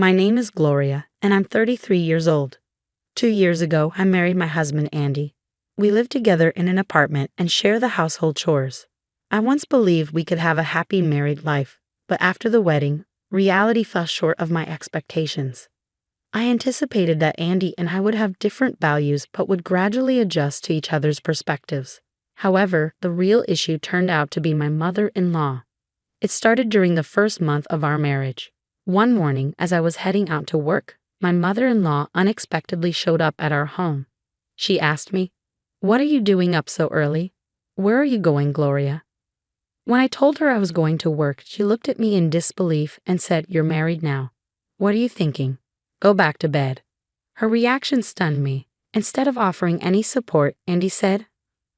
My name is Gloria, and I'm 33 years old. 2 years ago, I married my husband, Andy. We live together in an apartment and share the household chores. I once believed we could have a happy married life, but after the wedding, reality fell short of my expectations. I anticipated that Andy and I would have different values but would gradually adjust to each other's perspectives. However, the real issue turned out to be my mother-in-law. It started during the first month of our marriage. One morning, as I was heading out to work, my mother-in-law unexpectedly showed up at our home. She asked me, "What are you doing up so early? Where are you going, Gloria?" When I told her I was going to work, she looked at me in disbelief and said, "You're married now. What are you thinking? Go back to bed." Her reaction stunned me. Instead of offering any support, Andy said,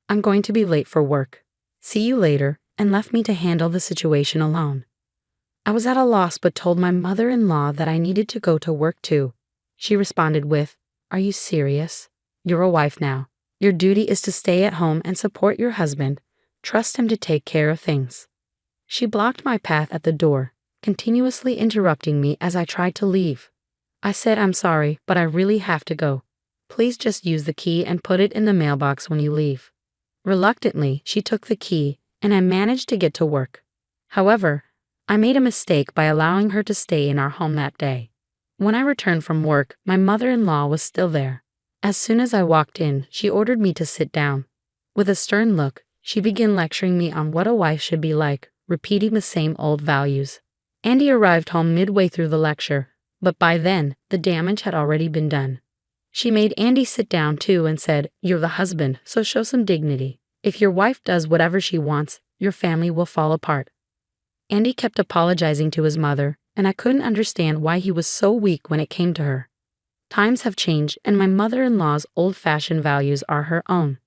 "I'm going to be late for work. See you later," and left me to handle the situation alone. I was at a loss but told my mother-in-law that I needed to go to work too. She responded with, "Are you serious? You're a wife now. Your duty is to stay at home and support your husband. Trust him to take care of things." She blocked my path at the door, continuously interrupting me as I tried to leave. I said, "I'm sorry, but I really have to go. Please just use the key and put it in the mailbox when you leave." Reluctantly, she took the key, and I managed to get to work. However, I made a mistake by allowing her to stay in our home that day. When I returned from work, my mother-in-law was still there. As soon as I walked in, she ordered me to sit down. With a stern look, she began lecturing me on what a wife should be like, repeating the same old values. Andy arrived home midway through the lecture, but by then, the damage had already been done. She made Andy sit down too and said, "You're the husband, so show some dignity. If your wife does whatever she wants, your family will fall apart." Andy kept apologizing to his mother, and I couldn't understand why he was so weak when it came to her. Times have changed, and my mother-in-law's old-fashioned values are her own.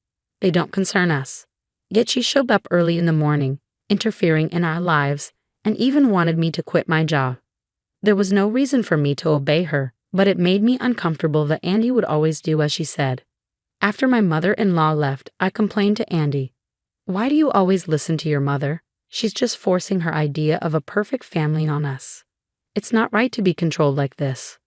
They don't concern us. Yet she showed up early in the morning, interfering in our lives, and even wanted me to quit my job. There was no reason for me to obey her, but it made me uncomfortable that Andy would always do as she said. After my mother-in-law left, I complained to Andy. "Why do you always listen to your mother? She's just forcing her idea of a perfect family on us. It's not right to be controlled like this."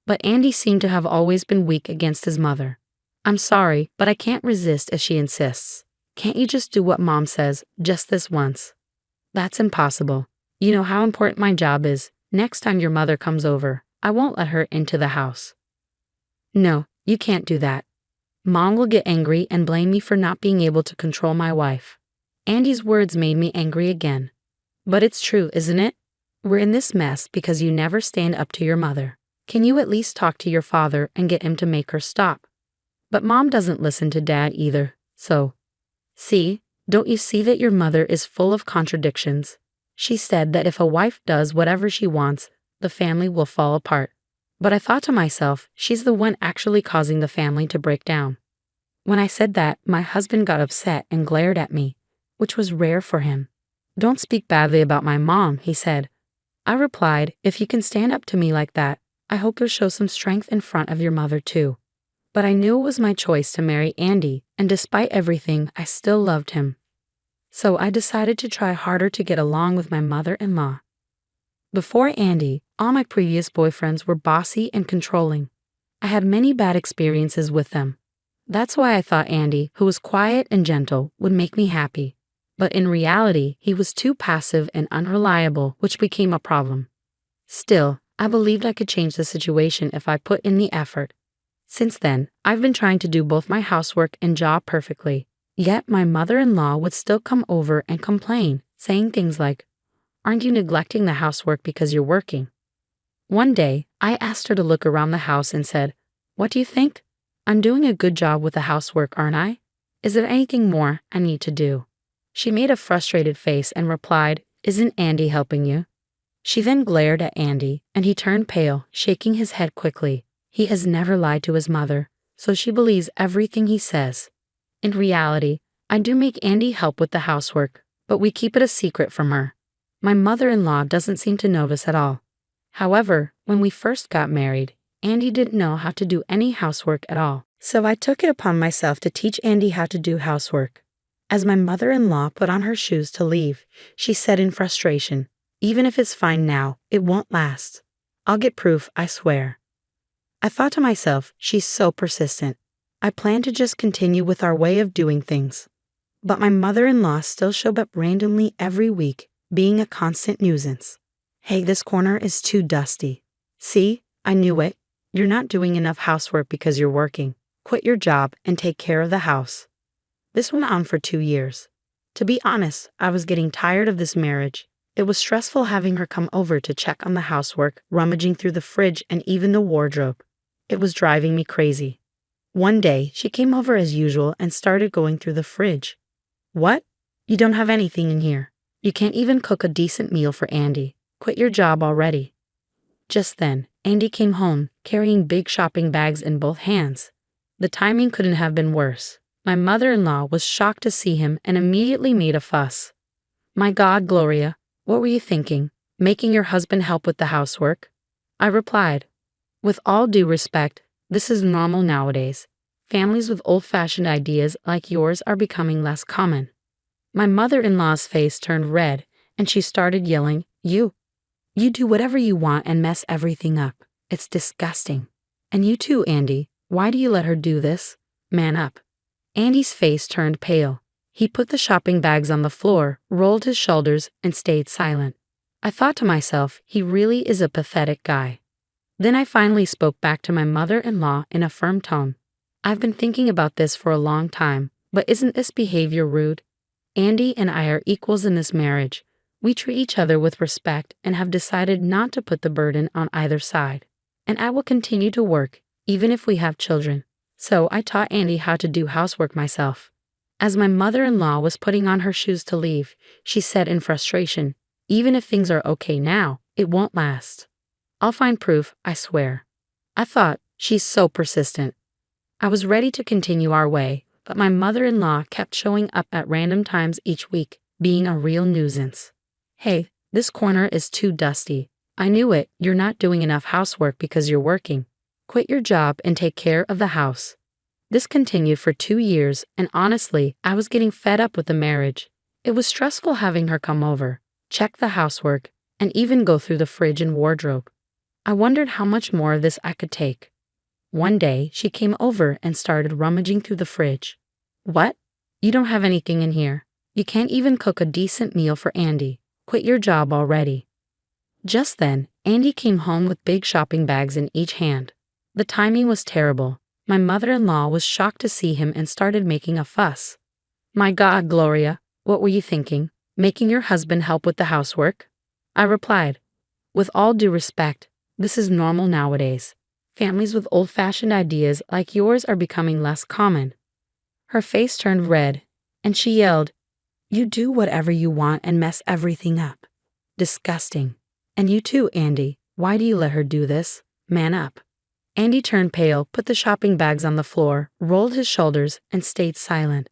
But Andy seemed to have always been weak against his mother. "I'm sorry, but I can't resist if she insists. Can't you just do what Mom says, just this once?" "That's impossible. You know how important my job is. Next time your mother comes over, I won't let her into the house." "No, you can't do that. Mom will get angry and blame me for not being able to control my wife." Andy's words made me angry again. "But it's true, isn't it? We're in this mess because you never stand up to your mother. Can you at least talk to your father and get him to make her stop?" "But Mom doesn't listen to Dad either, so..." "See, don't you see that your mother is full of contradictions? She said that if a wife does whatever she wants, the family will fall apart. But I thought to myself, she's the one actually causing the family to break down." When I said that, my husband got upset and glared at me, which was rare for him. "Don't speak badly about my mom," he said. I replied, "If you can stand up to me like that, I hope you'll show some strength in front of your mother too." But I knew it was my choice to marry Andy, and despite everything, I still loved him. So I decided to try harder to get along with my mother-in-law. Before Andy, all my previous boyfriends were bossy and controlling. I had many bad experiences with them. That's why I thought Andy, who was quiet and gentle, would make me happy. But in reality, he was too passive and unreliable, which became a problem. Still, I believed I could change the situation if I put in the effort. Since then, I've been trying to do both my housework and job perfectly. Yet my mother-in-law would still come over and complain, saying things like, "Aren't you neglecting the housework because you're working?" One day, I asked her to look around the house and said, "What do you think? I'm doing a good job with the housework, aren't I? Is there anything more I need to do?" She made a frustrated face and replied, "Isn't Andy helping you?" She then glared at Andy, and he turned pale, shaking his head quickly. He has never lied to his mother, so she believes everything he says. In reality, I do make Andy help with the housework, but we keep it a secret from her. My mother-in-law doesn't seem to notice at all. However, when we first got married, Andy didn't know how to do any housework at all. So I took it upon myself to teach Andy how to do housework. As my mother-in-law put on her shoes to leave, she said in frustration, "Even if it's fine now, it won't last. I'll get proof, I swear. I thought to myself, she's so persistent. I planned to just continue with our way of doing things. But my mother-in-law still showed up randomly every week, being a constant nuisance. Hey, this corner is too dusty. See, I knew it. You're not doing enough housework because you're working. Quit your job and take care of the house. This went on for 2 years. To be honest, I was getting tired of this marriage. It was stressful having her come over to check on the housework, rummaging through the fridge and even the wardrobe. It was driving me crazy. One day, she came over as usual and started going through the fridge. What? You don't have anything in here. You can't even cook a decent meal for Andy. Quit your job already. Just then, Andy came home, carrying big shopping bags in both hands. The timing couldn't have been worse. My mother-in-law was shocked to see him and immediately made a fuss. My God, Gloria, what were you thinking? Making your husband help with the housework? I replied, with all due respect, this is normal nowadays. Families with old-fashioned ideas like yours are becoming less common. My mother-in-law's face turned red, and she started yelling, You do whatever you want and mess everything up. It's disgusting. And you too, Andy. Why do you let her do this? Man up. Andy's face turned pale. He put the shopping bags on the floor, rolled his shoulders, and stayed silent. I thought to myself, he really is a pathetic guy. Then I finally spoke back to my mother-in-law in a firm tone. I've been thinking about this for a long time, but isn't this behavior rude? Andy and I are equals in this marriage. We treat each other with respect and have decided not to put the burden on either side. And I will continue to work, even if we have children. So I taught Andy how to do housework myself. As my mother-in-law was putting on her shoes to leave, she said in frustration, Even if things are okay now, it won't last. I'll find proof, I swear. I thought, she's so persistent. I was ready to continue our way, but my mother-in-law kept showing up at random times each week, being a real nuisance. Hey, this corner is too dusty. I knew it. You're not doing enough housework because you're working. Quit your job and take care of the house. This continued for 2 years, and honestly, I was getting fed up with the marriage. It was stressful having her come over, check the housework, and even go through the fridge and wardrobe. I wondered how much more of this I could take. One day, she came over and started rummaging through the fridge. What? You don't have anything in here. You can't even cook a decent meal for Andy. Quit your job already. Just then, Andy came home with big shopping bags in each hand. The timing was terrible. My mother-in-law was shocked to see him and started making a fuss. My God, Gloria, what were you thinking? Making your husband help with the housework? I replied, with all due respect, this is normal nowadays. Families with old-fashioned ideas like yours are becoming less common. Her face turned red, and she yelled, You do whatever you want and mess everything up. Disgusting. And you too, Andy. Why do you let her do this? Man up. Andy turned pale, put the shopping bags on the floor, rolled his shoulders, and stayed silent.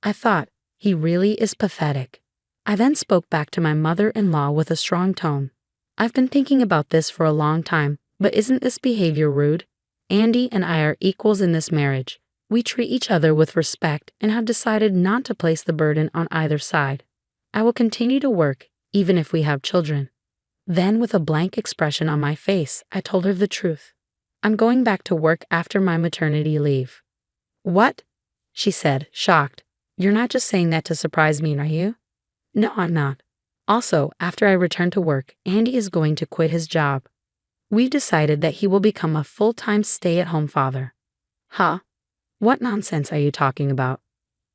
I thought, he really is pathetic. I then spoke back to my mother-in-law with a strong tone. I've been thinking about this for a long time, but isn't this behavior rude? Andy and I are equals in this marriage. We treat each other with respect and have decided not to place the burden on either side. I will continue to work, even if we have children. Then, with a blank expression on my face, I told her the truth. I'm going back to work after my maternity leave. What? She said, shocked. You're not just saying that to surprise me, are you? No, I'm not. Also, after I return to work, Andy is going to quit his job. We've decided that he will become a full-time stay-at-home father. Huh? What nonsense are you talking about?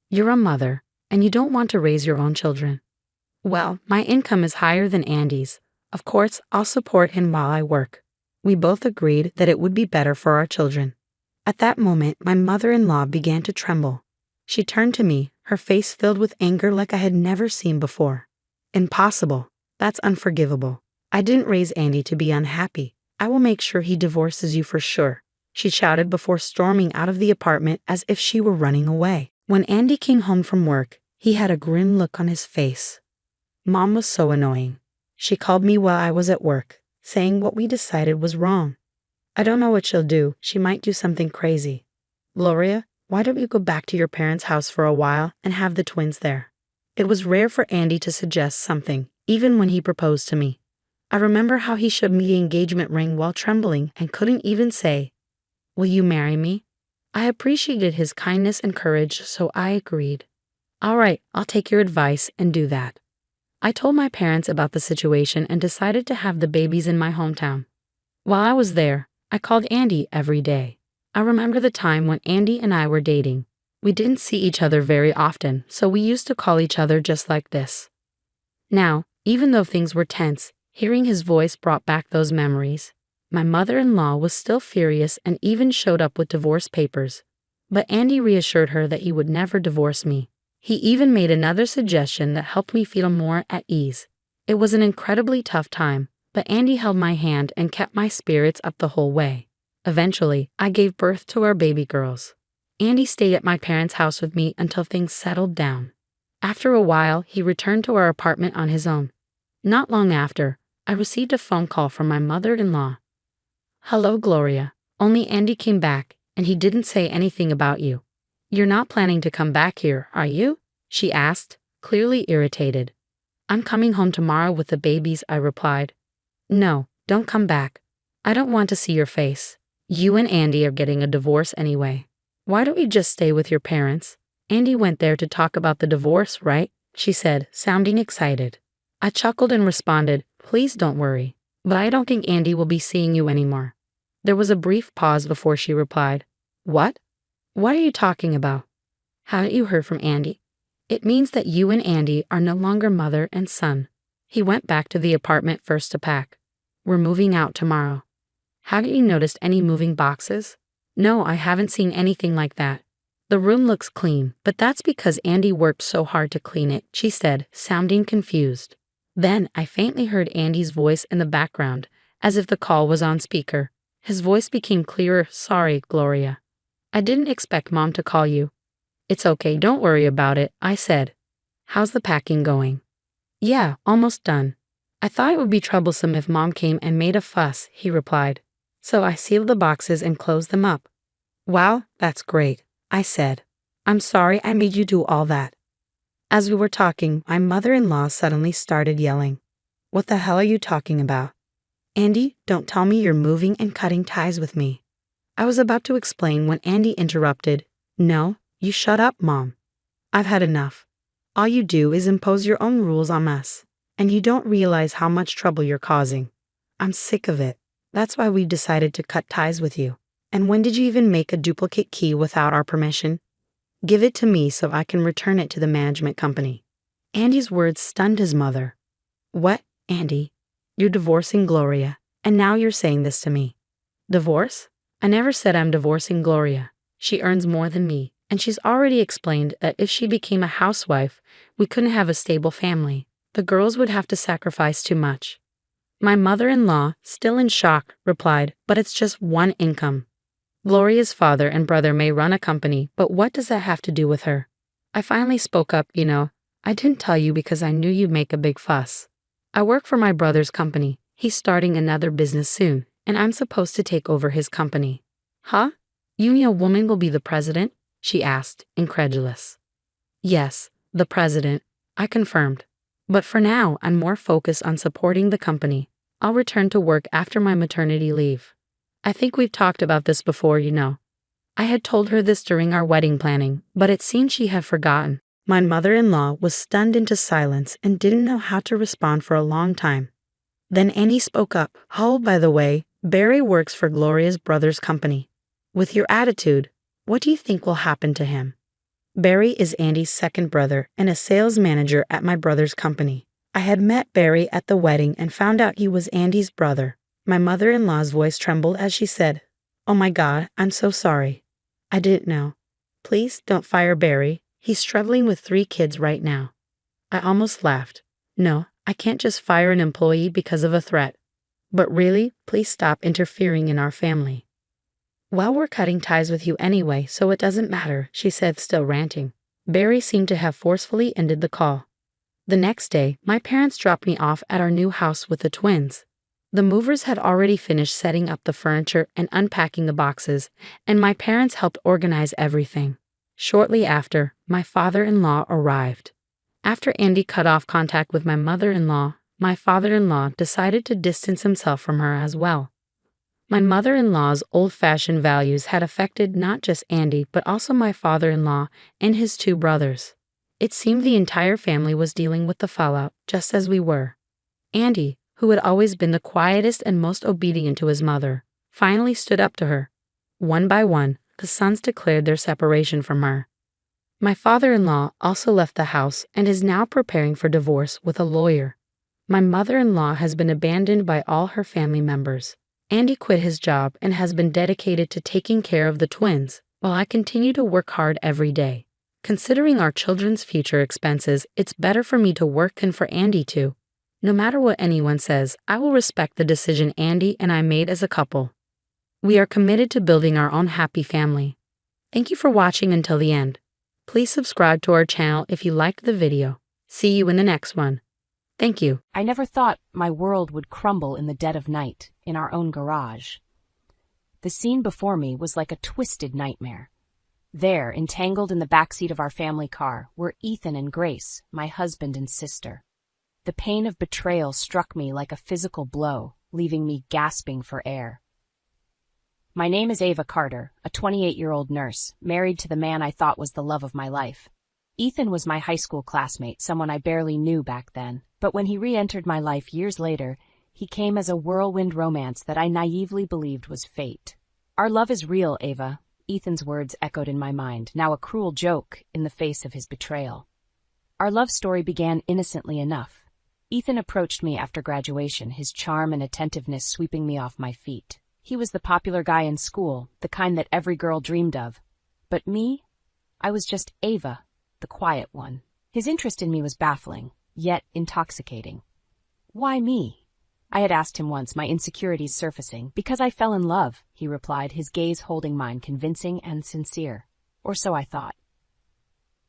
You're a mother, and you don't want to raise your own children. Well, my income is higher than Andy's. Of course, I'll support him while I work. We both agreed that it would be better for our children. At that moment, my mother-in-law began to tremble. She turned to me, her face filled with anger like I had never seen before. Impossible. That's unforgivable. I didn't raise Andy to be unhappy. I will make sure he divorces you for sure, she shouted before storming out of the apartment as if she were running away. When Andy came home from work, he had a grim look on his face. Mom was so annoying. She called me while I was at work, saying what we decided was wrong. I don't know what she'll do. She might do something crazy. Gloria, why don't you go back to your parents' house for a while and have the twins there? It was rare for Andy to suggest something, even when he proposed to me. I remember how he showed me the engagement ring while trembling and couldn't even say, "Will you marry me?" I appreciated his kindness and courage, so I agreed. "All right, I'll take your advice and do that." I told my parents about the situation and decided to have the babies in my hometown. While I was there, I called Andy every day. I remember the time when Andy and I were dating. We didn't see each other very often, so we used to call each other just like this. Now, even though things were tense, hearing his voice brought back those memories. My mother-in-law was still furious and even showed up with divorce papers. But Andy reassured her that he would never divorce me. He even made another suggestion that helped me feel more at ease. It was an incredibly tough time, but Andy held my hand and kept my spirits up the whole way. Eventually, I gave birth to our baby girls. Andy stayed at my parents' house with me until things settled down. After a while, he returned to our apartment on his own. Not long after, I received a phone call from my mother-in-law. "Hello, Gloria. Only Andy came back, and he didn't say anything about you. You're not planning to come back here, are you?" she asked, clearly irritated. "I'm coming home tomorrow with the babies," I replied. "No, don't come back. I don't want to see your face. You and Andy are getting a divorce anyway. Why don't you just stay with your parents? Andy went there to talk about the divorce, right?" she said, sounding excited. I chuckled and responded, "Please don't worry, but I don't think Andy will be seeing you anymore." There was a brief pause before she replied, "What? What are you talking about? Haven't you heard from Andy? It means that you and Andy are no longer mother and son." He went back to the apartment first to pack. "We're moving out tomorrow." "Haven't you noticed any moving boxes?" "No, I haven't seen anything like that. The room looks clean, but that's because Andy worked so hard to clean it," she said, sounding confused. Then I faintly heard Andy's voice in the background, as if the call was on speaker. His voice became clearer. "Sorry, Gloria. I didn't expect Mom to call you." "It's okay, don't worry about it," I said. "How's the packing going?" "Yeah, almost done. I thought it would be troublesome if Mom came and made a fuss," he replied. "So I sealed the boxes and closed them up." "Wow, that's great," I said. "I'm sorry I made you do all that." As we were talking, my mother-in-law suddenly started yelling. "What the hell are you talking about? Andy, don't tell me you're moving and cutting ties with me." I was about to explain when Andy interrupted. "No, you shut up, Mom. I've had enough. All you do is impose your own rules on us, and you don't realize how much trouble you're causing. I'm sick of it. That's why we've decided to cut ties with you. And when did you even make a duplicate key without our permission? Give it to me so I can return it to the management company." Andy's words stunned his mother. "What, Andy? You're divorcing Gloria, and now you're saying this to me?" "Divorce? I never said I'm divorcing Gloria. She earns more than me, and she's already explained that if she became a housewife, we couldn't have a stable family. The girls would have to sacrifice too much." My mother-in-law, still in shock, replied, "But it's just one income. Gloria's father and brother may run a company, but what does that have to do with her?" I finally spoke up, "I didn't tell you because I knew you'd make a big fuss. I work for my brother's company. He's starting another business soon, and I'm supposed to take over his company." "Huh? You mean a woman will be the president?" she asked, incredulous. "Yes, the president," I confirmed. "But for now, I'm more focused on supporting the company. I'll return to work after my maternity leave. I think we've talked about this before, I had told her this during our wedding planning, but it seemed she had forgotten. My mother-in-law was stunned into silence and didn't know how to respond for a long time. Then Andy spoke up. "Oh, by the way, Barry works for Gloria's brother's company. With your attitude, what do you think will happen to him?" Barry is Andy's second brother and a sales manager at my brother's company. I had met Barry at the wedding and found out he was Andy's brother. My mother-in-law's voice trembled as she said, "Oh my God, I'm so sorry. I didn't know. Please don't fire Barry. He's struggling with 3 kids right now." I almost laughed. "No, I can't just fire an employee because of a threat. But really, please stop interfering in our family." "Well, we're cutting ties with you anyway, so it doesn't matter," she said, still ranting. Barry seemed to have forcefully ended the call. The next day, my parents dropped me off at our new house with the twins. The movers had already finished setting up the furniture and unpacking the boxes, and my parents helped organize everything. Shortly after, my father-in-law arrived. After Andy cut off contact with my mother-in-law, my father-in-law decided to distance himself from her as well. My mother-in-law's old-fashioned values had affected not just Andy but also my father-in-law and his two brothers. It seemed the entire family was dealing with the fallout just as we were. Andy, who had always been the quietest and most obedient to his mother, finally stood up to her. One by one, the sons declared their separation from her. My father-in-law also left the house and is now preparing for divorce with a lawyer. My mother-in-law has been abandoned by all her family members. Andy quit his job and has been dedicated to taking care of the twins, while I continue to work hard every day. Considering our children's future expenses, it's better for me to work than for Andy to. No matter what anyone says, I will respect the decision Andy and I made as a couple. We are committed to building our own happy family. Thank you for watching until the end. Please subscribe to our channel if you liked the video. See you in the next one. Thank you. I never thought my world would crumble in the dead of night, in our own garage. The scene before me was like a twisted nightmare. There, entangled in the backseat of our family car, were Ethan and Grace, my husband and sister. The pain of betrayal struck me like a physical blow, leaving me gasping for air. My name is Ava Carter, a 28-year-old nurse, married to the man I thought was the love of my life. Ethan was my high school classmate, someone I barely knew back then, but when he re-entered my life years later, he came as a whirlwind romance that I naively believed was fate. Our love is real, Ava, Ethan's words echoed in my mind, now a cruel joke in the face of his betrayal. Our love story began innocently enough. Ethan approached me after graduation, his charm and attentiveness sweeping me off my feet. He was the popular guy in school, the kind that every girl dreamed of. But me? I was just Ava, the quiet one. His interest in me was baffling, yet intoxicating. Why me? I had asked him once, my insecurities surfacing. Because I fell in love, he replied, his gaze holding mine, convincing and sincere. Or so I thought.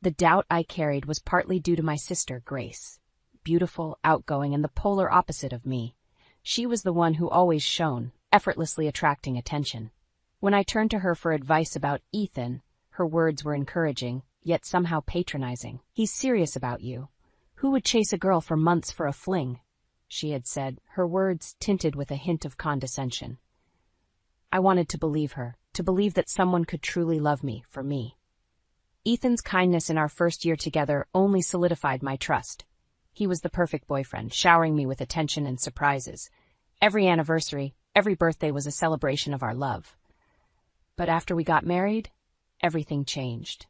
The doubt I carried was partly due to my sister, Grace. Beautiful, outgoing, and the polar opposite of me. She was the one who always shone, effortlessly attracting attention. When I turned to her for advice about Ethan, her words were encouraging, yet somehow patronizing. He's serious about you. Who would chase a girl for months for a fling? She had said, her words tinted with a hint of condescension. I wanted to believe her, to believe that someone could truly love me for me. Ethan's kindness in our first year together only solidified my trust. He was the perfect boyfriend, showering me with attention and surprises. Every anniversary, every birthday was a celebration of our love. But after we got married, everything changed.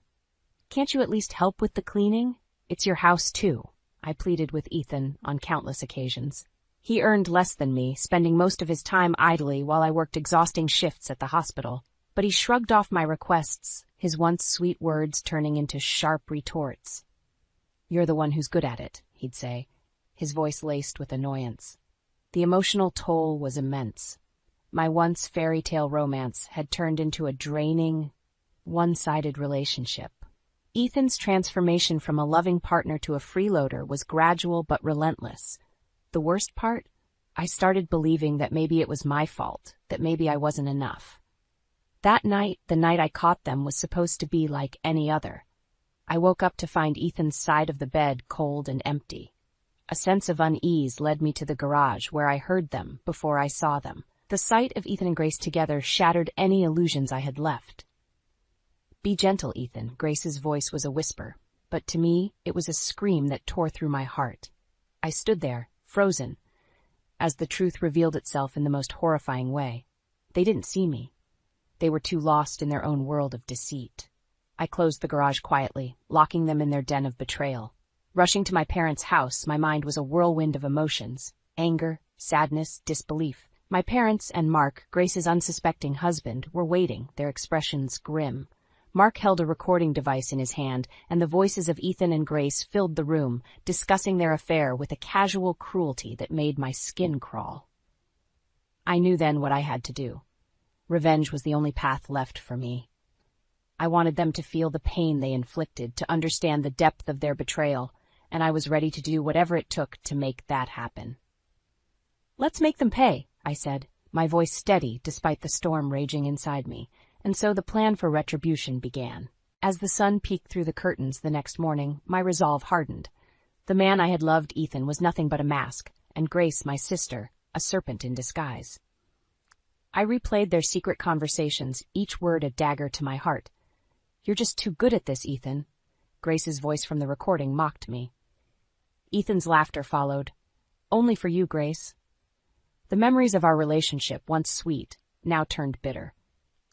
Can't you at least help with the cleaning? It's your house too, I pleaded with Ethan on countless occasions. He earned less than me, spending most of his time idly while I worked exhausting shifts at the hospital. But he shrugged off my requests, his once sweet words turning into sharp retorts. You're the one who's good at it, he'd say, his voice laced with annoyance. The emotional toll was immense. My once fairy tale romance had turned into a draining, one-sided relationship. Ethan's transformation from a loving partner to a freeloader was gradual but relentless. The worst part? I started believing that maybe it was my fault, that maybe I wasn't enough. That night, the night I caught them, was supposed to be like any other. I woke up to find Ethan's side of the bed cold and empty. A sense of unease led me to the garage, where I heard them before I saw them. The sight of Ethan and Grace together shattered any illusions I had left. Be gentle, Ethan, Grace's voice was a whisper, but to me it was a scream that tore through my heart. I stood there, frozen, as the truth revealed itself in the most horrifying way. They didn't see me. They were too lost in their own world of deceit. I closed the garage quietly, locking them in their den of betrayal. Rushing to my parents' house, my mind was a whirlwind of emotions: anger, sadness, disbelief. My parents and Mark, Grace's unsuspecting husband, were waiting, their expressions grim. Mark held a recording device in his hand, and the voices of Ethan and Grace filled the room, discussing their affair with a casual cruelty that made my skin crawl. I knew then what I had to do. Revenge was the only path left for me. I wanted them to feel the pain they inflicted, to understand the depth of their betrayal, and I was ready to do whatever it took to make that happen. Let's make them pay, I said, my voice steady despite the storm raging inside me. And so the plan for retribution began. As the sun peeked through the curtains the next morning, my resolve hardened. The man I had loved, Ethan, was nothing but a mask, and Grace, my sister, a serpent in disguise. I replayed their secret conversations, each word a dagger to my heart. "You're just too good at this, Ethan." Grace's voice from the recording mocked me. Ethan's laughter followed. "Only for you, Grace." The memories of our relationship, once sweet, now turned bitter.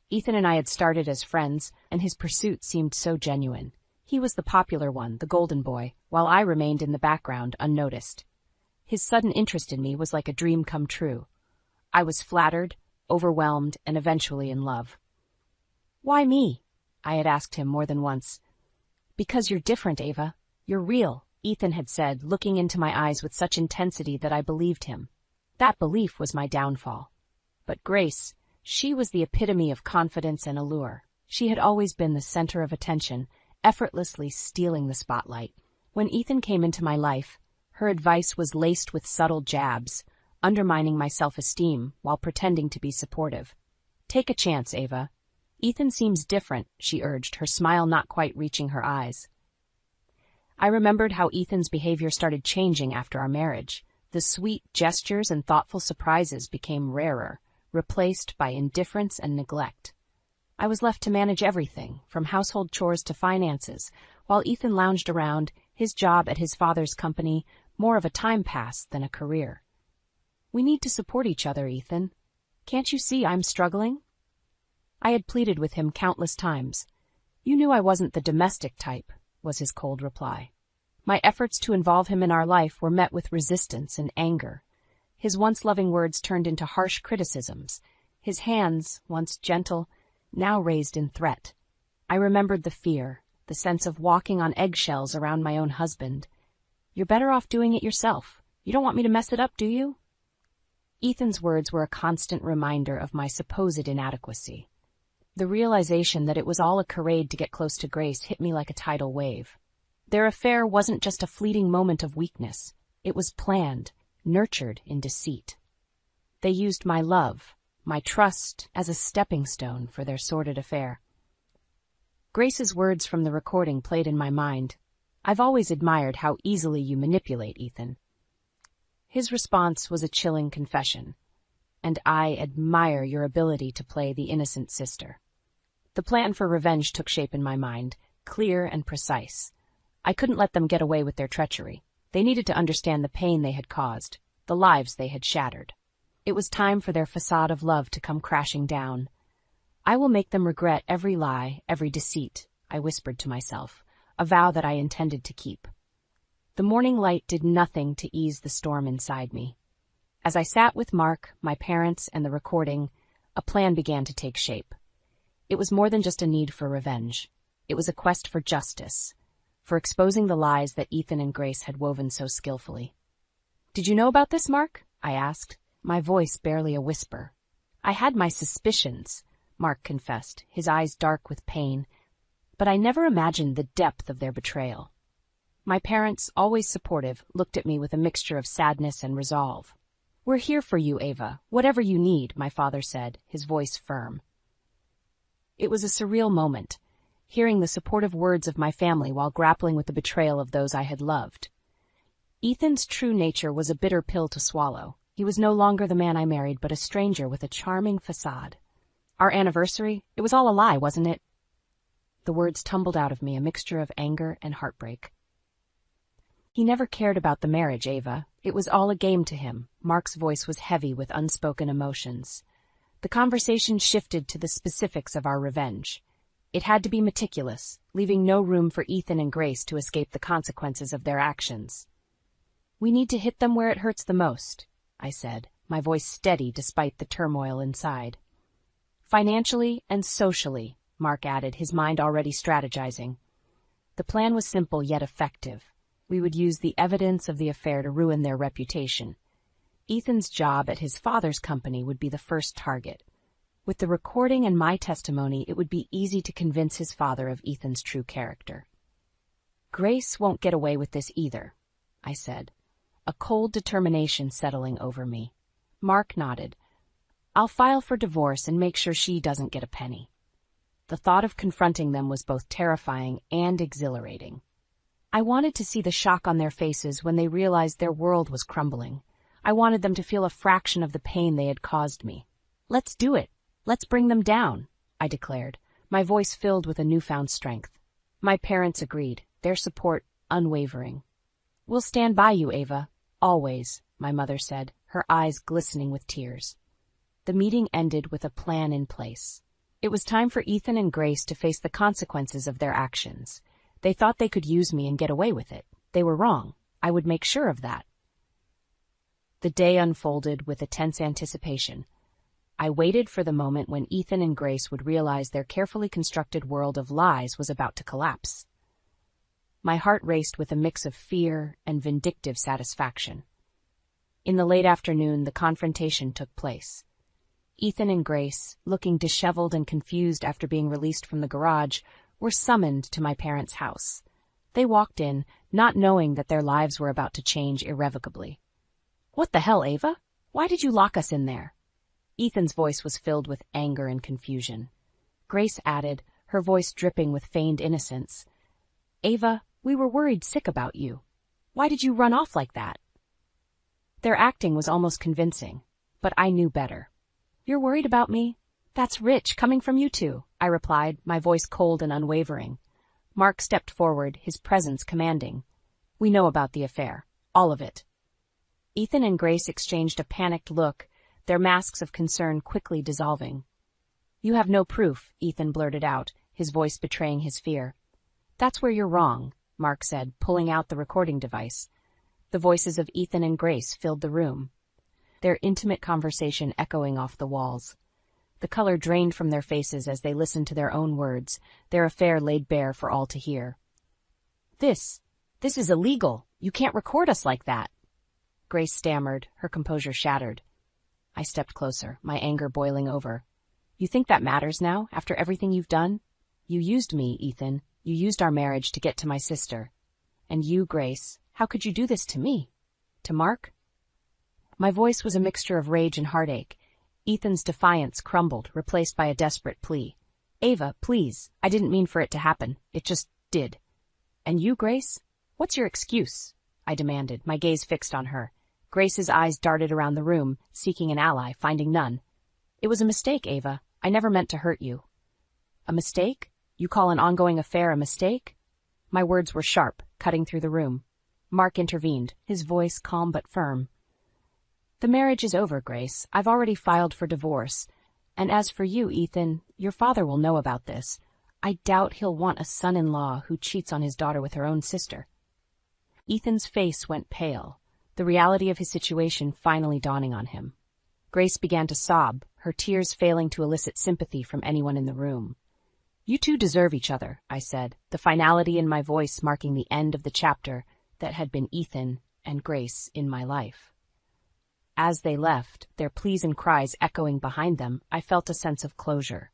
Ethan and I had started as friends, and his pursuit seemed so genuine. He was the popular one, the golden boy, while I remained in the background, unnoticed. His sudden interest in me was like a dream come true. I was flattered, overwhelmed, and eventually in love. "Why me?" I had asked him more than once. "Because you're different, Ava. You're real," Ethan had said, looking into my eyes with such intensity that I believed him. That belief was my downfall. But Grace, she was the epitome of confidence and allure. She had always been the center of attention, effortlessly stealing the spotlight. When Ethan came into my life, her advice was laced with subtle jabs, undermining my self-esteem while pretending to be supportive. "Take a chance, Ava. Ethan seems different," she urged, her smile not quite reaching her eyes. I remembered how Ethan's behavior started changing after our marriage. The sweet gestures and thoughtful surprises became rarer, replaced by indifference and neglect. I was left to manage everything, from household chores to finances, while Ethan lounged around, his job at his father's company more of a time pass than a career. "We need to support each other, Ethan. Can't you see I'm struggling?" I had pleaded with him countless times. "You knew I wasn't the domestic type," was his cold reply. My efforts to involve him in our life were met with resistance and anger. His once loving words turned into harsh criticisms, his hands, once gentle, now raised in threat. I remembered the fear, the sense of walking on eggshells around my own husband. "You're better off doing it yourself. You don't want me to mess it up, do you?" Ethan's words were a constant reminder of my supposed inadequacy. The realization that it was all a charade to get close to Grace hit me like a tidal wave. Their affair wasn't just a fleeting moment of weakness. It was planned, nurtured in deceit. They used my love, my trust, as a stepping stone for their sordid affair. Grace's words from the recording played in my mind. "I've always admired how easily you manipulate, Ethan." His response was a chilling confession. "And I admire your ability to play the innocent sister." The plan for revenge took shape in my mind, clear and precise. I couldn't let them get away with their treachery. They needed to understand the pain they had caused, the lives they had shattered. It was time for their facade of love to come crashing down. "I will make them regret every lie, every deceit," I whispered to myself, a vow that I intended to keep. The morning light did nothing to ease the storm inside me. As I sat with Mark, my parents, and the recording, a plan began to take shape. It was more than just a need for revenge. It was a quest for justice, for exposing the lies that Ethan and Grace had woven so skillfully. "Did you know about this, Mark?" I asked, my voice barely a whisper. "I had my suspicions," Mark confessed, his eyes dark with pain, "but I never imagined the depth of their betrayal." My parents, always supportive, looked at me with a mixture of sadness and resolve. "We're here for you, Ava, whatever you need," my father said, his voice firm. It was a surreal moment, hearing the supportive words of my family while grappling with the betrayal of those I had loved. Ethan's true nature was a bitter pill to swallow. He was no longer the man I married, but a stranger with a charming facade. Our anniversary, it was all a lie, wasn't it? The words tumbled out of me, a mixture of anger and heartbreak. "He never cared about the marriage, Ava. It was all a game to him." Mark's voice was heavy with unspoken emotions. The conversation shifted to the specifics of our revenge. It had to be meticulous, leaving no room for Ethan and Grace to escape the consequences of their actions. "We need to hit them where it hurts the most," I said, my voice steady despite the turmoil inside. "Financially and socially," Mark added, his mind already strategizing. The plan was simple yet effective. We would use the evidence of the affair to ruin their reputation. Ethan's job at his father's company would be the first target. With the recording and my testimony, it would be easy to convince his father of Ethan's true character. "Grace won't get away with this either," I said, a cold determination settling over me. Mark nodded. "I'll file for divorce and make sure she doesn't get a penny." The thought of confronting them was both terrifying and exhilarating. I wanted to see the shock on their faces when they realized their world was crumbling. I wanted them to feel a fraction of the pain they had caused me. "Let's do it. Let's bring them down," I declared, my voice filled with a newfound strength. My parents agreed, their support unwavering. "We'll stand by you, Ava, always," my mother said, her eyes glistening with tears. The meeting ended with a plan in place. It was time for Ethan and Grace to face the consequences of their actions. They thought they could use me and get away with it. They were wrong. I would make sure of that. The day unfolded with a tense anticipation. I waited for the moment when Ethan and Grace would realize their carefully constructed world of lies was about to collapse. My heart raced with a mix of fear and vindictive satisfaction. In the late afternoon, the confrontation took place. Ethan and Grace, looking disheveled and confused after being released from the garage, were summoned to my parents' house. They walked in, not knowing that their lives were about to change irrevocably. "What the hell, Ava? Why did you lock us in there?" Ethan's voice was filled with anger and confusion. Grace added, her voice dripping with feigned innocence, "Ava, we were worried sick about you. Why did you run off like that?" Their acting was almost convincing, but I knew better. "You're worried about me? That's rich, coming from you two," I replied, my voice cold and unwavering. Mark stepped forward, his presence commanding. "We know about the affair. All of it." Ethan and Grace exchanged a panicked look, their masks of concern quickly dissolving. "You have no proof," Ethan blurted out, his voice betraying his fear. "That's where you're wrong," Mark said, pulling out the recording device. The voices of Ethan and Grace filled the room, their intimate conversation echoing off the walls. The color drained from their faces as they listened to their own words, their affair laid bare for all to hear. This is illegal. You can't record us like that." Grace stammered, her composure shattered. I stepped closer, my anger boiling over. "You think that matters now, after everything you've done? You used me, Ethan. You used our marriage to get to my sister. And you, Grace, how could you do this to me? To Mark?" My voice was a mixture of rage and heartache. Ethan's defiance crumbled, replaced by a desperate plea. "Ava, please, I didn't mean for it to happen. It just did." "And you, Grace? What's your excuse?" I demanded, my gaze fixed on her. Grace's eyes darted around the room, seeking an ally, finding none. "It was a mistake, Ava. I never meant to hurt you." "A mistake? You call an ongoing affair a mistake?" My words were sharp, cutting through the room. Mark intervened, his voice calm but firm. "The marriage is over, Grace. I've already filed for divorce. And as for you, Ethan, your father will know about this. I doubt he'll want a son-in-law who cheats on his daughter with her own sister." Ethan's face went pale, the reality of his situation finally dawning on him. Grace began to sob, her tears failing to elicit sympathy from anyone in the room. "You two deserve each other," I said, the finality in my voice marking the end of the chapter that had been Ethan and Grace in my life. As they left, their pleas and cries echoing behind them, I felt a sense of closure.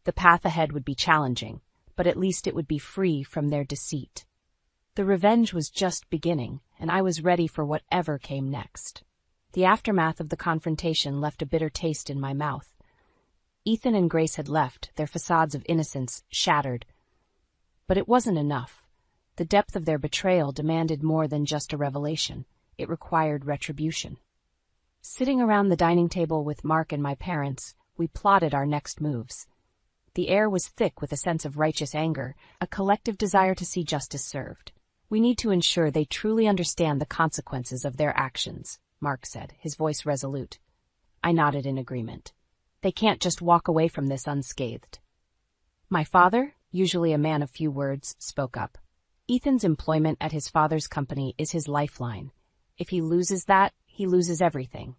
The path ahead would be challenging, but at least it would be free from their deceit. The revenge was just beginning, and I was ready for whatever came next. The aftermath of the confrontation left a bitter taste in my mouth. Ethan and Grace had left, their facades of innocence shattered. But it wasn't enough. The depth of their betrayal demanded more than just a revelation. It required retribution. Sitting around the dining table with Mark and my parents, we plotted our next moves. The air was thick with a sense of righteous anger, a collective desire to see justice served. "We need to ensure they truly understand the consequences of their actions," Mark said, his voice resolute. I nodded in agreement. "They can't just walk away from this unscathed." My father, usually a man of few words, spoke up. "Ethan's employment at his father's company is his lifeline. If he loses that, he loses everything."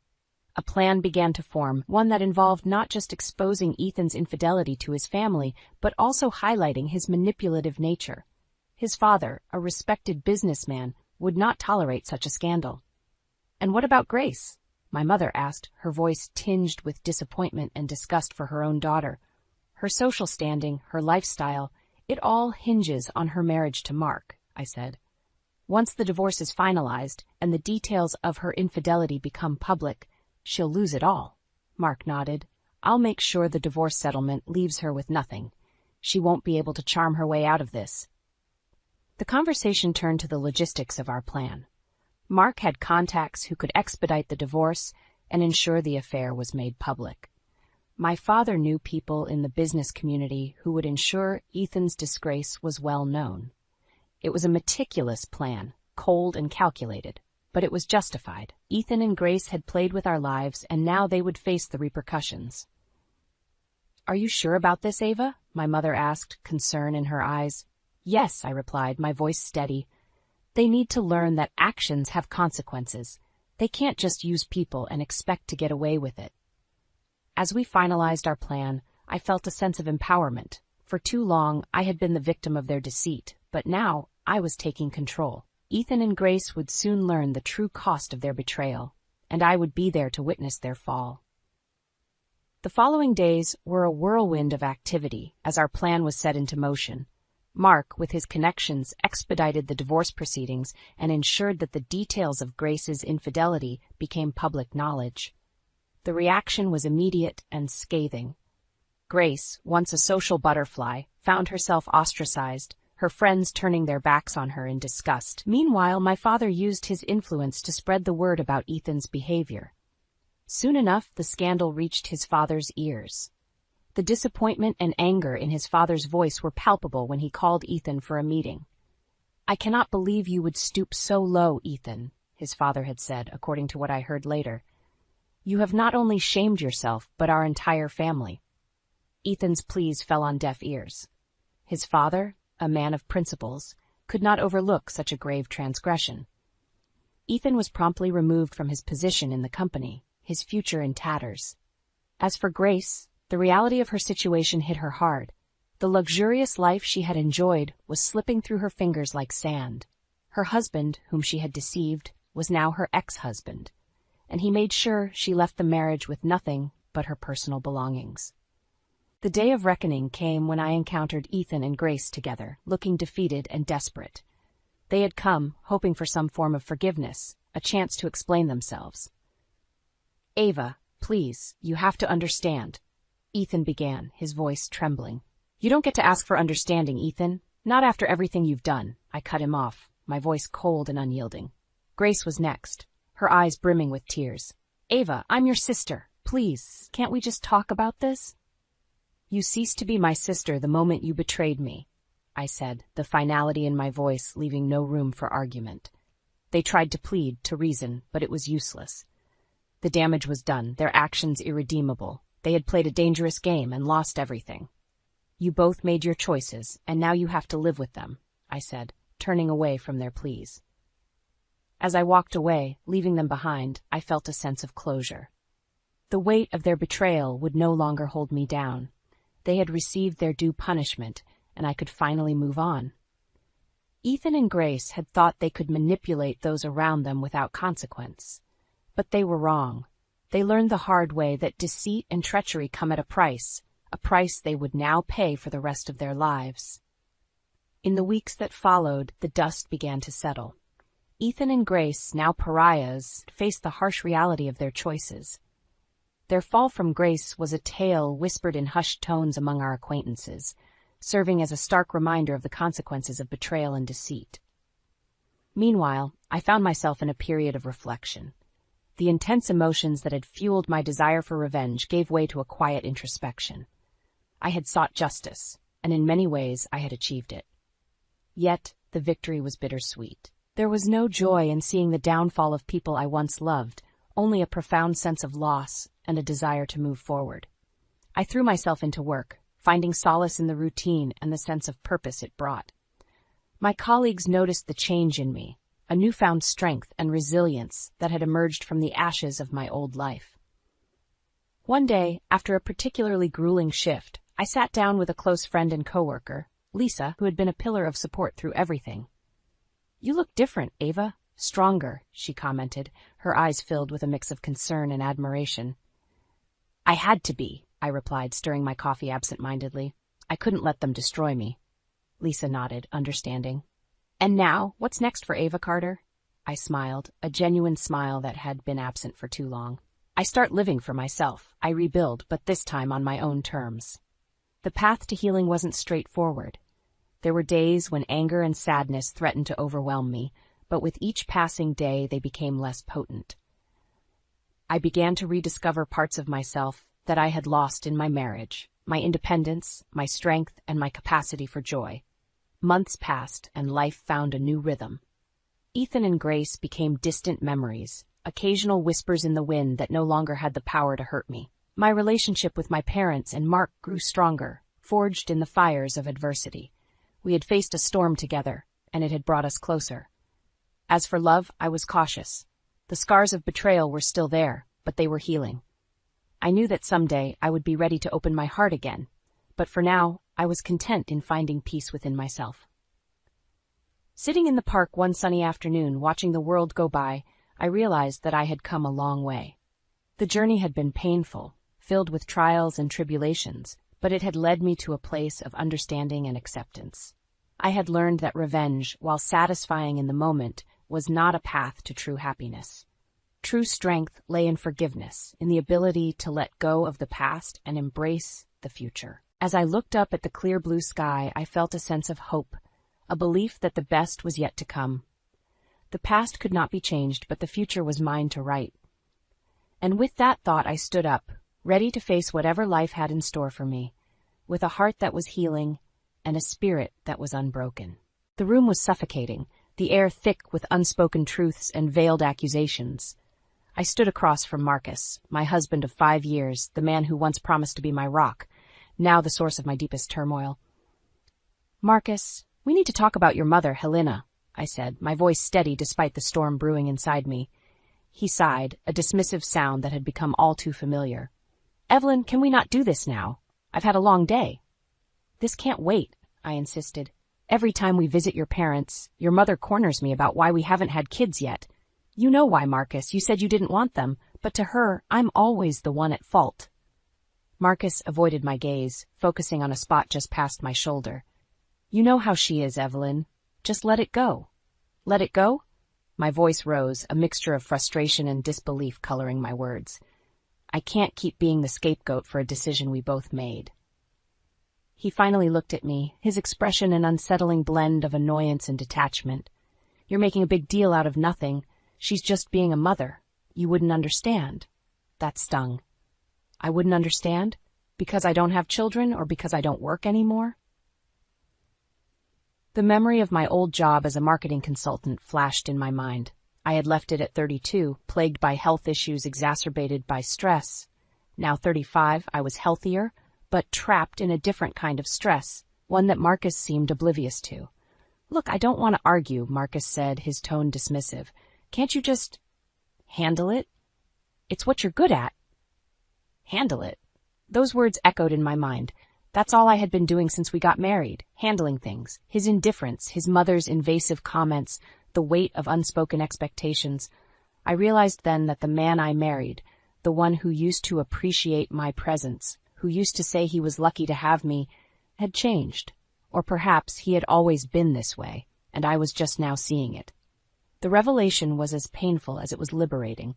A plan began to form, one that involved not just exposing Ethan's infidelity to his family, but also highlighting his manipulative nature. His father, a respected businessman, would not tolerate such a scandal. "And what about Grace?" my mother asked, her voice tinged with disappointment and disgust for her own daughter. "Her social standing, her lifestyle, it all hinges on her marriage to Mark," I said. "Once the divorce is finalized and the details of her infidelity become public, she'll lose it all." Mark nodded. "I'll make sure the divorce settlement leaves her with nothing. She won't be able to charm her way out of this." The conversation turned to the logistics of our plan. Mark had contacts who could expedite the divorce and ensure the affair was made public. My father knew people in the business community who would ensure Ethan's disgrace was well known. It was a meticulous plan, cold and calculated, but it was justified. Ethan and Grace had played with our lives, and now they would face the repercussions. "Are you sure about this, Ava?" my mother asked, concern in her eyes. "Yes," I replied, my voice steady. "They need to learn that actions have consequences. They can't just use people and expect to get away with it." As we finalized our plan, I felt a sense of empowerment. For too long, I had been the victim of their deceit, but now I was taking control. Ethan and Grace would soon learn the true cost of their betrayal, and I would be there to witness their fall. The following days were a whirlwind of activity as our plan was set into motion. Mark, with his connections, expedited the divorce proceedings and ensured that the details of Grace's infidelity became public knowledge. The reaction was immediate and scathing. Grace, once a social butterfly, found herself ostracized, her friends turning their backs on her in disgust. Meanwhile, my father used his influence to spread the word about Ethan's behavior. Soon enough, the scandal reached his father's ears. The disappointment and anger in his father's voice were palpable when he called Ethan for a meeting. "I cannot believe you would stoop so low, Ethan," his father had said, according to what I heard later. "You have not only shamed yourself, but our entire family." Ethan's pleas fell on deaf ears. His father, a man of principles, could not overlook such a grave transgression. Ethan was promptly removed from his position in the company, his future in tatters. As for Grace, the reality of her situation hit her hard. The luxurious life she had enjoyed was slipping through her fingers like sand. Her husband, whom she had deceived, was now her ex-husband, and he made sure she left the marriage with nothing but her personal belongings. The day of reckoning came when I encountered Ethan and Grace together, looking defeated and desperate. They had come, hoping for some form of forgiveness, a chance to explain themselves. "Ava, please, you have to understand," Ethan began, his voice trembling. "You don't get to ask for understanding, Ethan. Not after everything you've done." I cut him off, my voice cold and unyielding. Grace was next, her eyes brimming with tears. "Ava, I'm your sister. Please, can't we just talk about this?" "You ceased to be my sister the moment you betrayed me," I said, the finality in my voice leaving no room for argument. They tried to plead, to reason, but it was useless. The damage was done, their actions irredeemable. They had played a dangerous game and lost everything. "You both made your choices, and now you have to live with them," I said, turning away from their pleas. As I walked away, leaving them behind, I felt a sense of closure. The weight of their betrayal would no longer hold me down. They had received their due punishment, and I could finally move on. Ethan and Grace had thought they could manipulate those around them without consequence. But they were wrong. They learned the hard way that deceit and treachery come at a price they would now pay for the rest of their lives. In the weeks that followed, the dust began to settle. Ethan and Grace, now pariahs, faced the harsh reality of their choices. Their fall from grace was a tale whispered in hushed tones among our acquaintances, serving as a stark reminder of the consequences of betrayal and deceit. Meanwhile, I found myself in a period of reflection. The intense emotions that had fueled my desire for revenge gave way to a quiet introspection. I had sought justice, and in many ways I had achieved it. Yet, the victory was bittersweet. There was no joy in seeing the downfall of people I once loved, only a profound sense of loss and a desire to move forward. I threw myself into work, finding solace in the routine and the sense of purpose it brought. My colleagues noticed the change in me, a newfound strength and resilience that had emerged from the ashes of my old life. One day, after a particularly grueling shift, I sat down with a close friend and coworker, Lisa, who had been a pillar of support through everything. "You look different, Ava. Stronger," she commented, her eyes filled with a mix of concern and admiration. "I had to be," I replied, stirring my coffee absent-mindedly. "I couldn't let them destroy me." Lisa nodded, understanding. "And now, what's next for Ava Carter?" I smiled, a genuine smile that had been absent for too long. "I start living for myself. I rebuild, but this time on my own terms." The path to healing wasn't straightforward. There were days when anger and sadness threatened to overwhelm me, but with each passing day they became less potent. I began to rediscover parts of myself that I had lost in my marriage, my independence, my strength, and my capacity for joy. Months passed, and life found a new rhythm. Ethan and Grace became distant memories, occasional whispers in the wind that no longer had the power to hurt me. My relationship with my parents and Mark grew stronger, forged in the fires of adversity. We had faced a storm together, and it had brought us closer. As for love, I was cautious. The scars of betrayal were still there, but they were healing. I knew that someday I would be ready to open my heart again, but for now, I was content in finding peace within myself. Sitting in the park one sunny afternoon, watching the world go by, I realized that I had come a long way. The journey had been painful, filled with trials and tribulations, but it had led me to a place of understanding and acceptance. I had learned that revenge, while satisfying in the moment, was not a path to true happiness. True strength lay in forgiveness, in the ability to let go of the past and embrace the future. As I looked up at the clear blue sky, I felt a sense of hope, a belief that the best was yet to come. The past could not be changed, but the future was mine to write. And with that thought, I stood up, ready to face whatever life had in store for me, with a heart that was healing and a spirit that was unbroken. The room was suffocating, the air thick with unspoken truths and veiled accusations. I stood across from Marcus, my husband of 5 years, the man who once promised to be my rock, now the source of my deepest turmoil. "Marcus, we need to talk about your mother, Helena," I said, my voice steady despite the storm brewing inside me. He sighed, a dismissive sound that had become all too familiar. "Evelyn, can we not do this now? I've had a long day." "This can't wait," I insisted. "Every time we visit your parents, your mother corners me about why we haven't had kids yet. You know why, Marcus. You said you didn't want them, but to her, I'm always the one at fault." Marcus avoided my gaze, focusing on a spot just past my shoulder. "You know how she is, Evelyn. Just let it go." "Let it go?" My voice rose, a mixture of frustration and disbelief coloring my words. "I can't keep being the scapegoat for a decision we both made." He finally looked at me, his expression an unsettling blend of annoyance and detachment. "You're making a big deal out of nothing. She's just being a mother. You wouldn't understand." That stung. I wouldn't understand? Because I don't have children or because I don't work anymore? The memory of my old job as a marketing consultant flashed in my mind. I had left it at 32, plagued by health issues exacerbated by stress. Now 35, I was healthier, but trapped in a different kind of stress, one that Marcus seemed oblivious to. "Look, I don't want to argue," Marcus said, his tone dismissive. "Can't you just handle it? It's what you're good at." Handle it? Those words echoed in my mind. That's all I had been doing since we got married, handling things. His indifference, his mother's invasive comments, the weight of unspoken expectations. I realized then that the man I married, the one who used to appreciate my presence, who used to say he was lucky to have me, had changed. Or perhaps he had always been this way, and I was just now seeing it. The revelation was as painful as it was liberating.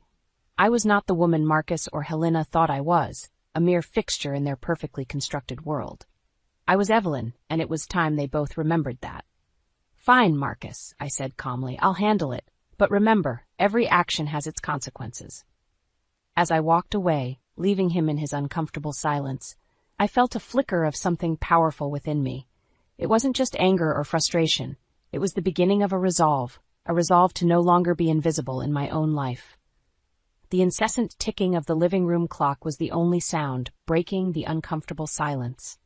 I was not the woman Marcus or Helena thought I was, a mere fixture in their perfectly constructed world. I was Evelyn, and it was time they both remembered that. "Fine, Marcus," I said calmly, "I'll handle it. But remember, every action has its consequences." As I walked away, leaving him in his uncomfortable silence, I felt a flicker of something powerful within me. It wasn't just anger or frustration. It was the beginning of a resolve to no longer be invisible in my own life. The incessant ticking of the living room clock was the only sound, breaking the uncomfortable silence.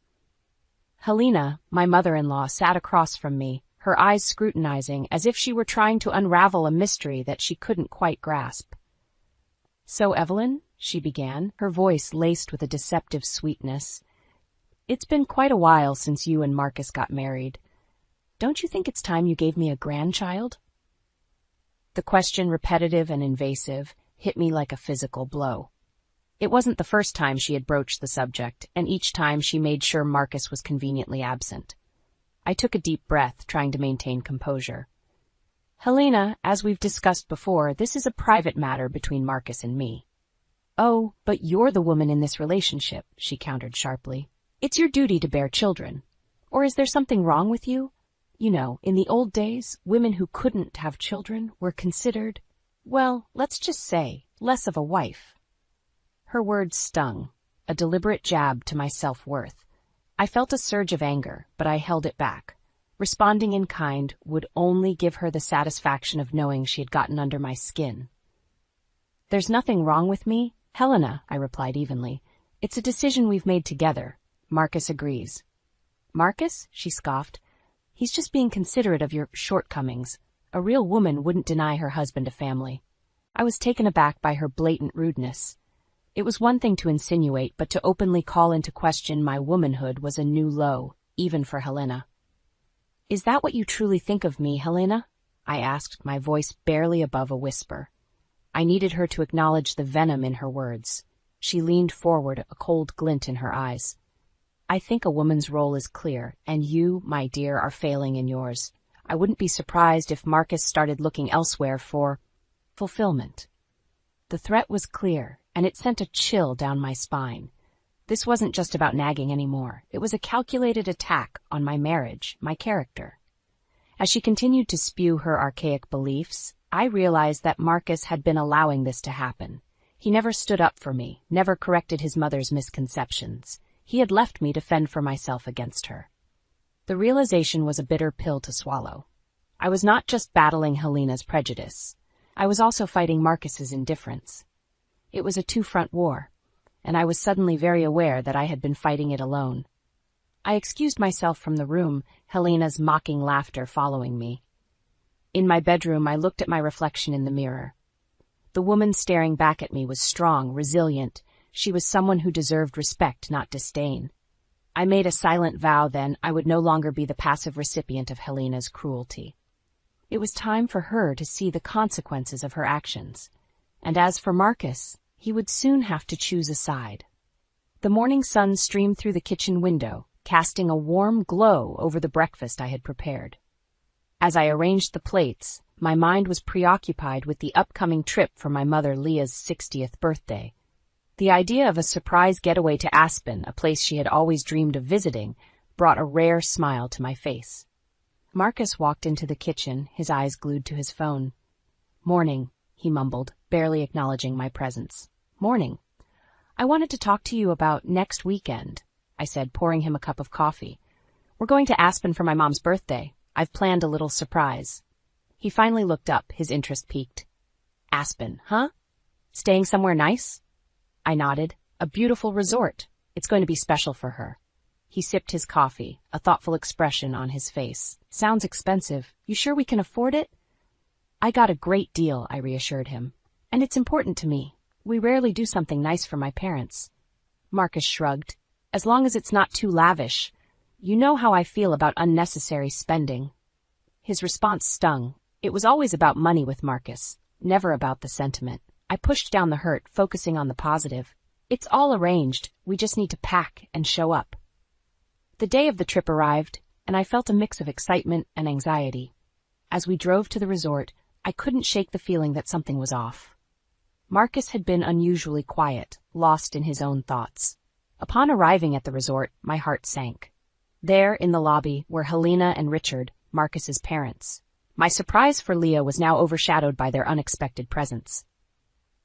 Helena, my mother-in-law, sat across from me, her eyes scrutinizing, as if she were trying to unravel a mystery that she couldn't quite grasp. "So, Evelyn," she began, her voice laced with a deceptive sweetness, "it's been quite a while since you and Marcus got married. Don't you think it's time you gave me a grandchild?" The question, repetitive and invasive, hit me like a physical blow. It wasn't the first time she had broached the subject, and each time she made sure Marcus was conveniently absent. I took a deep breath, trying to maintain composure. "Helena, as we've discussed before, this is a private matter between Marcus and me." "Oh, but you're the woman in this relationship," she countered sharply. "It's your duty to bear children. Or is there something wrong with you? You know, in the old days, women who couldn't have children were considered, well, let's just say, less of a wife. Her words stung, a deliberate jab to my self-worth. I felt a surge of anger, but I held it back. Responding in kind would only give her the satisfaction of knowing she had gotten under my skin. There's nothing wrong with me, Helena, I replied evenly. It's a decision we've made together. Marcus agrees. Marcus? She scoffed. He's just being considerate of your shortcomings. A real woman wouldn't deny her husband a family. I was taken aback by her blatant rudeness. It was one thing to insinuate, but to openly call into question my womanhood was a new low, even for Helena. Is that what you truly think of me, Helena? I asked, my voice barely above a whisper. I needed her to acknowledge the venom in her words. She leaned forward, a cold glint in her eyes. I think a woman's role is clear, and you, my dear, are failing in yours. I wouldn't be surprised if Marcus started looking elsewhere for fulfillment. The threat was clear, and it sent a chill down my spine. This wasn't just about nagging anymore. It was a calculated attack on my marriage, my character. As she continued to spew her archaic beliefs, I realized that Marcus had been allowing this to happen. He never stood up for me, never corrected his mother's misconceptions. He had left me to fend for myself against her. The realization was a bitter pill to swallow. I was not just battling Helena's prejudice. I was also fighting Marcus's indifference. It was a two-front war, and I was suddenly very aware that I had been fighting it alone. I excused myself from the room, Helena's mocking laughter following me. In my bedroom, I looked at my reflection in the mirror. The woman staring back at me was strong, resilient. She was someone who deserved respect, not disdain. I made a silent vow then I would no longer be the passive recipient of Helena's cruelty. It was time for her to see the consequences of her actions. And as for Marcus, he would soon have to choose a side. The morning sun streamed through the kitchen window, casting a warm glow over the breakfast I had prepared. As I arranged the plates, my mind was preoccupied with the upcoming trip for my mother Leah's 60th birthday. The idea of a surprise getaway to Aspen, a place she had always dreamed of visiting, brought a rare smile to my face. Marcus walked into the kitchen, his eyes glued to his phone. "Morning," he mumbled, barely acknowledging my presence. "Morning. I wanted to talk to you about next weekend," I said, pouring him a cup of coffee. "We're going to Aspen for my mom's birthday. I've planned a little surprise." He finally looked up, his interest piqued. "Aspen, huh? Staying somewhere nice?" I nodded. "A beautiful resort. It's going to be special for her." He sipped his coffee, a thoughtful expression on his face. "Sounds expensive. You sure we can afford it?" "I got a great deal," I reassured him. "And it's important to me. We rarely do something nice for my parents." Marcus shrugged. "As long as it's not too lavish. You know how I feel about unnecessary spending." His response stung. It was always about money with Marcus, never about the sentiment. I pushed down the hurt, focusing on the positive. "It's all arranged. We just need to pack and show up." The day of the trip arrived, and I felt a mix of excitement and anxiety. As we drove to the resort, I couldn't shake the feeling that something was off. Marcus had been unusually quiet, lost in his own thoughts. Upon arriving at the resort, my heart sank. There, in the lobby, were Helena and Richard, Marcus's parents. My surprise for Leah was now overshadowed by their unexpected presence.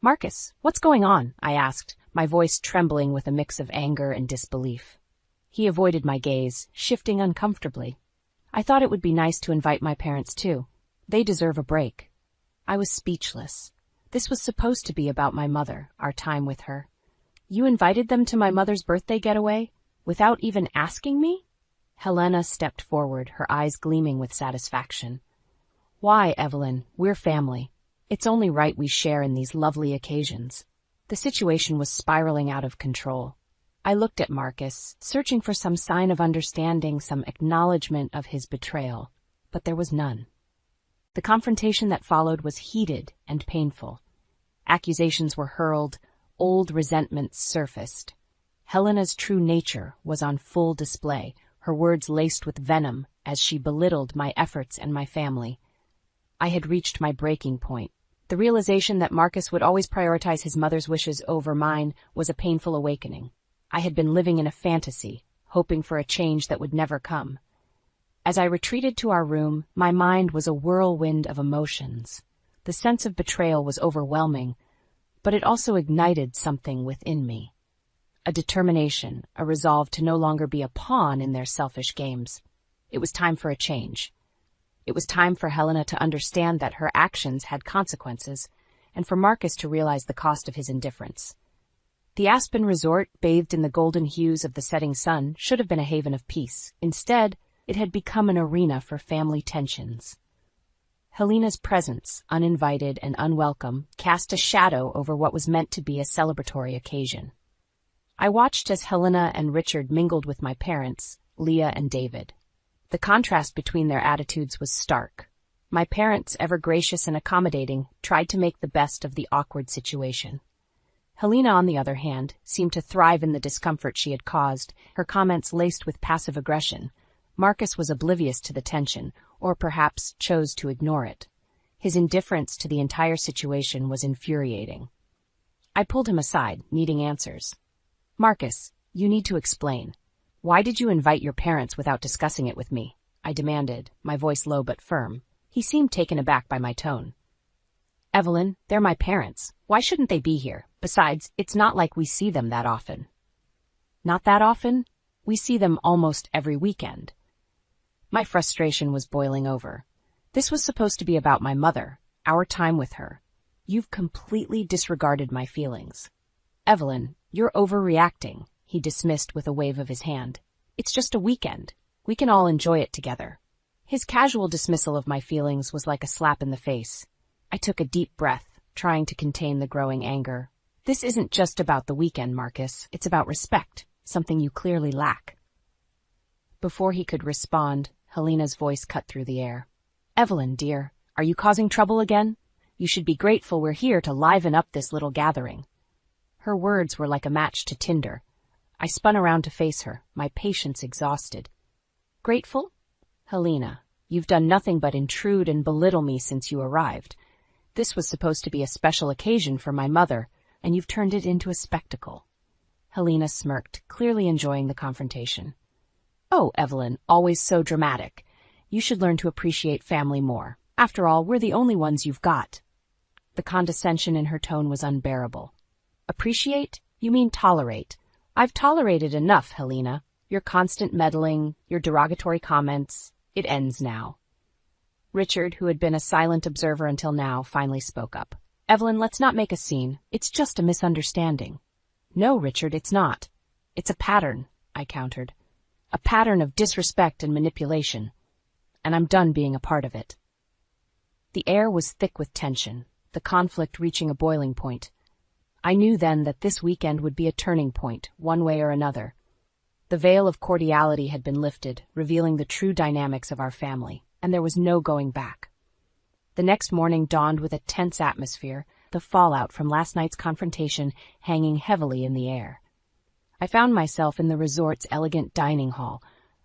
"Marcus, what's going on?" I asked, my voice trembling with a mix of anger and disbelief. He avoided my gaze, shifting uncomfortably. I thought it would be nice to invite my parents too. They deserve a break. I was speechless. This was supposed to be about my mother, our time with her. "You invited them to my mother's birthday getaway, without even asking me?" Helena stepped forward, her eyes gleaming with satisfaction. "Why, Evelyn, we're family. It's only right we share in these lovely occasions." The situation was spiraling out of control. I looked at Marcus, searching for some sign of understanding, some acknowledgement of his betrayal, but there was none. The confrontation that followed was heated and painful. Accusations were hurled, old resentments surfaced. Helena's true nature was on full display, her words laced with venom as she belittled my efforts and my family. I had reached my breaking point. The realization that Marcus would always prioritize his mother's wishes over mine was a painful awakening. I had been living in a fantasy, hoping for a change that would never come. As I retreated to our room, my mind was a whirlwind of emotions. The sense of betrayal was overwhelming, but it also ignited something within me. A determination, a resolve to no longer be a pawn in their selfish games. It was time for a change. It was time for Helena to understand that her actions had consequences, and for Marcus to realize the cost of his indifference. The Aspen Resort, bathed in the golden hues of the setting sun, should have been a haven of peace. Instead, it had become an arena for family tensions. Helena's presence, uninvited and unwelcome, cast a shadow over what was meant to be a celebratory occasion. I watched as Helena and Richard mingled with my parents, Leah and David. The contrast between their attitudes was stark. My parents, ever gracious and accommodating, tried to make the best of the awkward situation. Helena, on the other hand, seemed to thrive in the discomfort she had caused, her comments laced with passive aggression. Marcus was oblivious to the tension, or perhaps chose to ignore it. His indifference to the entire situation was infuriating. I pulled him aside, needing answers. "Marcus, you need to explain. Why did you invite your parents without discussing it with me?" I demanded, my voice low but firm. He seemed taken aback by my tone. "Evelyn, they're my parents. Why shouldn't they be here? Besides, it's not like we see them that often." "Not that often? We see them almost every weekend." My frustration was boiling over. This was supposed to be about my mother, our time with her. You've completely disregarded my feelings. "Evelyn, you're overreacting," he dismissed with a wave of his hand. "It's just a weekend. We can all enjoy it together." His casual dismissal of my feelings was like a slap in the face. I took a deep breath, trying to contain the growing anger. "This isn't just about the weekend, Marcus. It's about respect, something you clearly lack." Before he could respond, Helena's voice cut through the air. "Evelyn, dear, are you causing trouble again? You should be grateful we're here to liven up this little gathering." Her words were like a match to tinder. I spun around to face her, my patience exhausted. "Grateful? Helena, you've done nothing but intrude and belittle me since you arrived. This was supposed to be a special occasion for my mother, and you've turned it into a spectacle." Helena smirked, clearly enjoying the confrontation. "Oh, Evelyn, always so dramatic. You should learn to appreciate family more. After all, we're the only ones you've got." The condescension in her tone was unbearable. "Appreciate? You mean tolerate. I've tolerated enough, Helena. Your constant meddling, your derogatory comments. It ends now." Richard, who had been a silent observer until now, finally spoke up. "Evelyn, let's not make a scene. It's just a misunderstanding." "No, Richard, it's not. It's a pattern," I countered. "A pattern of disrespect and manipulation. And I'm done being a part of it." The air was thick with tension, the conflict reaching a boiling point. I knew then that this weekend would be a turning point, one way or another. The veil of cordiality had been lifted, revealing the true dynamics of our family, and there was no going back. The next morning dawned with a tense atmosphere, the fallout from last night's confrontation hanging heavily in the air. I found myself in the resort's elegant dining hall,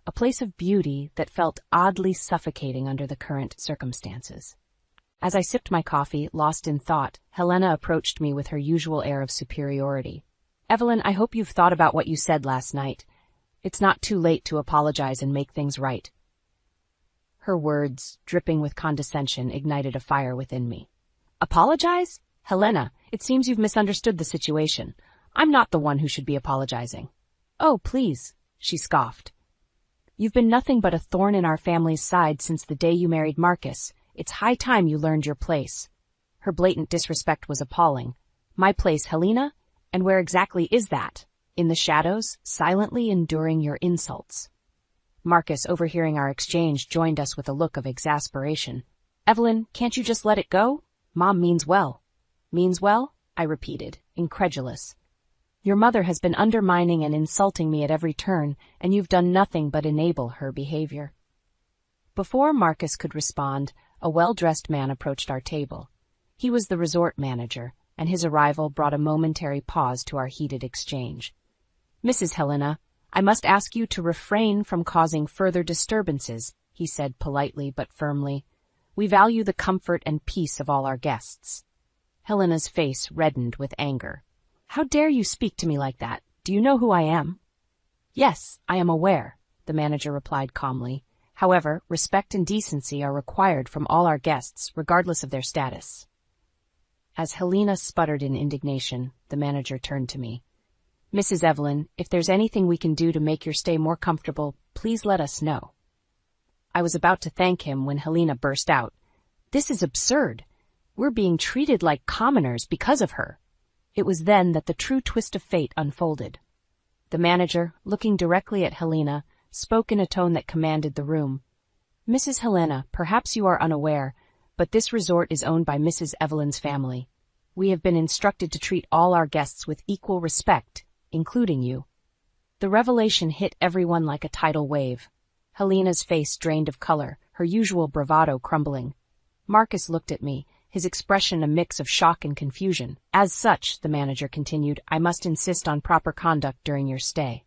a place of beauty that felt oddly suffocating under the current circumstances. As I sipped my coffee, lost in thought, Helena approached me with her usual air of superiority. "Evelyn, I hope you've thought about what you said last night. It's not too late to apologize and make things right." Her words, dripping with condescension, ignited a fire within me. "Apologize? Helena, it seems you've misunderstood the situation. I'm not the one who should be apologizing." "Oh, please," she scoffed. "You've been nothing but a thorn in our family's side since the day you married Marcus. It's high time you learned your place." Her blatant disrespect was appalling. My place, Helena? And where exactly is that? In the shadows, silently enduring your insults. Marcus, overhearing our exchange, joined us with a look of exasperation. "Evelyn, can't you just let it go? Mom means well." "Means well?" I repeated, incredulous. "Your mother has been undermining and insulting me at every turn, and you've done nothing but enable her behavior." Before Marcus could respond, a well-dressed man approached our table. He was the resort manager, and his arrival brought a momentary pause to our heated exchange. "Mrs. Helena, I must ask you to refrain from causing further disturbances," he said politely but firmly. "We value the comfort and peace of all our guests." Helena's face reddened with anger. "How dare you speak to me like that? Do you know who I am?" "Yes, I am aware," the manager replied calmly. However, respect and decency are required from all our guests, regardless of their status. As Helena sputtered in indignation, the manager turned to me. Mrs. Evelyn, if there's anything we can do to make your stay more comfortable, please let us know. I was about to thank him when Helena burst out. This is absurd. We're being treated like commoners because of her. It was then that the true twist of fate unfolded. The manager, looking directly at Helena, spoke in a tone that commanded the room. Mrs. Helena, perhaps you are unaware, but this resort is owned by Mrs. Evelyn's family. We have been instructed to treat all our guests with equal respect, including you. The revelation hit everyone like a tidal wave. Helena's face drained of color, her usual bravado crumbling. Marcus looked at me, his expression a mix of shock and confusion. As such, the manager continued, I must insist on proper conduct during your stay.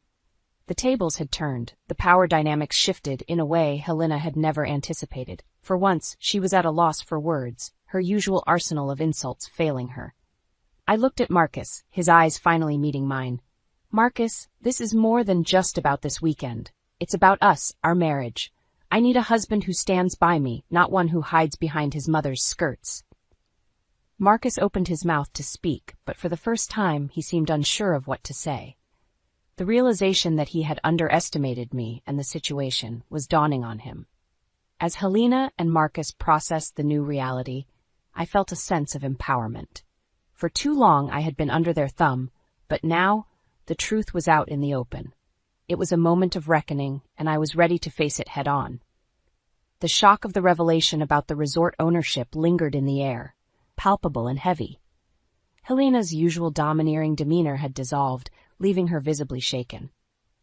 The tables had turned, the power dynamics shifted in a way Helena had never anticipated. For once, she was at a loss for words, her usual arsenal of insults failing her. I looked at Marcus, his eyes finally meeting mine. Marcus, this is more than just about this weekend. It's about us, our marriage. I need a husband who stands by me, not one who hides behind his mother's skirts. Marcus opened his mouth to speak, but for the first time he seemed unsure of what to say. The realization that he had underestimated me and the situation was dawning on him. As Helena and Marcus processed the new reality, I felt a sense of empowerment. For too long I had been under their thumb, but now the truth was out in the open. It was a moment of reckoning, and I was ready to face it head-on. The shock of the revelation about the resort ownership lingered in the air, palpable and heavy. Helena's usual domineering demeanor had dissolved, leaving her visibly shaken.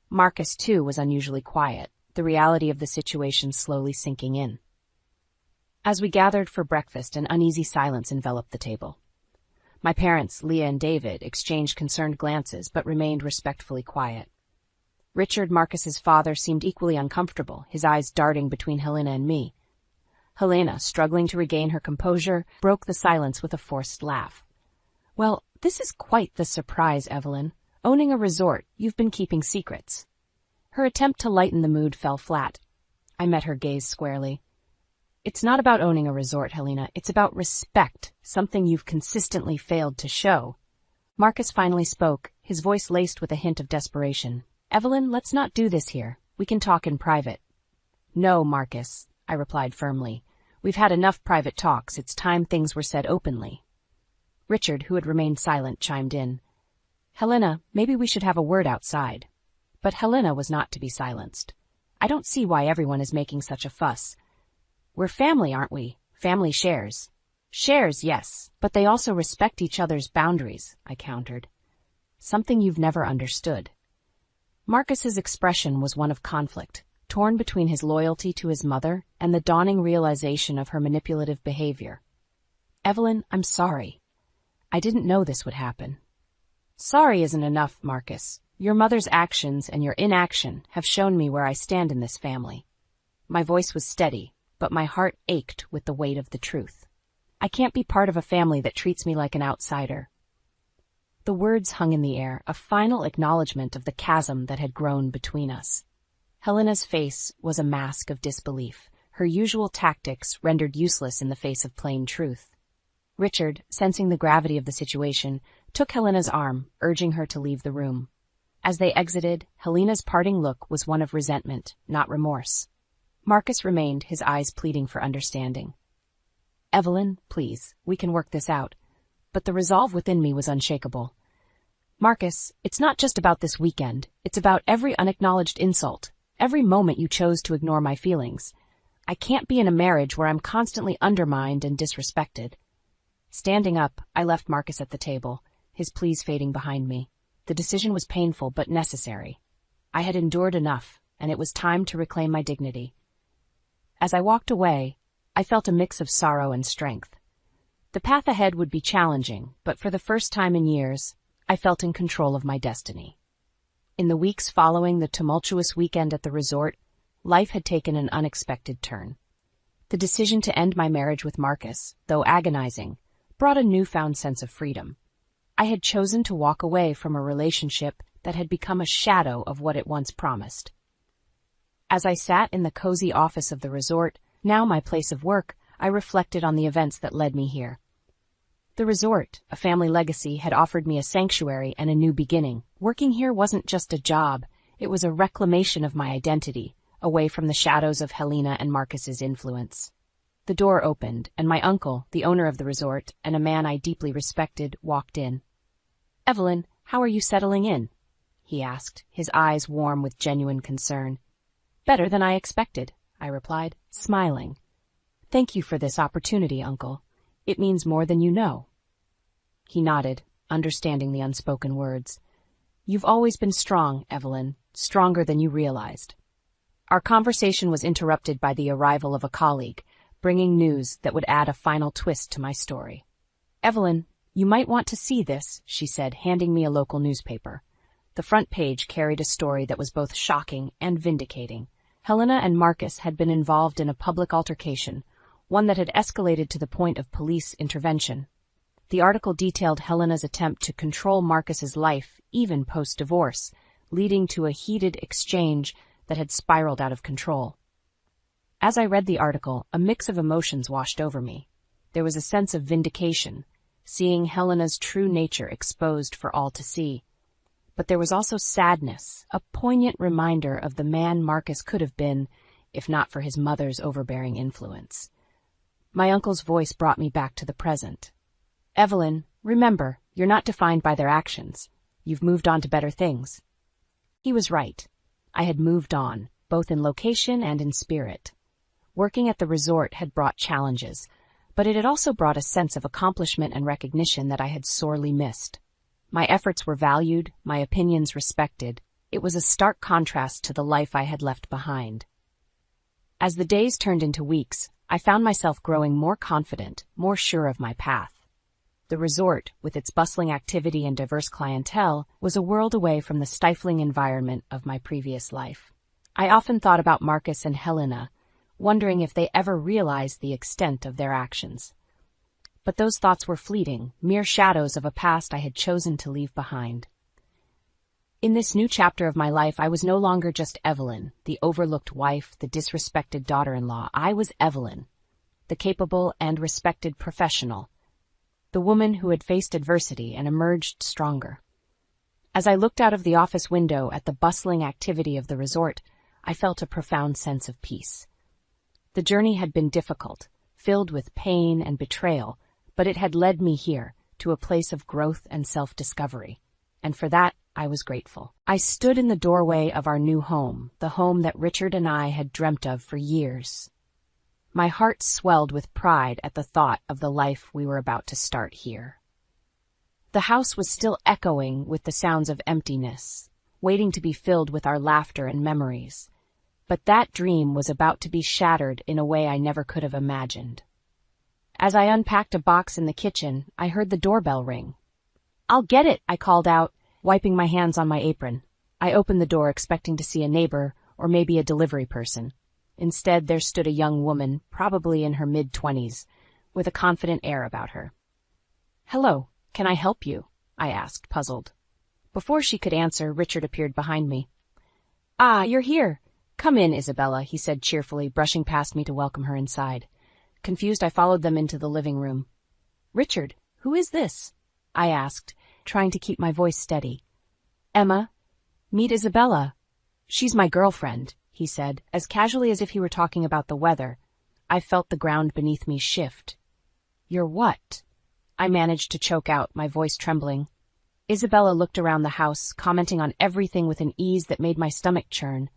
Marcus, too, was unusually quiet, the reality of the situation slowly sinking in. As we gathered for breakfast, an uneasy silence enveloped the table. My parents, Leah and David, exchanged concerned glances but remained respectfully quiet. Richard, Marcus's father, seemed equally uncomfortable, his eyes darting between Helena and me. Helena, struggling to regain her composure, broke the silence with a forced laugh. Well, this is quite the surprise, Evelyn. Owning a resort, you've been keeping secrets. Her attempt to lighten the mood fell flat. I met her gaze squarely. It's not about owning a resort, Helena. It's about respect, something you've consistently failed to show. Marcus finally spoke, his voice laced with a hint of desperation. Evelyn, let's not do this here. We can talk in private. No, Marcus, I replied firmly. We've had enough private talks. It's time things were said openly. Richard, who had remained silent, chimed in. Helena, maybe we should have a word outside. But Helena was not to be silenced. I don't see why everyone is making such a fuss. We're family, aren't we? Family shares. Shares, yes, but they also respect each other's boundaries, I countered. Something you've never understood. Marcus's expression was one of conflict, torn between his loyalty to his mother and the dawning realization of her manipulative behavior. Evelyn, I'm sorry. I didn't know this would happen. Sorry isn't enough, Marcus. Your mother's actions and your inaction have shown me where I stand in this family. My voice was steady, but my heart ached with the weight of the truth. I can't be part of a family that treats me like an outsider. The words hung in the air, a final acknowledgement of the chasm that had grown between us. Helena's face was a mask of disbelief, her usual tactics rendered useless in the face of plain truth. Richard, sensing the gravity of the situation, took Helena's arm, urging her to leave the room. As they exited, Helena's parting look was one of resentment, not remorse. Marcus remained, his eyes pleading for understanding. Evelyn, please, we can work this out. But the resolve within me was unshakable. Marcus, it's not just about this weekend. It's about every unacknowledged insult, every moment you chose to ignore my feelings. I can't be in a marriage where I'm constantly undermined and disrespected. Standing up, I left Marcus at the table, his pleas fading behind me. The decision was painful but necessary. I had endured enough, and it was time to reclaim my dignity. As I walked away, I felt a mix of sorrow and strength. The path ahead would be challenging, but for the first time in years, I felt in control of my destiny. In the weeks following the tumultuous weekend at the resort, life had taken an unexpected turn. The decision to end my marriage with Marcus, though agonizing, brought a newfound sense of freedom. I had chosen to walk away from a relationship that had become a shadow of what it once promised. As I sat in the cozy office of the resort, now my place of work, I reflected on the events that led me here. The resort, a family legacy, had offered me a sanctuary and a new beginning. Working here wasn't just a job, it was a reclamation of my identity, away from the shadows of Helena and Marcus's influence. The door opened, and my uncle, the owner of the resort, and a man I deeply respected, walked in. "Evelyn, how are you settling in?" he asked, his eyes warm with genuine concern. "Better than I expected," I replied, smiling. "Thank you for this opportunity, Uncle. It means more than you know." He nodded, understanding the unspoken words. "You've always been strong, Evelyn, stronger than you realized." Our conversation was interrupted by the arrival of a colleague, bringing news that would add a final twist to my story. "Evelyn, you might want to see this," she said, handing me a local newspaper. The front page carried a story that was both shocking and vindicating. Helena and Marcus had been involved in a public altercation, one that had escalated to the point of police intervention. The article detailed Helena's attempt to control Marcus's life, even post-divorce, leading to a heated exchange that had spiraled out of control. As I read the article, a mix of emotions washed over me. There was a sense of vindication, seeing Helena's true nature exposed for all to see. But there was also sadness, a poignant reminder of the man Marcus could have been, if not for his mother's overbearing influence. My uncle's voice brought me back to the present. "Evelyn, remember, you're not defined by their actions. You've moved on to better things." He was right. I had moved on, both in location and in spirit. Working at the resort had brought challenges, but it had also brought a sense of accomplishment and recognition that I had sorely missed. My efforts were valued, my opinions respected. It was a stark contrast to the life I had left behind. As the days turned into weeks, I found myself growing more confident, more sure of my path. The resort, with its bustling activity and diverse clientele, was a world away from the stifling environment of my previous life. I often thought about Marcus and Helena, wondering if they ever realized the extent of their actions. But those thoughts were fleeting, mere shadows of a past I had chosen to leave behind. In this new chapter of my life, I was no longer just Evelyn, the overlooked wife, the disrespected daughter-in-law. I was Evelyn, the capable and respected professional, the woman who had faced adversity and emerged stronger. As I looked out of the office window at the bustling activity of the resort, I felt a profound sense of peace. The journey had been difficult, filled with pain and betrayal, but it had led me here, to a place of growth and self-discovery, and for that I was grateful. I stood in the doorway of our new home, the home that Richard and I had dreamt of for years. My heart swelled with pride at the thought of the life we were about to start here. The house was still echoing with the sounds of emptiness, waiting to be filled with our laughter and memories. But that dream was about to be shattered in a way I never could have imagined. As I unpacked a box in the kitchen, I heard the doorbell ring. "I'll get it," I called out, wiping my hands on my apron. I opened the door expecting to see a neighbor or maybe a delivery person. Instead, there stood a young woman, probably in her mid-20s, with a confident air about her. "Hello, can I help you?" I asked, puzzled. Before she could answer, Richard appeared behind me. "Ah, you're here. Come in, Isabella," he said cheerfully, brushing past me to welcome her inside. Confused, I followed them into the living room. "Richard, who is this?" I asked, trying to keep my voice steady. "Emma, meet Isabella. She's my girlfriend," he said, as casually as if he were talking about the weather. I felt the ground beneath me shift. "You're what?" I managed to choke out, my voice trembling. Isabella looked around the house, commenting on everything with an ease that made my stomach churn.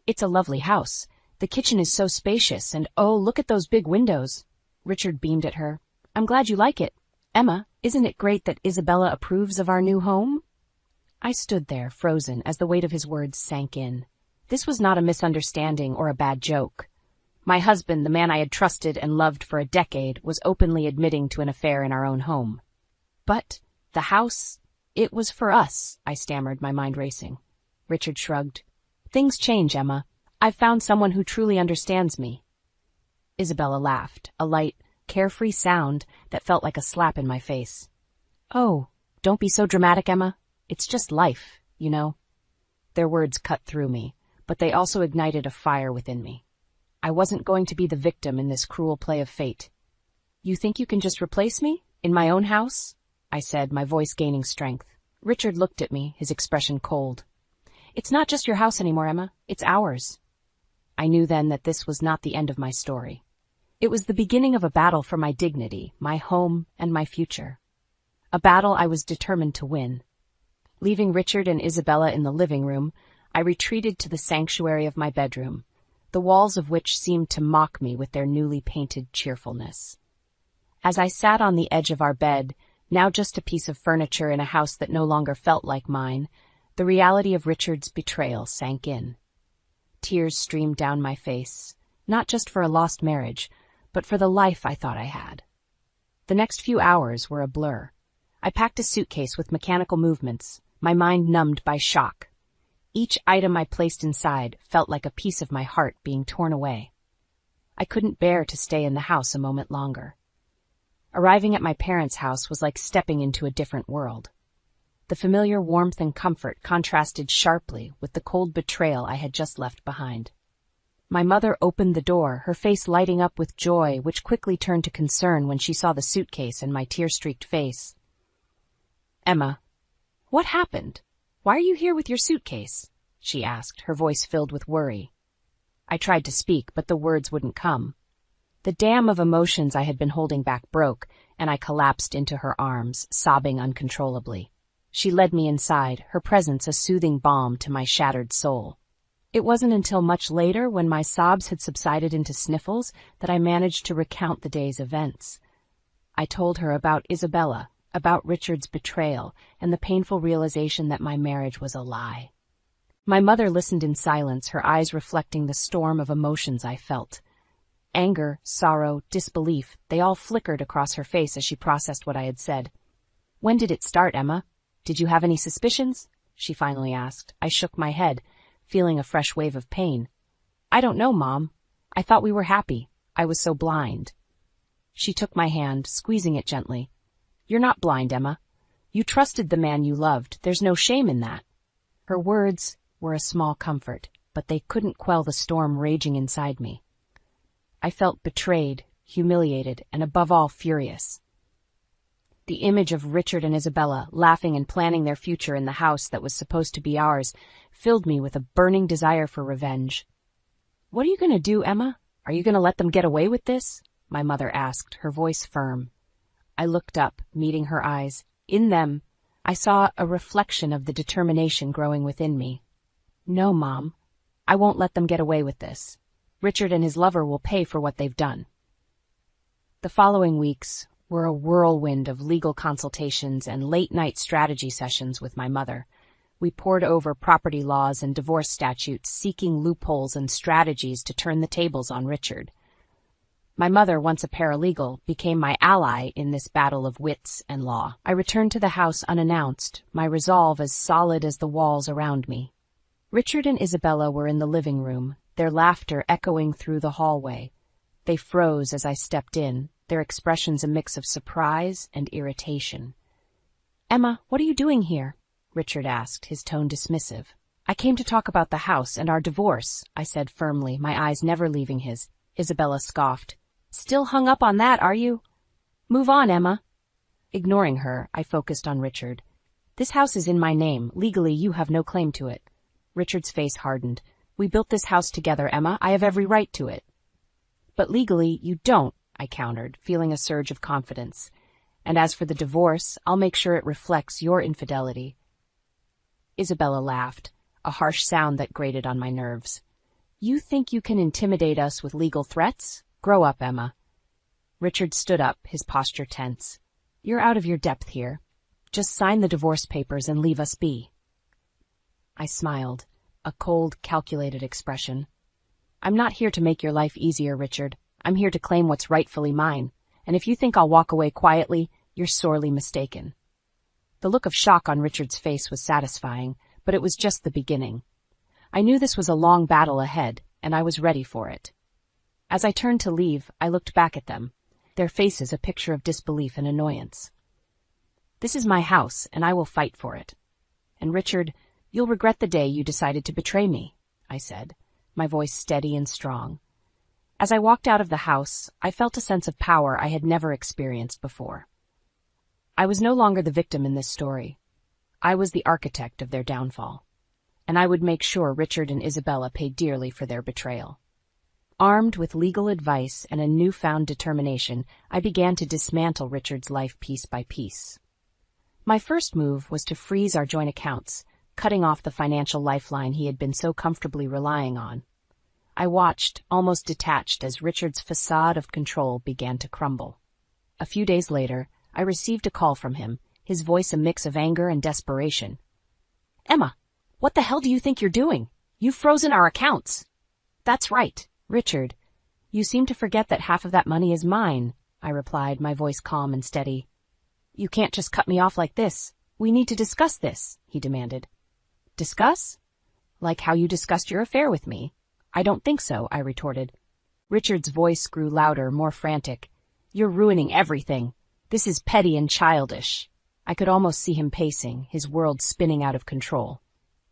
"It's a lovely house. The kitchen is so spacious, and oh, look at those big windows." Richard beamed at her. "I'm glad you like it. Emma, isn't it great that Isabella approves of our new home?" I stood there, frozen, as the weight of his words sank in. This was not a misunderstanding or a bad joke. My husband, the man I had trusted and loved for a decade, was openly admitting to an affair in our own home. "But the house, it was for us," I stammered, my mind racing. Richard shrugged. "Things change, Emma. I've found someone who truly understands me." Isabella laughed, a light, carefree sound that felt like a slap in my face. "Oh, don't be so dramatic, Emma. It's just life, you know." Their words cut through me. but they also ignited a fire within me. I wasn't going to be the victim in this cruel play of fate. "You think you can just replace me? In my own house?" I said, my voice gaining strength. Richard looked at me, his expression cold. "It's not just your house anymore, Emma. It's ours." I knew then that this was not the end of my story. It was the beginning of a battle for my dignity, my home, and my future. A battle I was determined to win. Leaving Richard and Isabella in the living room, I retreated to the sanctuary of my bedroom, the walls of which seemed to mock me with their newly painted cheerfulness. As I sat on the edge of our bed, now just a piece of furniture in a house that no longer felt like mine, the reality of Richard's betrayal sank in. Tears streamed down my face, not just for a lost marriage, but for the life I thought I had. The next few hours were a blur. I packed a suitcase with mechanical movements, my mind numbed by shock. Each item I placed inside felt like a piece of my heart being torn away. I couldn't bear to stay in the house a moment longer. Arriving at my parents' house was like stepping into a different world. The familiar warmth and comfort contrasted sharply with the cold betrayal I had just left behind. My mother opened the door, her face lighting up with joy, which quickly turned to concern when she saw the suitcase and my tear-streaked face. "Emma, what happened? Why are you here with your suitcase?" she asked, her voice filled with worry. I tried to speak, but the words wouldn't come. The dam of emotions I had been holding back broke, and I collapsed into her arms, sobbing uncontrollably. She led me inside, her presence a soothing balm to my shattered soul. It wasn't until much later, when my sobs had subsided into sniffles, that I managed to recount the day's events. I told her about Isabella, about Richard's betrayal, and the painful realization that my marriage was a lie. My mother listened in silence, her eyes reflecting the storm of emotions I felt. Anger, sorrow, disbelief, they all flickered across her face as she processed what I had said. "When did it start, Emma? Did you have any suspicions?" she finally asked. I shook my head, feeling a fresh wave of pain. "I don't know, Mom. I thought we were happy. I was so blind." She took my hand, squeezing it gently. "You're not blind, Emma. You trusted the man you loved. There's no shame in that." Her words were a small comfort, but they couldn't quell the storm raging inside me. I felt betrayed, humiliated, and above all furious. The image of Richard and Isabella laughing and planning their future in the house that was supposed to be ours filled me with a burning desire for revenge. "What are you going to do, Emma? Are you going to let them get away with this?" my mother asked, her voice firm. I looked up, meeting her eyes. In them, I saw a reflection of the determination growing within me. "No, Mom. I won't let them get away with this. Richard and his lover will pay for what they've done." The following weeks were a whirlwind of legal consultations and late-night strategy sessions with my mother. We pored over property laws and divorce statutes, seeking loopholes and strategies to turn the tables on Richard. My mother, once a paralegal, became my ally in this battle of wits and law. I returned to the house unannounced, my resolve as solid as the walls around me. Richard and Isabella were in the living room, their laughter echoing through the hallway. They froze as I stepped in, their expressions a mix of surprise and irritation. "Emma, what are you doing here?" Richard asked, his tone dismissive. "I came to talk about the house and our divorce," I said firmly, my eyes never leaving his. Isabella scoffed. "Still hung up on that, are you? Move on, Emma." Ignoring her, I focused on Richard. "This house is in my name. Legally, you have no claim to it." Richard's face hardened. "We built this house together, Emma. I have every right to it." "But legally, you don't," I countered, feeling a surge of confidence. "And as for the divorce, I'll make sure it reflects your infidelity." Isabella laughed, a harsh sound that grated on my nerves. "You think you can intimidate us with legal threats? Grow up, Emma." Richard stood up, his posture tense. "You're out of your depth here. Just sign the divorce papers and leave us be." I smiled, a cold, calculated expression. "I'm not here to make your life easier, Richard. I'm here to claim what's rightfully mine, and if you think I'll walk away quietly, you're sorely mistaken." The look of shock on Richard's face was satisfying, but it was just the beginning. I knew this was a long battle ahead, and I was ready for it. As I turned to leave, I looked back at them, their faces a picture of disbelief and annoyance. "This is my house, and I will fight for it. And Richard, you'll regret the day you decided to betray me," I said, my voice steady and strong. As I walked out of the house, I felt a sense of power I had never experienced before. I was no longer the victim in this story. I was the architect of their downfall, and I would make sure Richard and Isabella paid dearly for their betrayal. Armed with legal advice and a newfound determination, I began to dismantle Richard's life piece by piece. My first move was to freeze our joint accounts, cutting off the financial lifeline he had been so comfortably relying on. I watched, almost detached, as Richard's facade of control began to crumble. A few days later, I received a call from him, his voice a mix of anger and desperation. "Emma, what the hell do you think you're doing? You've frozen our accounts." "That's right, Richard. You seem to forget that half of that money is mine," I replied, my voice calm and steady. "You can't just cut me off like this. We need to discuss this," he demanded. "Discuss? Like how you discussed your affair with me?" "I don't think so," I retorted. Richard's voice grew louder, more frantic. "You're ruining everything. This is petty and childish." I could almost see him pacing, his world spinning out of control.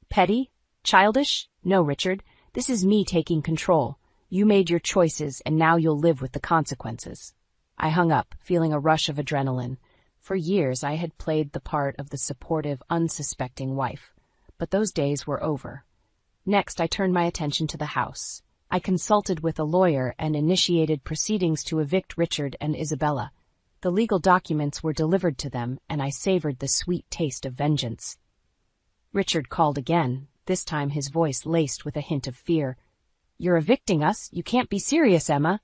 "Petty? Childish? No, Richard. This is me taking control. You made your choices, and now you'll live with the consequences." I hung up, feeling a rush of adrenaline. For years I had played the part of the supportive, unsuspecting wife, but those days were over. Next, I turned my attention to the house. I consulted with a lawyer and initiated proceedings to evict Richard and Isabella. The legal documents were delivered to them, and I savored the sweet taste of vengeance. Richard called again, this time his voice laced with a hint of fear. "You're evicting us? You can't be serious, Emma."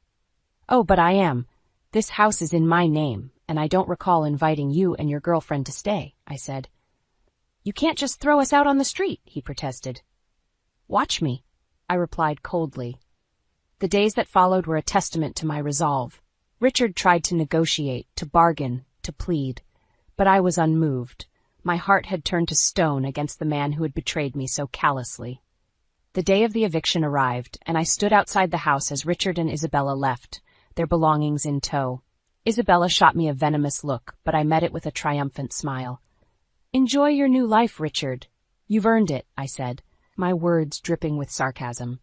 "Oh, but I am. This house is in my name, and I don't recall inviting you and your girlfriend to stay," I said. "You can't just throw us out on the street," he protested. "Watch me," I replied coldly. The days that followed were a testament to my resolve. Richard tried to negotiate, to bargain, to plead, but I was unmoved. My heart had turned to stone against the man who had betrayed me so callously. The day of the eviction arrived, and I stood outside the house as Richard and Isabella left, their belongings in tow. Isabella shot me a venomous look, but I met it with a triumphant smile. "Enjoy your new life, Richard. You've earned it," I said, my words dripping with sarcasm.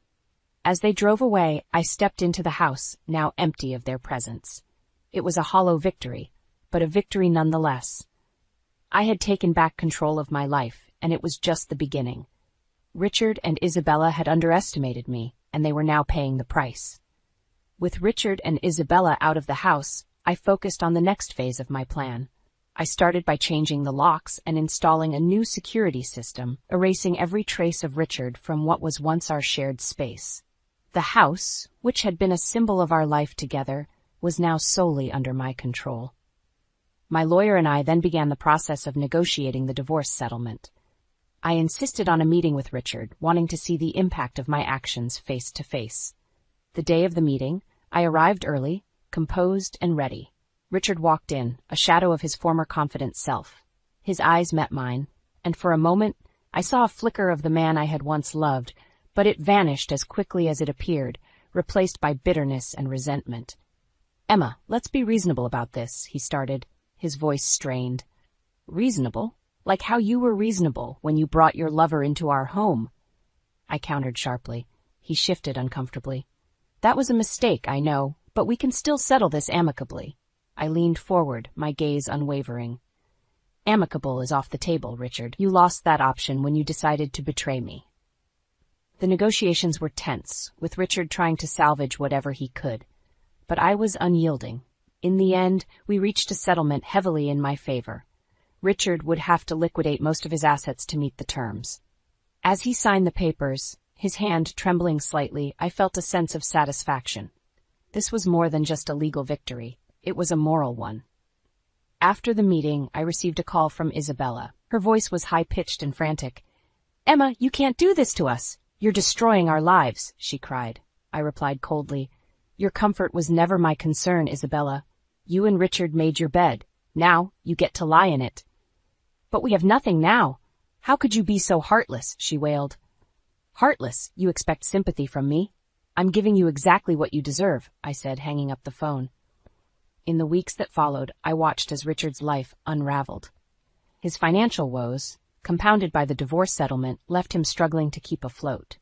As they drove away, I stepped into the house, now empty of their presence. It was a hollow victory, but a victory nonetheless. I had taken back control of my life, and it was just the beginning. Richard and Isabella had underestimated me, and they were now paying the price. With Richard and Isabella out of the house, I focused on the next phase of my plan. I started by changing the locks and installing a new security system, erasing every trace of Richard from what was once our shared space. The house, which had been a symbol of our life together, was now solely under my control. My lawyer and I then began the process of negotiating the divorce settlement. I insisted on a meeting with Richard, wanting to see the impact of my actions face to face. The day of the meeting, I arrived early, composed and ready. Richard walked in, a shadow of his former confident self. His eyes met mine, and for a moment I saw a flicker of the man I had once loved, but it vanished as quickly as it appeared, replaced by bitterness and resentment. "Emma, let's be reasonable about this," he started, his voice strained. "Reasonable? Like how you were reasonable when you brought your lover into our home." I countered sharply. He shifted uncomfortably. "That was a mistake, I know, but we can still settle this amicably." I leaned forward, my gaze unwavering. "Amicable is off the table, Richard. You lost that option when you decided to betray me." The negotiations were tense, with Richard trying to salvage whatever he could. But I was unyielding. In the end, we reached a settlement heavily in my favor. Richard would have to liquidate most of his assets to meet the terms. As he signed the papers, his hand trembling slightly, I felt a sense of satisfaction. This was more than just a legal victory. It was a moral one. After the meeting, I received a call from Isabella. Her voice was high-pitched and frantic. "Emma, you can't do this to us. You're destroying our lives," she cried. I replied coldly, "Your comfort was never my concern, Isabella. You and Richard made your bed. Now you get to lie in it." "But we have nothing now. How could you be so heartless?" she wailed. "Heartless? You expect sympathy from me? I'm giving you exactly what you deserve," I said, hanging up the phone. In the weeks that followed, I watched as Richard's life unraveled. His financial woes, compounded by the divorce settlement, left him struggling to keep afloat.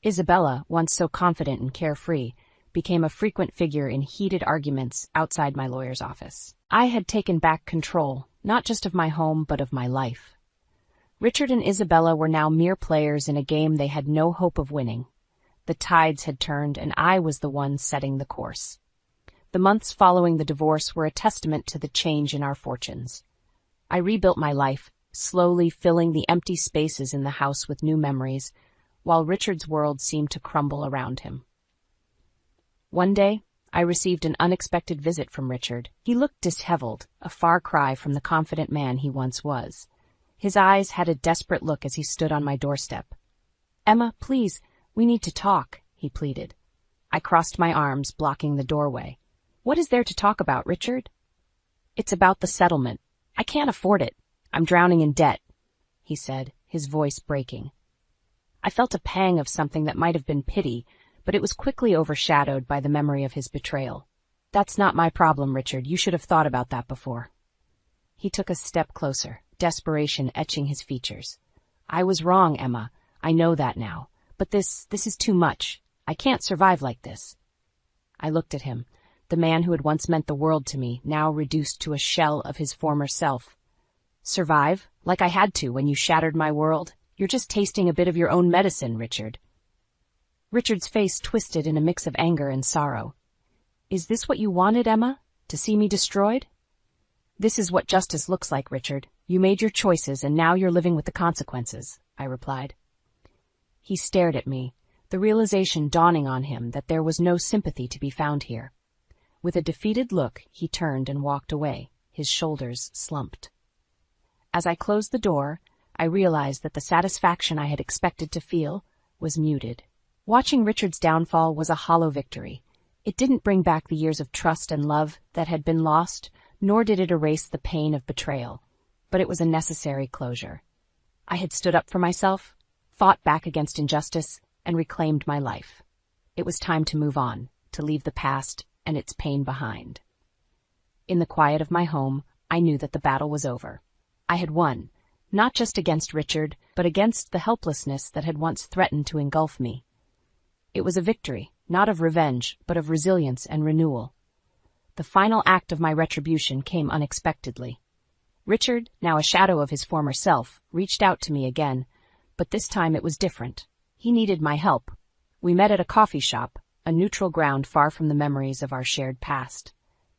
Isabella, once so confident and carefree, became a frequent figure in heated arguments outside my lawyer's office. I had taken back control, not just of my home, but of my life. Richard and Isabella were now mere players in a game they had no hope of winning. The tides had turned, and I was the one setting the course. The months following the divorce were a testament to the change in our fortunes. I rebuilt my life, slowly filling the empty spaces in the house with new memories, while Richard's world seemed to crumble around him. One day, I received an unexpected visit from Richard. He looked disheveled, a far cry from the confident man he once was. His eyes had a desperate look as he stood on my doorstep. "Emma, please, we need to talk," he pleaded. I crossed my arms, blocking the doorway. "What is there to talk about, Richard?" "It's about the settlement. I can't afford it. I'm drowning in debt," he said, his voice breaking. I felt a pang of something that might have been pity, but it was quickly overshadowed by the memory of his betrayal. "That's not my problem, Richard. You should have thought about that before." He took a step closer, desperation etching his features. "I was wrong, Emma. I know that now. But this is too much. I can't survive like this." I looked at him, the man who had once meant the world to me, now reduced to a shell of his former self. "Survive? Like I had to when you shattered my world? You're just tasting a bit of your own medicine, Richard." Richard's face twisted in a mix of anger and sorrow. "Is this what you wanted, Emma? To see me destroyed?" "This is what justice looks like, Richard. You made your choices, and now you're living with the consequences," I replied. He stared at me, the realization dawning on him that there was no sympathy to be found here. With a defeated look, he turned and walked away, his shoulders slumped. As I closed the door, I realized that the satisfaction I had expected to feel was muted. Watching Richard's downfall was a hollow victory. It didn't bring back the years of trust and love that had been lost, nor did it erase the pain of betrayal, but it was a necessary closure. I had stood up for myself, fought back against injustice, and reclaimed my life. It was time to move on, to leave the past and its pain behind. In the quiet of my home, I knew that the battle was over. I had won, not just against Richard, but against the helplessness that had once threatened to engulf me. It was a victory, not of revenge, but of resilience and renewal. The final act of my retribution came unexpectedly. Richard, now a shadow of his former self, reached out to me again, but this time it was different. He needed my help. We met at a coffee shop, a neutral ground far from the memories of our shared past.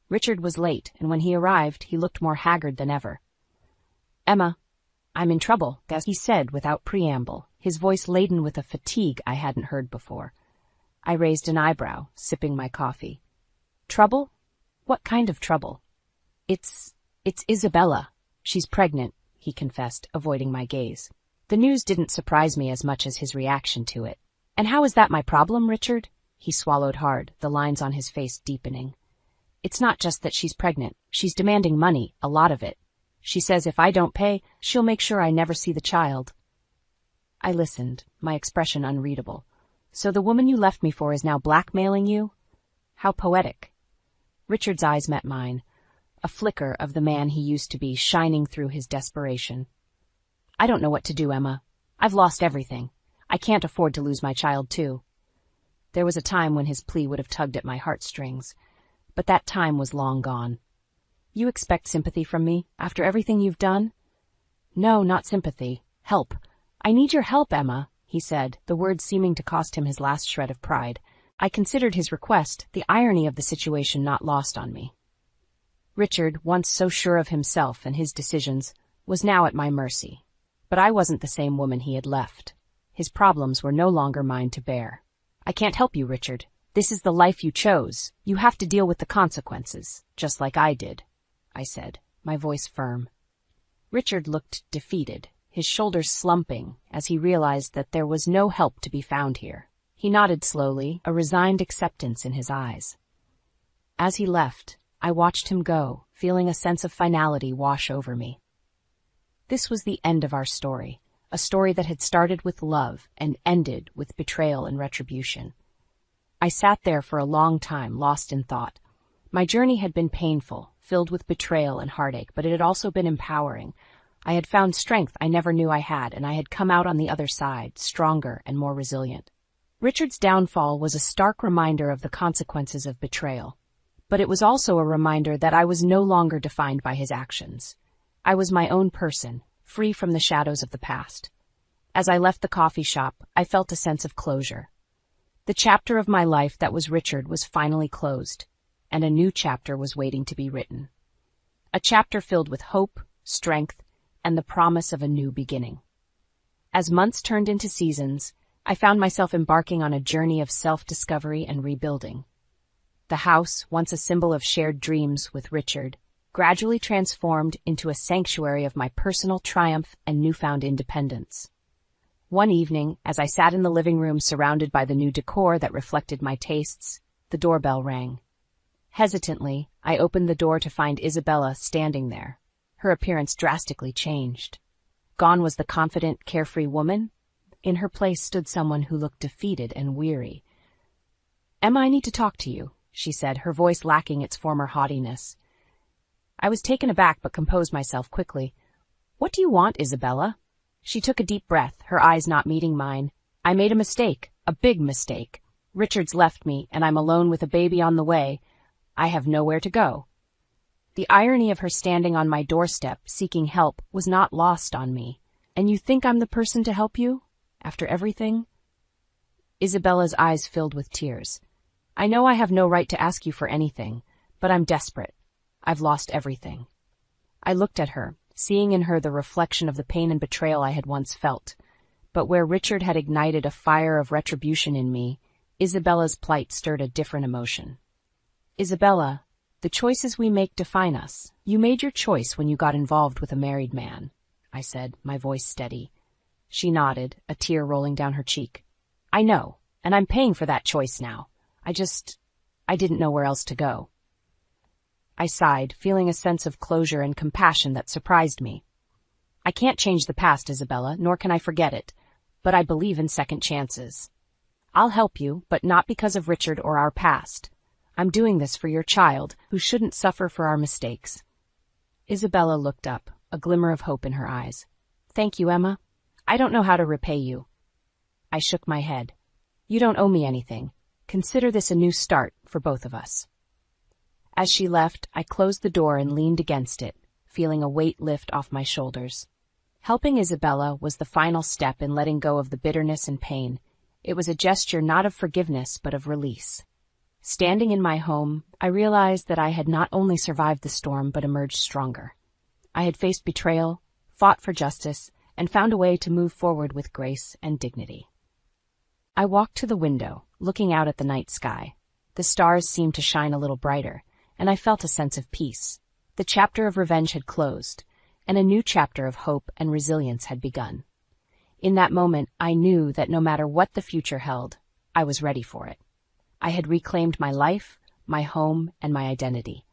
Richard was late, and when he arrived, he looked more haggard than ever. "Emma, I'm in trouble," he said without preamble, his voice laden with a fatigue I hadn't heard before. I raised an eyebrow, sipping my coffee. "Trouble? What kind of trouble?" It's Isabella. She's pregnant," he confessed, avoiding my gaze. The news didn't surprise me as much as his reaction to it. "And how is that my problem, Richard?" He swallowed hard, the lines on his face deepening. "It's not just that she's pregnant. She's demanding money, a lot of it. She says if I don't pay, she'll make sure I never see the child." I listened, my expression unreadable. "So the woman you left me for is now blackmailing you? How poetic." Richard's eyes met mine, a flicker of the man he used to be shining through his desperation. "I don't know what to do, Emma. I've lost everything. I can't afford to lose my child, too." There was a time when his plea would have tugged at my heartstrings, but that time was long gone. "You expect sympathy from me, after everything you've done?" "No, not sympathy. Help. I need your help, Emma," he said, the words seeming to cost him his last shred of pride. I considered his request, the irony of the situation not lost on me. Richard, once so sure of himself and his decisions, was now at my mercy. But I wasn't the same woman he had left. His problems were no longer mine to bear. "I can't help you, Richard. This is the life you chose. You have to deal with the consequences, just like I did," I said, my voice firm. Richard looked defeated, his shoulders slumping as he realized that there was no help to be found here. He nodded slowly, a resigned acceptance in his eyes. As he left, I watched him go, feeling a sense of finality wash over me. This was the end of our story, a story that had started with love and ended with betrayal and retribution. I sat there for a long time, lost in thought. My journey had been painful, filled with betrayal and heartache, but it had also been empowering. I had found strength I never knew I had, and I had come out on the other side, stronger and more resilient. Richard's downfall was a stark reminder of the consequences of betrayal. But it was also a reminder that I was no longer defined by his actions. I was my own person, free from the shadows of the past. As I left the coffee shop, I felt a sense of closure. The chapter of my life that was Richard was finally closed, and a new chapter was waiting to be written. A chapter filled with hope, strength, and the promise of a new beginning. As months turned into seasons, I found myself embarking on a journey of self-discovery and rebuilding. The house, once a symbol of shared dreams with Richard, gradually transformed into a sanctuary of my personal triumph and newfound independence. One evening, as I sat in the living room surrounded by the new decor that reflected my tastes, the doorbell rang. Hesitantly, I opened the door to find Isabella standing there. Her appearance drastically changed. Gone was the confident, carefree woman. In her place stood someone who looked defeated and weary. "Emma, I need to talk to you," she said, her voice lacking its former haughtiness. I was taken aback but composed myself quickly. "What do you want, Isabella?" She took a deep breath, her eyes not meeting mine. "I made a mistake, a big mistake. Richard's left me, and I'm alone with a baby on the way. I have nowhere to go." The irony of her standing on my doorstep, seeking help, was not lost on me. "And you think I'm the person to help you? After everything?" Isabella's eyes filled with tears. "I know I have no right to ask you for anything, but I'm desperate. I've lost everything." I looked at her, seeing in her the reflection of the pain and betrayal I had once felt. But where Richard had ignited a fire of retribution in me, Isabella's plight stirred a different emotion. "Isabella, the choices we make define us. You made your choice when you got involved with a married man," I said, my voice steady. She nodded, a tear rolling down her cheek. "I know, and I'm paying for that choice now. I didn't know where else to go." I sighed, feeling a sense of closure and compassion that surprised me. "I can't change the past, Isabella, nor can I forget it, but I believe in second chances. I'll help you, but not because of Richard or our past. I'm doing this for your child, who shouldn't suffer for our mistakes." Isabella looked up, a glimmer of hope in her eyes. "Thank you, Emma. I don't know how to repay you." I shook my head. "You don't owe me anything. Consider this a new start for both of us." As she left, I closed the door and leaned against it, feeling a weight lift off my shoulders. Helping Isabella was the final step in letting go of the bitterness and pain. It was a gesture not of forgiveness but of release. Standing in my home, I realized that I had not only survived the storm but emerged stronger. I had faced betrayal, fought for justice, and found a way to move forward with grace and dignity. I walked to the window, looking out at the night sky. The stars seemed to shine a little brighter, and I felt a sense of peace. The chapter of revenge had closed, and a new chapter of hope and resilience had begun. In that moment, I knew that no matter what the future held, I was ready for it. I had reclaimed my life, my home, and my identity.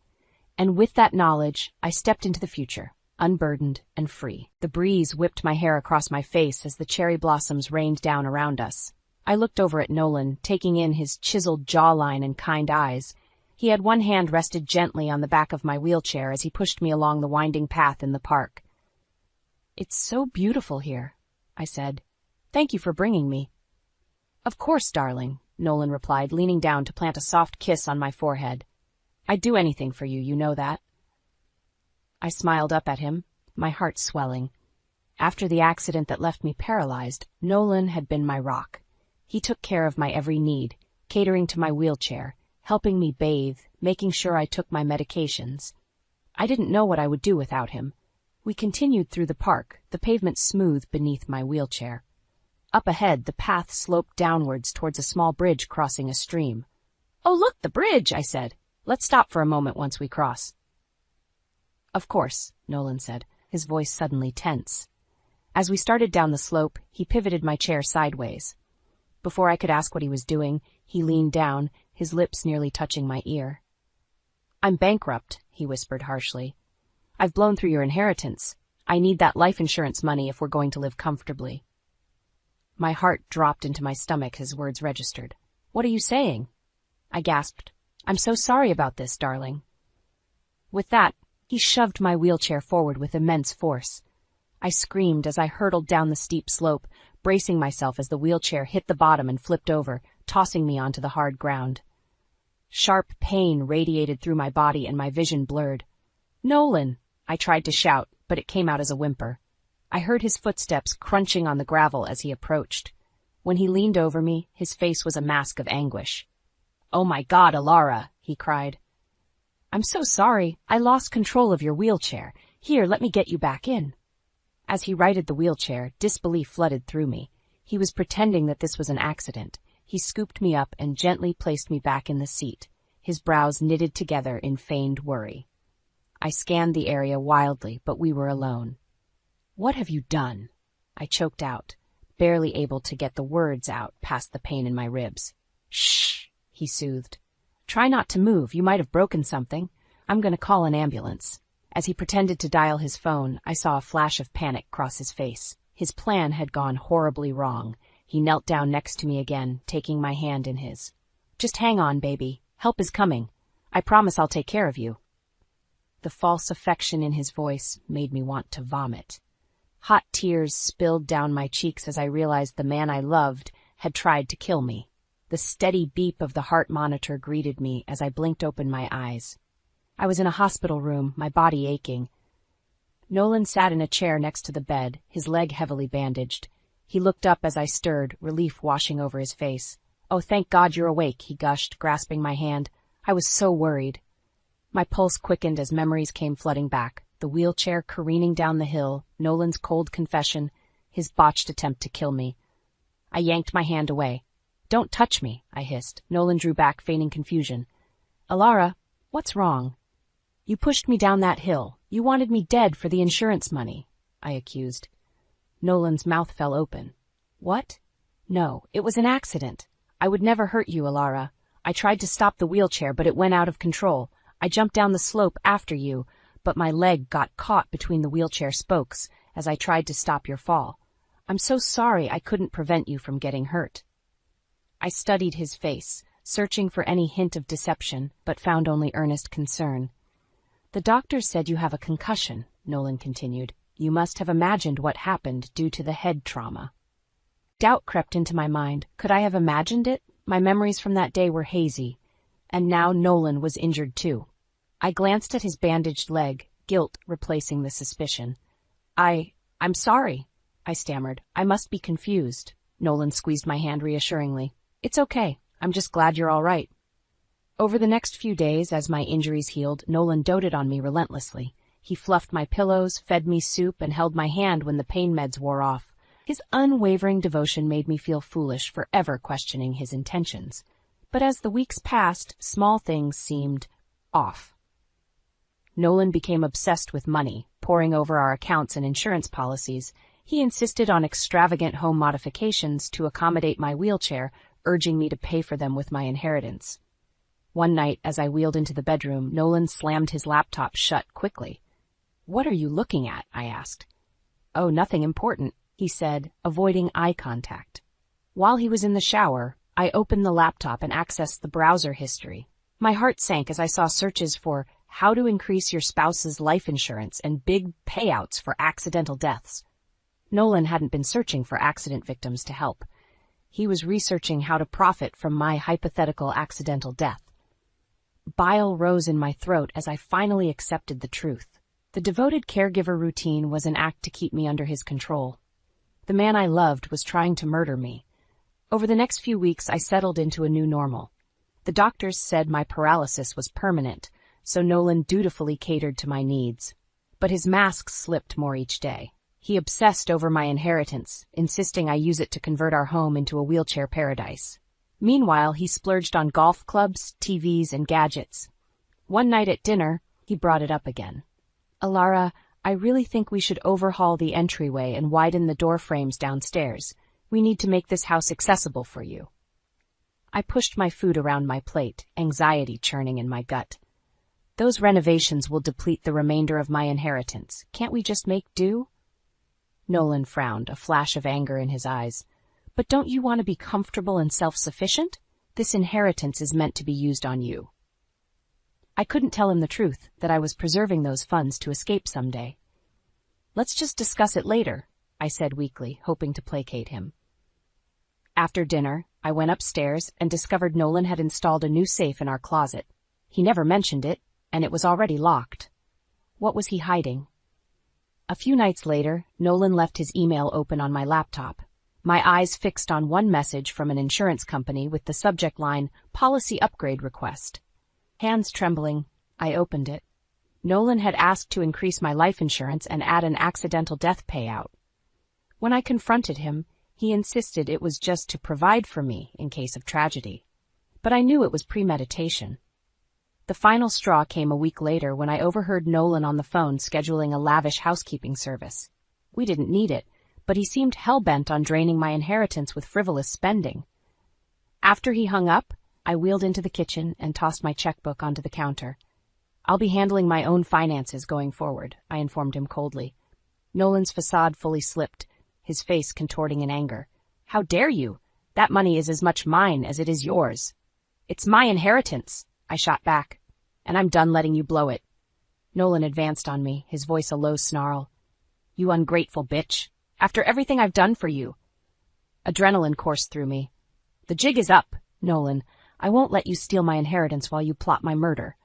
And with that knowledge, I stepped into the future, unburdened and free. The breeze whipped my hair across my face as the cherry blossoms rained down around us. I looked over at Nolan, taking in his chiseled jawline and kind eyes. He had one hand rested gently on the back of my wheelchair as he pushed me along the winding path in the park. "It's so beautiful here," I said. "Thank you for bringing me." "Of course, darling," Nolan replied, leaning down to plant a soft kiss on my forehead. "I'd do anything for you, you know that." I smiled up at him, my heart swelling. After the accident that left me paralyzed, Nolan had been my rock. He took care of my every need, catering to my wheelchair, helping me bathe, making sure I took my medications. I didn't know what I would do without him. We continued through the park, the pavement smooth beneath my wheelchair. Up ahead, the path sloped downwards towards a small bridge crossing a stream. "Oh, look, the bridge," I said. "Let's stop for a moment once we cross." "Of course," Nolan said, his voice suddenly tense. As we started down the slope, he pivoted my chair sideways. Before I could ask what he was doing, he leaned down, his lips nearly touching my ear. "I'm bankrupt," he whispered harshly. "I've blown through your inheritance. I need that life insurance money if we're going to live comfortably." My heart dropped into my stomach, his words registered. "What are you saying?" I gasped. "I'm so sorry about this, darling." With that, he shoved my wheelchair forward with immense force. I screamed as I hurtled down the steep slope, bracing myself as the wheelchair hit the bottom and flipped over, tossing me onto the hard ground. Sharp pain radiated through my body and my vision blurred. "Nolan!" I tried to shout, but it came out as a whimper. I heard his footsteps crunching on the gravel as he approached. When he leaned over me, his face was a mask of anguish. "Oh my God, Alara!" he cried. "I'm so sorry. I lost control of your wheelchair. Here, let me get you back in." As he righted the wheelchair, disbelief flooded through me. He was pretending that this was an accident. He scooped me up and gently placed me back in the seat, his brows knitted together in feigned worry. I scanned the area wildly, but we were alone. "What have you done?" I choked out, barely able to get the words out past the pain in my ribs. "Shh," he soothed. "Try not to move. You might have broken something. I'm going to call an ambulance." As he pretended to dial his phone, I saw a flash of panic cross his face. His plan had gone horribly wrong. He knelt down next to me again, taking my hand in his. "Just hang on, baby. Help is coming. I promise I'll take care of you." The false affection in his voice made me want to vomit. Hot tears spilled down my cheeks as I realized the man I loved had tried to kill me. The steady beep of the heart monitor greeted me as I blinked open my eyes. I was in a hospital room, my body aching. Nolan sat in a chair next to the bed, his leg heavily bandaged. He looked up as I stirred, relief washing over his face. "Oh, thank God you're awake," he gushed, grasping my hand. "I was so worried." My pulse quickened as memories came flooding back. The wheelchair careening down the hill, Nolan's cold confession, his botched attempt to kill me. I yanked my hand away. "Don't touch me," I hissed. Nolan drew back, feigning confusion. "Alara, what's wrong?" "You pushed me down that hill. You wanted me dead for the insurance money," I accused. Nolan's mouth fell open. "What?" "No, it was an accident. I would never hurt you, Alara. I tried to stop the wheelchair, but it went out of control. I jumped down the slope after you, but my leg got caught between the wheelchair spokes as I tried to stop your fall. I'm so sorry I couldn't prevent you from getting hurt." I studied his face, searching for any hint of deception, but found only earnest concern. "The doctor said you have a concussion," Nolan continued. "You must have imagined what happened due to the head trauma." Doubt crept into my mind. Could I have imagined it? My memories from that day were hazy. And now Nolan was injured too. I glanced at his bandaged leg, guilt replacing the suspicion. I'm sorry," I stammered. "I must be confused." Nolan squeezed my hand reassuringly. "It's okay. I'm just glad you're all right." Over the next few days, as my injuries healed, Nolan doted on me relentlessly. He fluffed my pillows, fed me soup, and held my hand when the pain meds wore off. His unwavering devotion made me feel foolish for ever questioning his intentions. But as the weeks passed, small things seemed off. Nolan became obsessed with money, poring over our accounts and insurance policies. He insisted on extravagant home modifications to accommodate my wheelchair, urging me to pay for them with my inheritance. One night, as I wheeled into the bedroom, Nolan slammed his laptop shut quickly. "What are you looking at?" I asked. "Oh, nothing important," he said, avoiding eye contact. While he was in the shower, I opened the laptop and accessed the browser history. My heart sank as I saw searches for how to increase your spouse's life insurance and big payouts for accidental deaths. Nolan hadn't been searching for accident victims to help. He was researching how to profit from my hypothetical accidental death. Bile rose in my throat as I finally accepted the truth. The devoted caregiver routine was an act to keep me under his control. The man I loved was trying to murder me. Over the next few weeks, I settled into a new normal. The doctors said my paralysis was permanent, so Nolan dutifully catered to my needs. But his mask slipped more each day. He obsessed over my inheritance, insisting I use it to convert our home into a wheelchair paradise. Meanwhile, he splurged on golf clubs, TVs, and gadgets. One night at dinner, he brought it up again. "Alara, I really think we should overhaul the entryway and widen the door frames downstairs. We need to make this house accessible for you." I pushed my food around my plate, anxiety churning in my gut. "Those renovations will deplete the remainder of my inheritance. Can't we just make do?" Nolan frowned, a flash of anger in his eyes. "But don't you want to be comfortable and self-sufficient? This inheritance is meant to be used on you." I couldn't tell him the truth, that I was preserving those funds to escape someday. "Let's just discuss it later." I said weakly, hoping to placate him. After dinner, I went upstairs and discovered Nolan had installed a new safe in our closet. He never mentioned it, and it was already locked. What was he hiding? A few nights later, Nolan left his email open on my laptop, my eyes fixed on one message from an insurance company with the subject line, "Policy Upgrade Request." Hands trembling, I opened it. Nolan had asked to increase my life insurance and add an accidental death payout. When I confronted him, he insisted it was just to provide for me in case of tragedy. But I knew it was premeditation. The final straw came a week later when I overheard Nolan on the phone scheduling a lavish housekeeping service. We didn't need it, but he seemed hell-bent on draining my inheritance with frivolous spending. After he hung up, I wheeled into the kitchen and tossed my checkbook onto the counter. "I'll be handling my own finances going forward," I informed him coldly. Nolan's facade fully slipped, his face contorting in anger. "How dare you? That money is as much mine as it is yours." "It's my inheritance," I shot back, "and I'm done letting you blow it." Nolan advanced on me, his voice a low snarl. "You ungrateful bitch. After everything I've done for you." Adrenaline coursed through me. "The jig is up, Nolan. I won't let you steal my inheritance while you plot my murder."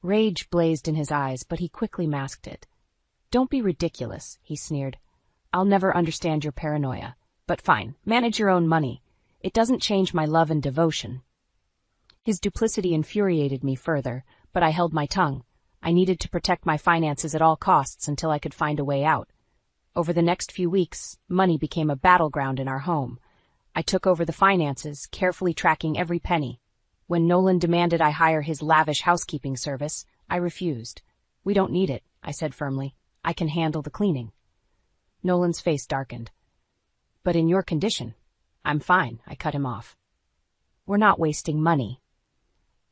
Rage blazed in his eyes, but he quickly masked it. "Don't be ridiculous," he sneered. "I'll never understand your paranoia. But fine, manage your own money. It doesn't change my love and devotion." His duplicity infuriated me further, but I held my tongue. I needed to protect my finances at all costs until I could find a way out. Over the next few weeks, money became a battleground in our home. I took over the finances, carefully tracking every penny. When Nolan demanded I hire his lavish housekeeping service, I refused. "We don't need it," I said firmly. "I can handle the cleaning." Nolan's face darkened. "But in your condition." "I'm fine," I cut him off. "We're not wasting money."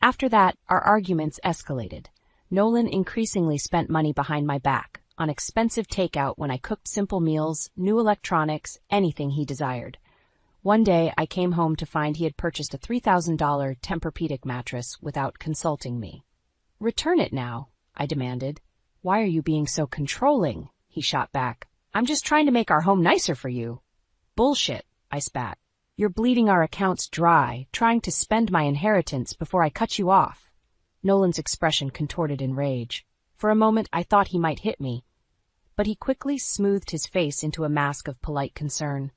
After that, our arguments escalated. Nolan increasingly spent money behind my back, on expensive takeout when I cooked simple meals, new electronics, anything he desired. One day, I came home to find he had purchased a $3,000 Tempur-Pedic mattress without consulting me. "Return it now," I demanded. "Why are you being so controlling?" he shot back. "I'm just trying to make our home nicer for you." "Bullshit," I spat. "You're bleeding our accounts dry, trying to spend my inheritance before I cut you off." Nolan's expression contorted in rage. For a moment, I thought he might hit me, but he quickly smoothed his face into a mask of polite concern.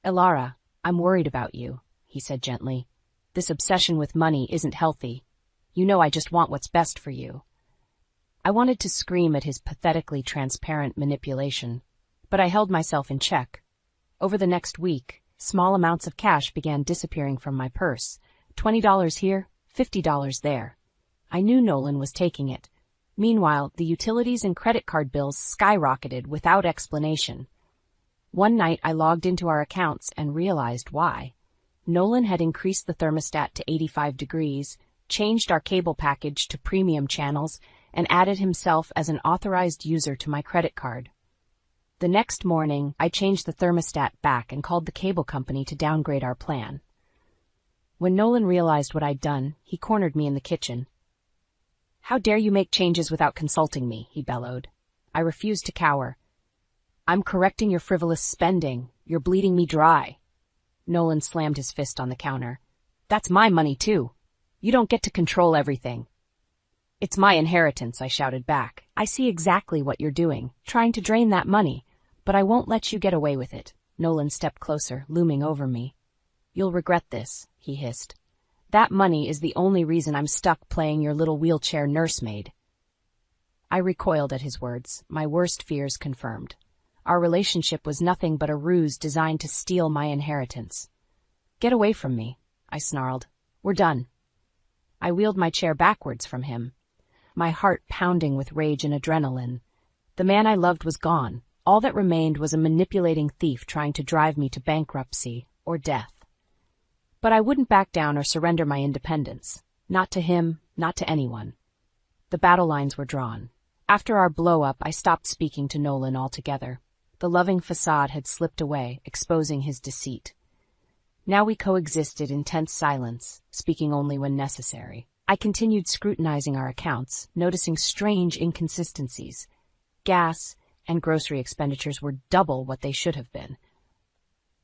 "Elara, I'm worried about you," he said gently. "This obsession with money isn't healthy. You know I just want what's best for you." I wanted to scream at his pathetically transparent manipulation, but I held myself in check. Over the next week, small amounts of cash began disappearing from my purse. $20 here, $50 there. I knew Nolan was taking it. Meanwhile, the utilities and credit card bills skyrocketed without explanation. One night I logged into our accounts and realized why. Nolan had increased the thermostat to 85 degrees, changed our cable package to premium channels, and added himself as an authorized user to my credit card. The next morning, I changed the thermostat back and called the cable company to downgrade our plan. When Nolan realized what I'd done, he cornered me in the kitchen. "How dare you make changes without consulting me?" he bellowed. I refused to cower. "I'm correcting your frivolous spending. You're bleeding me dry." Nolan slammed his fist on the counter. "That's my money, too. You don't get to control everything." "It's my inheritance," I shouted back. "I see exactly what you're doing, trying to drain that money, but I won't let you get away with it." Nolan stepped closer, looming over me. "You'll regret this," he hissed. "That money is the only reason I'm stuck playing your little wheelchair nursemaid." I recoiled at his words, my worst fears confirmed. Our relationship was nothing but a ruse designed to steal my inheritance. "Get away from me," I snarled. "We're done." I wheeled my chair backwards from him, my heart pounding with rage and adrenaline. The man I loved was gone. All that remained was a manipulating thief trying to drive me to bankruptcy or death. But I wouldn't back down or surrender my independence. Not to him, not to anyone. The battle lines were drawn. After our blow-up, I stopped speaking to Nolan altogether. The loving facade had slipped away, exposing his deceit. Now we coexisted in tense silence, speaking only when necessary. I continued scrutinizing our accounts, noticing strange inconsistencies. Gas, and grocery expenditures were double what they should have been.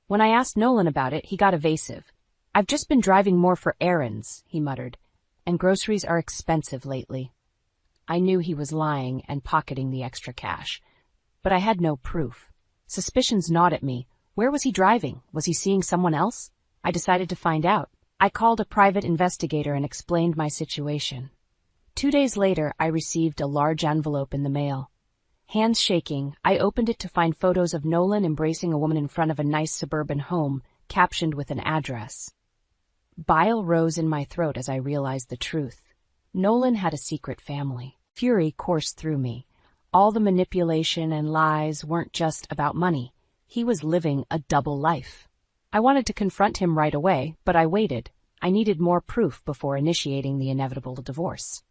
When I asked Nolan about it, he got evasive. "I've just been driving more for errands," he muttered, "and groceries are expensive lately." I knew he was lying and pocketing the extra cash, but I had no proof. Suspicions gnawed at me. Where was he driving? Was he seeing someone else? I decided to find out. I called a private investigator and explained my situation. 2 days later, I received a large envelope in the mail. Hands shaking, I opened it to find photos of Nolan embracing a woman in front of a nice suburban home, captioned with an address. Bile rose in my throat as I realized the truth. Nolan had a secret family. Fury coursed through me. All the manipulation and lies weren't just about money. He was living a double life. I wanted to confront him right away, but I waited. I needed more proof before initiating the inevitable divorce.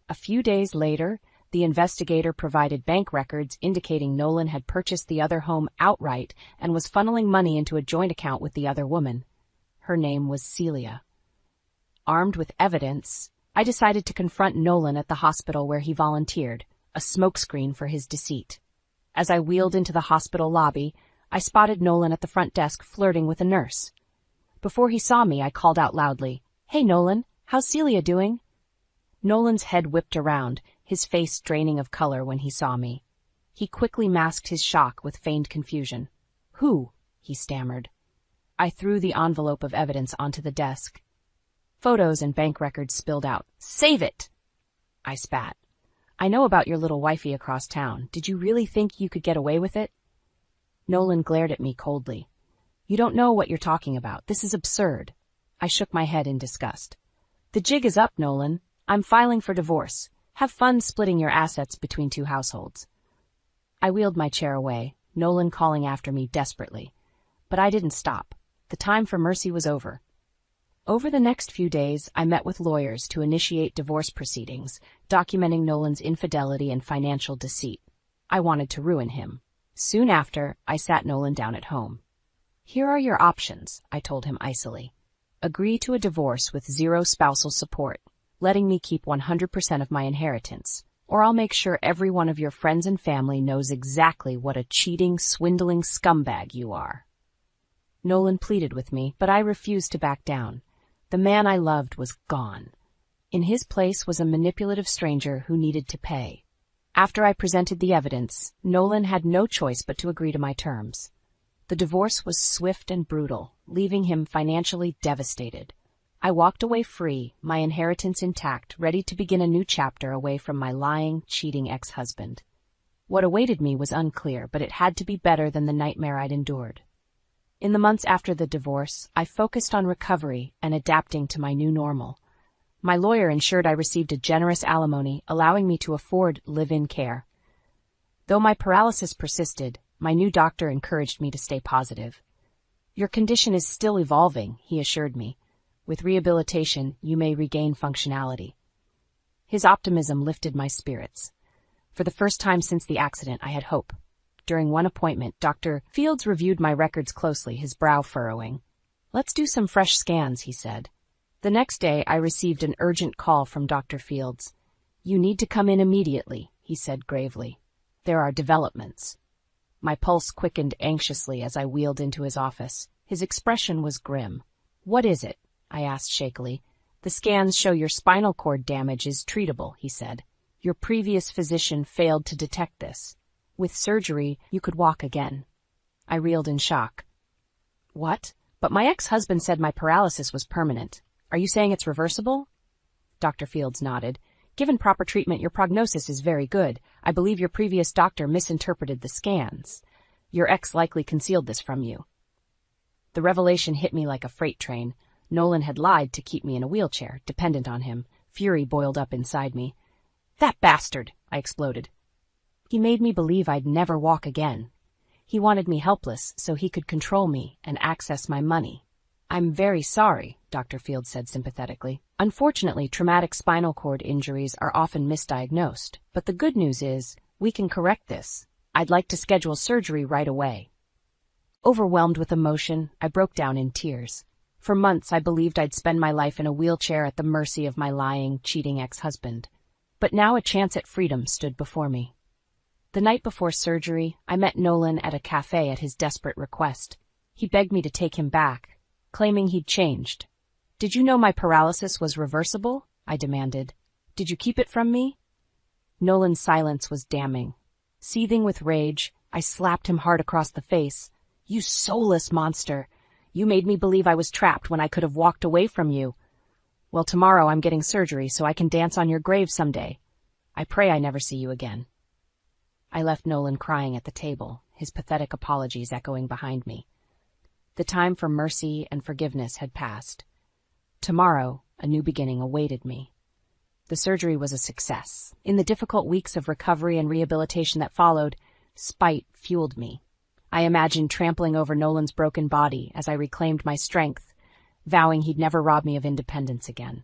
A few days later, the investigator provided bank records indicating Nolan had purchased the other home outright and was funneling money into a joint account with the other woman. Her name was Celia. Armed with evidence, I decided to confront Nolan at the hospital where he volunteered, a smokescreen for his deceit. As I wheeled into the hospital lobby, I spotted Nolan at the front desk flirting with a nurse. Before he saw me, I called out loudly, "Hey, Nolan, how's Celia doing?" Nolan's head whipped around, his face draining of color when he saw me. He quickly masked his shock with feigned confusion. "Who?" he stammered. I threw the envelope of evidence onto the desk. Photos and bank records spilled out. "Save it!" I spat. "I know about your little wifey across town. Did you really think you could get away with it?" Nolan glared at me coldly. "You don't know what you're talking about. This is absurd." I shook my head in disgust. "The jig is up, Nolan. I'm filing for divorce. Have fun splitting your assets between 2 households." I wheeled my chair away, Nolan calling after me desperately. But I didn't stop. The time for mercy was over. Over the next few days, I met with lawyers to initiate divorce proceedings, documenting Nolan's infidelity and financial deceit. I wanted to ruin him. Soon after, I sat Nolan down at home. "Here are your options," I told him icily. "Agree to a divorce with 0 spousal support, letting me keep 100% of my inheritance, or I'll make sure every one of your friends and family knows exactly what a cheating, swindling scumbag you are." Nolan pleaded with me, but I refused to back down. The man I loved was gone. In his place was a manipulative stranger who needed to pay. After I presented the evidence, Nolan had no choice but to agree to my terms. The divorce was swift and brutal, leaving him financially devastated. I walked away free, my inheritance intact, ready to begin a new chapter away from my lying, cheating ex-husband. What awaited me was unclear, but it had to be better than the nightmare I'd endured. In the months after the divorce, I focused on recovery and adapting to my new normal. My lawyer ensured I received a generous alimony, allowing me to afford live-in care. Though my paralysis persisted, my new doctor encouraged me to stay positive. "Your condition is still evolving," he assured me. "With rehabilitation, you may regain functionality." His optimism lifted my spirits. For the first time since the accident, I had hope. During one appointment, Dr. Fields reviewed my records closely, his brow furrowing. "Let's do some fresh scans," he said. The next day, I received an urgent call from Dr. Fields. "You need to come in immediately," he said gravely. "There are developments." My pulse quickened anxiously as I wheeled into his office. His expression was grim. "What is it?" I asked shakily. "The scans show your spinal cord damage is treatable," he said. "Your previous physician failed to detect this. With surgery, you could walk again." I reeled in shock. "What? But my ex-husband said my paralysis was permanent. Are you saying it's reversible?" Dr. Fields nodded. "Given proper treatment, your prognosis is very good. I believe your previous doctor misinterpreted the scans. Your ex likely concealed this from you." The revelation hit me like a freight train. Nolan had lied to keep me in a wheelchair, dependent on him. Fury boiled up inside me. "That bastard!" I exploded. "He made me believe I'd never walk again. He wanted me helpless so he could control me and access my money." "I'm very sorry," Dr. Fields said sympathetically. "Unfortunately, traumatic spinal cord injuries are often misdiagnosed, but the good news is we can correct this. I'd like to schedule surgery right away." Overwhelmed with emotion, I broke down in tears. For months, I believed I'd spend my life in a wheelchair at the mercy of my lying, cheating ex-husband. But now a chance at freedom stood before me. The night before surgery, I met Nolan at a cafe at his desperate request. He begged me to take him back, claiming he'd changed. "Did you know my paralysis was reversible?" I demanded. "Did you keep it from me?" Nolan's silence was damning. Seething with rage, I slapped him hard across the face. "You soulless monster! You made me believe I was trapped when I could have walked away from you. Well, tomorrow I'm getting surgery so I can dance on your grave someday. I pray I never see you again." I left Nolan crying at the table, his pathetic apologies echoing behind me. The time for mercy and forgiveness had passed. Tomorrow, a new beginning awaited me. The surgery was a success. In the difficult weeks of recovery and rehabilitation that followed, spite fueled me. I imagined trampling over Nolan's broken body as I reclaimed my strength, vowing he'd never rob me of independence again.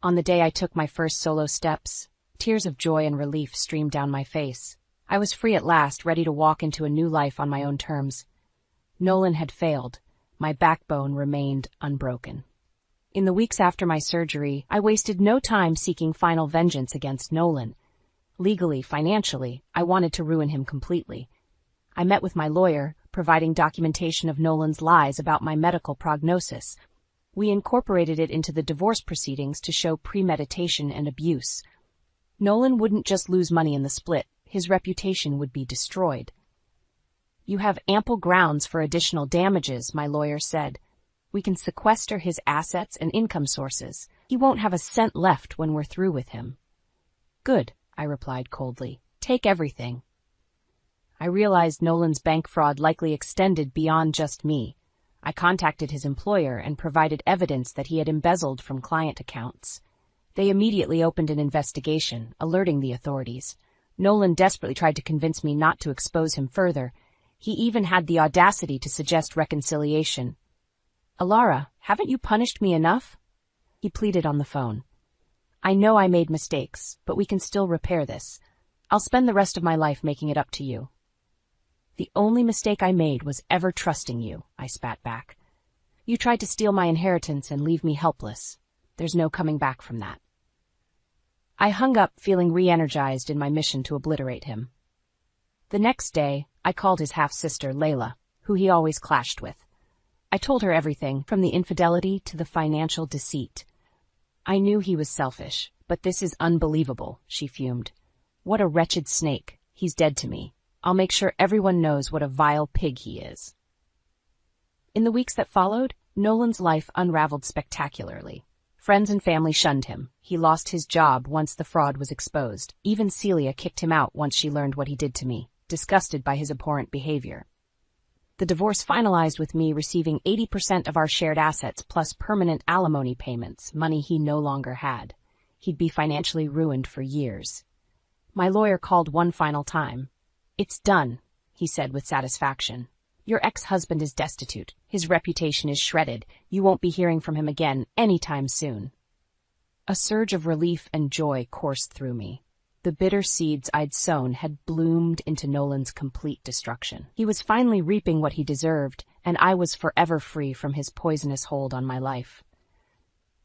On the day I took my first solo steps, tears of joy and relief streamed down my face. I was free at last, ready to walk into a new life on my own terms. Nolan had failed. My backbone remained unbroken. In the weeks after my surgery, I wasted no time seeking final vengeance against Nolan. Legally, financially, I wanted to ruin him completely. I met with my lawyer, providing documentation of Nolan's lies about my medical prognosis. We incorporated it into the divorce proceedings to show premeditation and abuse. Nolan wouldn't just lose money in the split, his reputation would be destroyed. "You have ample grounds for additional damages," my lawyer said. "We can sequester his assets and income sources. He won't have a cent left when we're through with him." "Good," I replied coldly. "Take everything." I realized Nolan's bank fraud likely extended beyond just me. I contacted his employer and provided evidence that he had embezzled from client accounts. They immediately opened an investigation, alerting the authorities. Nolan desperately tried to convince me not to expose him further. He even had the audacity to suggest reconciliation. "Alara, haven't you punished me enough?" he pleaded on the phone. "I know I made mistakes, but we can still repair this. I'll spend the rest of my life making it up to you." "The only mistake I made was ever trusting you," I spat back. "You tried to steal my inheritance and leave me helpless. There's no coming back from that." I hung up, feeling re-energized in my mission to obliterate him. The next day, I called his half-sister, Layla, who he always clashed with. I told her everything, from the infidelity to the financial deceit. "I knew he was selfish, but this is unbelievable," she fumed. "What a wretched snake. He's dead to me. I'll make sure everyone knows what a vile pig he is." In the weeks that followed, Nolan's life unraveled spectacularly. Friends and family shunned him. He lost his job once the fraud was exposed. Even Celia kicked him out once she learned what he did to me, disgusted by his abhorrent behavior. The divorce finalized with me receiving 80% of our shared assets plus permanent alimony payments, money he no longer had. He'd be financially ruined for years. My lawyer called one final time. "It's done," he said with satisfaction. "Your ex-husband is destitute. His reputation is shredded. You won't be hearing from him again anytime soon." A surge of relief and joy coursed through me. The bitter seeds I'd sown had bloomed into Nolan's complete destruction. He was finally reaping what he deserved, and I was forever free from his poisonous hold on my life.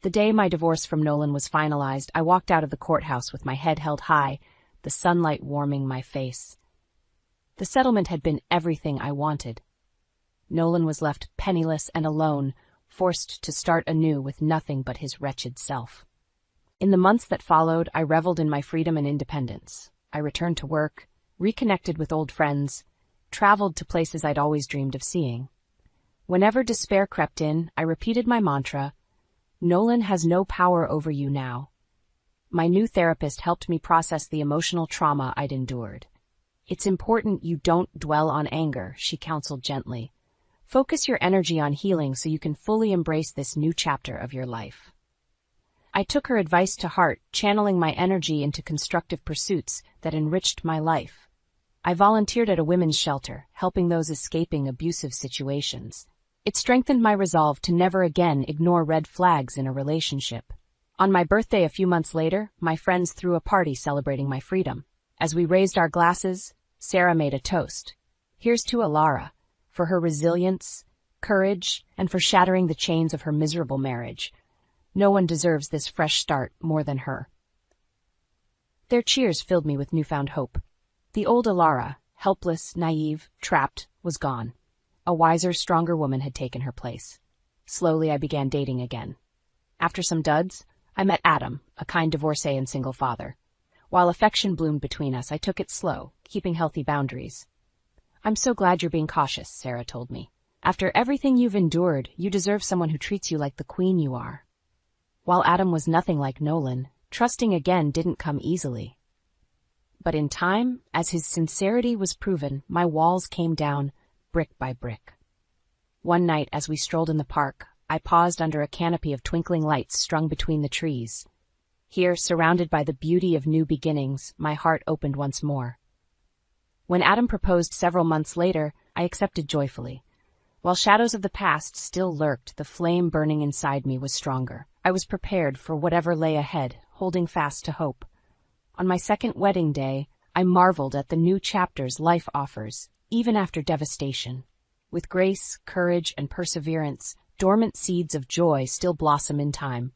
The day my divorce from Nolan was finalized, I walked out of the courthouse with my head held high, the sunlight warming my face. The settlement had been everything I wanted. Nolan was left penniless and alone, forced to start anew with nothing but his wretched self. In the months that followed, I reveled in my freedom and independence. I returned to work, reconnected with old friends, traveled to places I'd always dreamed of seeing. Whenever despair crept in, I repeated my mantra, "Nolan has no power over you now." My new therapist helped me process the emotional trauma I'd endured. "It's important you don't dwell on anger," she counseled gently. "Focus your energy on healing so you can fully embrace this new chapter of your life." I took her advice to heart, channeling my energy into constructive pursuits that enriched my life. I volunteered at a women's shelter, helping those escaping abusive situations. It strengthened my resolve to never again ignore red flags in a relationship. On my birthday a few months later, my friends threw a party celebrating my freedom. As we raised our glasses, Sarah made a toast. "Here's to Alara, for her resilience, courage, and for shattering the chains of her miserable marriage. No one deserves this fresh start more than her." Their cheers filled me with newfound hope. The old Alara, helpless, naive, trapped, was gone. A wiser, stronger woman had taken her place. Slowly, I began dating again. After some duds, I met Adam, a kind divorcee and single father. While affection bloomed between us, I took it slow, keeping healthy boundaries. "I'm so glad you're being cautious," Sarah told me. "After everything you've endured, you deserve someone who treats you like the queen you are." While Adam was nothing like Nolan, trusting again didn't come easily. But in time, as his sincerity was proven, my walls came down, brick by brick. One night, as we strolled in the park, I paused under a canopy of twinkling lights strung between the trees. Here, surrounded by the beauty of new beginnings, my heart opened once more. When Adam proposed several months later, I accepted joyfully. While shadows of the past still lurked, the flame burning inside me was stronger. I was prepared for whatever lay ahead, holding fast to hope. On my second wedding day, I marveled at the new chapters life offers, even after devastation. With grace, courage, and perseverance, dormant seeds of joy still blossom in time.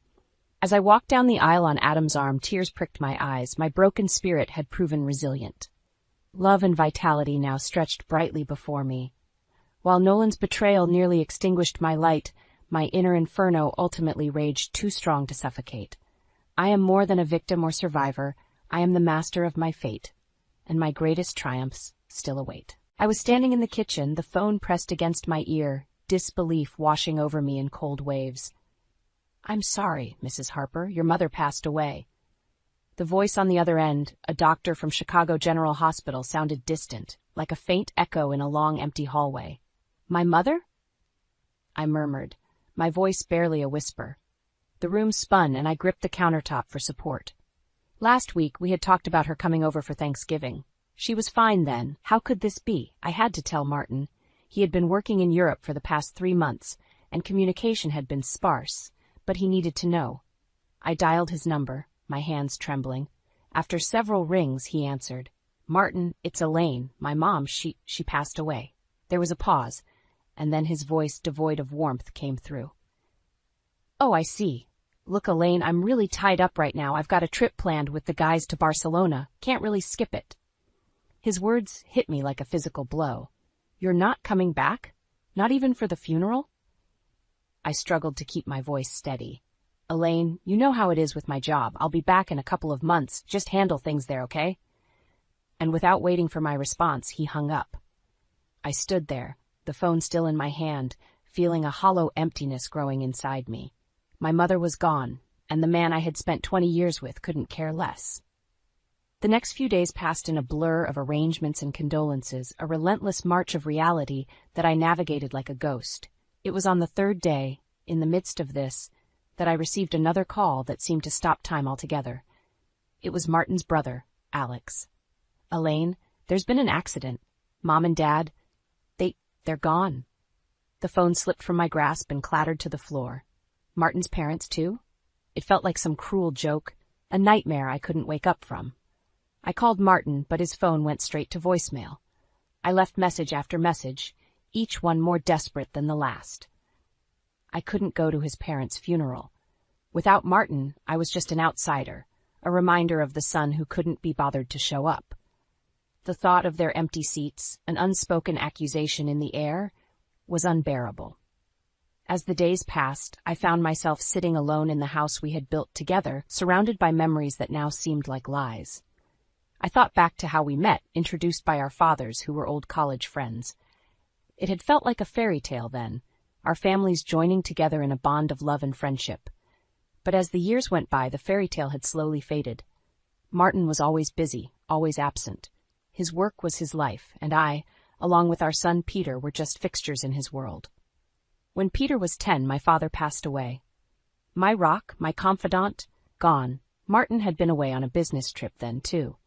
As I walked down the aisle on Adam's arm, tears pricked my eyes. My broken spirit had proven resilient. Love and vitality now stretched brightly before me. While Nolan's betrayal nearly extinguished my light, my inner inferno ultimately raged too strong to suffocate. I am more than a victim or survivor. I am the master of my fate, and my greatest triumphs still await. I was standing in the kitchen, the phone pressed against my ear, disbelief washing over me in cold waves. "I'm sorry, Mrs. Harper, your mother passed away." The voice on the other end, a doctor from Chicago General Hospital, sounded distant, like a faint echo in a long, empty hallway. "My mother?" I murmured, my voice barely a whisper. The room spun, and I gripped the countertop for support. Last week, we had talked about her coming over for Thanksgiving. She was fine then. How could this be? I had to tell Martin. He had been working in Europe for the past 3 months, and communication had been sparse, but he needed to know. I dialed his number, my hands trembling. After several rings, he answered. "Martin, it's Elaine. My mom, she passed away." There was a pause, and then his voice, devoid of warmth, came through. "Oh, I see. Look, Elaine, I'm really tied up right now. I've got a trip planned with the guys to Barcelona. Can't really skip it." His words hit me like a physical blow. "You're not coming back? Not even for the funeral?" I struggled to keep my voice steady. "Elaine, you know how it is with my job. I'll be back in a couple of months. Just handle things there, okay?" And without waiting for my response, he hung up. I stood there, the phone still in my hand, feeling a hollow emptiness growing inside me. My mother was gone, and the man I had spent 20 years with couldn't care less. The next few days passed in a blur of arrangements and condolences, a relentless march of reality that I navigated like a ghost. It was on the third day, in the midst of this, that I received another call that seemed to stop time altogether. It was Martin's brother, Alex. "Elaine, there's been an accident. Mom and Dad, they're gone." The phone slipped from my grasp and clattered to the floor. Martin's parents, too? It felt like some cruel joke, a nightmare I couldn't wake up from. I called Martin, but his phone went straight to voicemail. I left message after message, each one more desperate than the last. I couldn't go to his parents' funeral. Without Martin, I was just an outsider, a reminder of the son who couldn't be bothered to show up. The thought of their empty seats, an unspoken accusation in the air, was unbearable. As the days passed, I found myself sitting alone in the house we had built together, surrounded by memories that now seemed like lies. I thought back to how we met, introduced by our fathers who were old college friends. It had felt like a fairy tale then, our families joining together in a bond of love and friendship. But as the years went by, the fairy tale had slowly faded. Martin was always busy, always absent. His work was his life, and I, along with our son Peter, were just fixtures in his world. When Peter was 10, my father passed away. My rock, my confidant, gone. Martin had been away on a business trip then, too.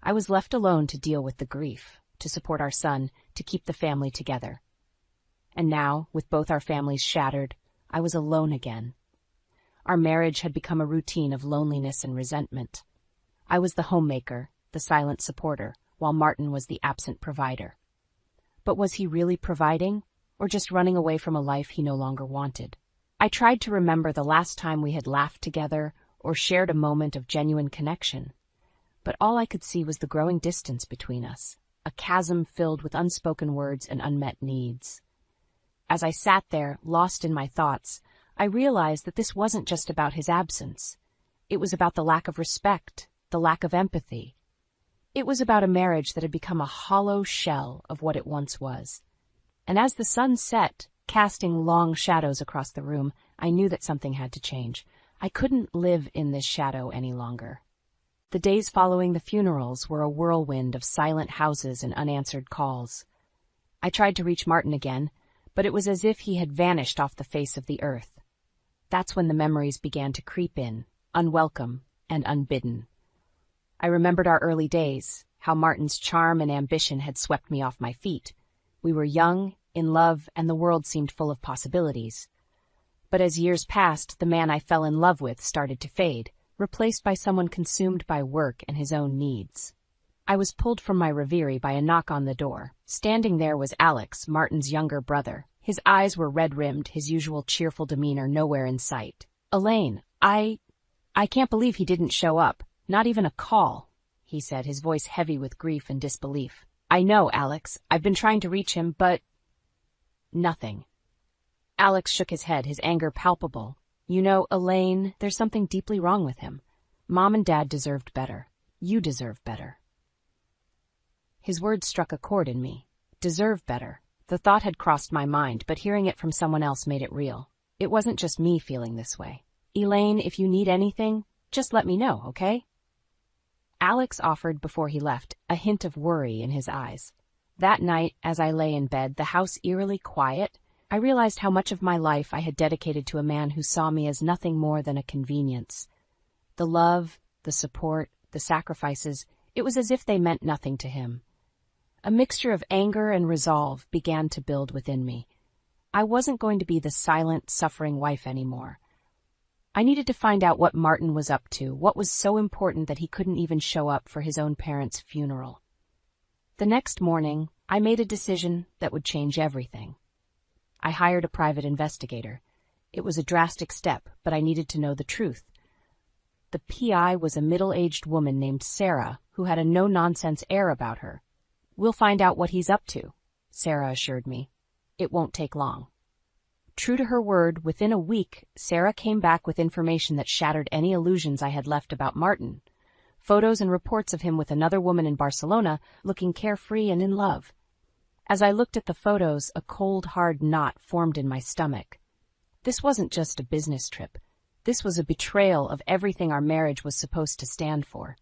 I was left alone to deal with the grief, to support our son, to keep the family together. And now, with both our families shattered, I was alone again. Our marriage had become a routine of loneliness and resentment. I was the homemaker, the silent supporter, while Martin was the absent provider. But was he really providing, or just running away from a life he no longer wanted? I tried to remember the last time we had laughed together or shared a moment of genuine connection. but all I could see was the growing distance between us, a chasm filled with unspoken words and unmet needs. As I sat there, lost in my thoughts, I realized that this wasn't just about his absence. It was about the lack of respect, the lack of empathy. It was about a marriage that had become a hollow shell of what it once was. And as the sun set, casting long shadows across the room, I knew that something had to change. I couldn't live in this shadow any longer. The days following the funerals were a whirlwind of silent houses and unanswered calls. I tried to reach Martin again, but it was as if he had vanished off the face of the earth. That's when the memories began to creep in, unwelcome and unbidden. I remembered our early days, how Martin's charm and ambition had swept me off my feet. We were young, in love, and the world seemed full of possibilities. But as years passed, the man I fell in love with started to fade, replaced by someone consumed by work and his own needs. I was pulled from my reverie by a knock on the door. Standing there was Alex, Martin's younger brother. His eyes were red-rimmed, his usual cheerful demeanor nowhere in sight. "Elaine, I can't believe he didn't show up. Not even a call," he said, his voice heavy with grief and disbelief. "I know, Alex. I've been trying to reach him, but..." Nothing. Alex shook his head, his anger palpable. "You know, Elaine, there's something deeply wrong with him. Mom and Dad deserved better. You deserve better." His words struck a chord in me. Deserve better. The thought had crossed my mind, but hearing it from someone else made it real. It wasn't just me feeling this way. "Elaine, if you need anything, just let me know, okay?" Alex offered before he left, a hint of worry in his eyes. That night, as I lay in bed, the house eerily quiet, I realized how much of my life I had dedicated to a man who saw me as nothing more than a convenience. The love, the support, the sacrifices, it was as if they meant nothing to him. A mixture of anger and resolve began to build within me. I wasn't going to be the silent, suffering wife anymore. I needed to find out what Martin was up to, what was so important that he couldn't even show up for his own parents' funeral. The next morning, I made a decision that would change everything. I hired a private investigator. It was a drastic step, but I needed to know the truth. The PI was a middle-aged woman named Sarah, who had a no-nonsense air about her. "We'll find out what he's up to," Sarah assured me. "It won't take long." True to her word, within a week, Sarah came back with information that shattered any illusions I had left about Martin. Photos and reports of him with another woman in Barcelona, looking carefree and in love. As I looked at the photos, a cold, hard knot formed in my stomach. This wasn't just a business trip. This was a betrayal of everything our marriage was supposed to stand for.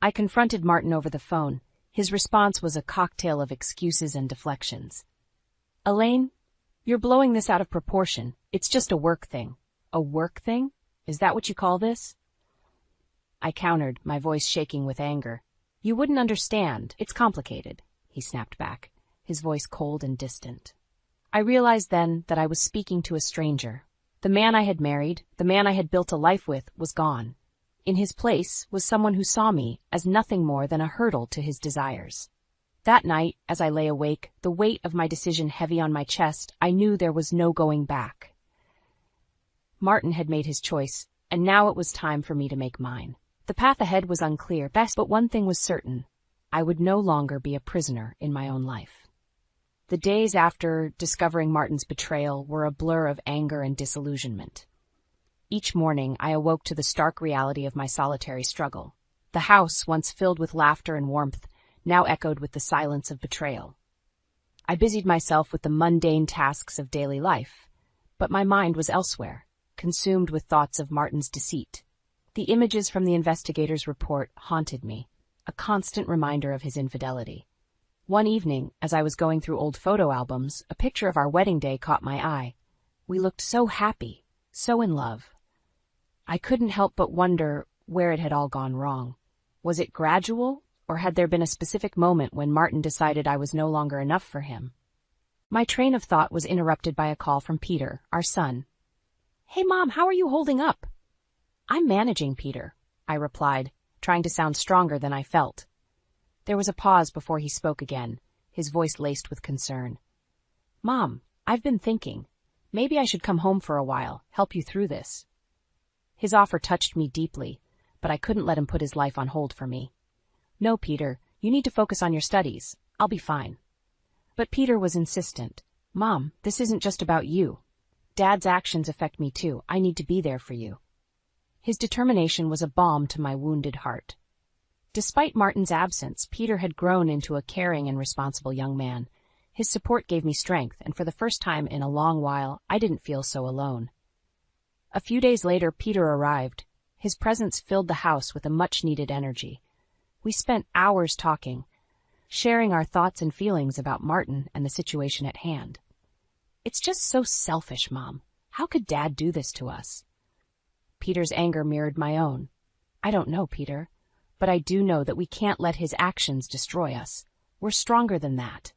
I confronted Martin over the phone. His response was a cocktail of excuses and deflections. "Elaine, you're blowing this out of proportion. It's just a work thing." "A work thing? Is that what you call this?" I countered, my voice shaking with anger. "You wouldn't understand. It's complicated," he snapped back, his voice cold and distant. I realized then that I was speaking to a stranger. The man I had married, the man I had built a life with, was gone. In his place was someone who saw me as nothing more than a hurdle to his desires. That night, as I lay awake, the weight of my decision heavy on my chest, I knew there was no going back. Martin had made his choice, and now it was time for me to make mine. The path ahead was unclear, but one thing was certain. I would no longer be a prisoner in my own life. The days after discovering Martin's betrayal were a blur of anger and disillusionment. Each morning, I awoke to the stark reality of my solitary struggle. The house, once filled with laughter and warmth, now echoed with the silence of betrayal. I busied myself with the mundane tasks of daily life, but my mind was elsewhere, consumed with thoughts of Martin's deceit. The images from the investigator's report haunted me, a constant reminder of his infidelity. One evening, as I was going through old photo albums, a picture of our wedding day caught my eye. We looked so happy, so in love. I couldn't help but wonder where it had all gone wrong. Was it gradual, or had there been a specific moment when Martin decided I was no longer enough for him? My train of thought was interrupted by a call from Peter, our son. "Hey, Mom, how are you holding up?" "I'm managing, Peter," I replied, trying to sound stronger than I felt. There was a pause before he spoke again, his voice laced with concern. "Mom, I've been thinking. Maybe I should come home for a while, help you through this." His offer touched me deeply, but I couldn't let him put his life on hold for me. "No, Peter, you need to focus on your studies. I'll be fine." But Peter was insistent. "Mom, this isn't just about you. Dad's actions affect me too. I need to be there for you." His determination was a balm to my wounded heart. Despite Martin's absence, Peter had grown into a caring and responsible young man. His support gave me strength, and for the first time in a long while, I didn't feel so alone. A few days later, Peter arrived. His presence filled the house with a much-needed energy. We spent hours talking, sharing our thoughts and feelings about Martin and the situation at hand. "It's just so selfish, Mom. How could Dad do this to us?" Peter's anger mirrored my own. "I don't know, Peter, but I do know that we can't let his actions destroy us. We're stronger than that."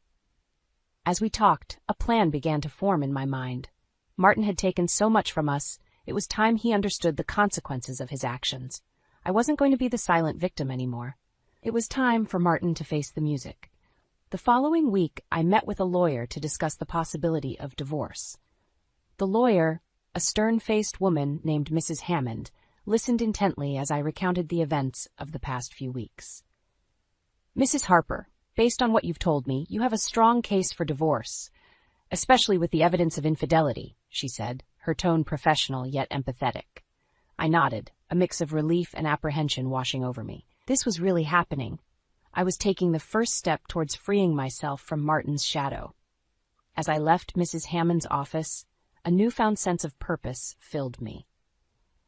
As we talked, a plan began to form in my mind. Martin had taken so much from us, it was time he understood the consequences of his actions. I wasn't going to be the silent victim anymore. It was time for Martin to face the music. The following week, I met with a lawyer to discuss the possibility of divorce. The lawyer, a stern-faced woman named Mrs. Hammond, listened intently as I recounted the events of the past few weeks. "Mrs. Harper, based on what you've told me, you have a strong case for divorce, especially with the evidence of infidelity," she said, her tone professional yet empathetic. I nodded, a mix of relief and apprehension washing over me. This was really happening. I was taking the first step towards freeing myself from Martin's shadow. As I left Mrs. Hammond's office, a newfound sense of purpose filled me.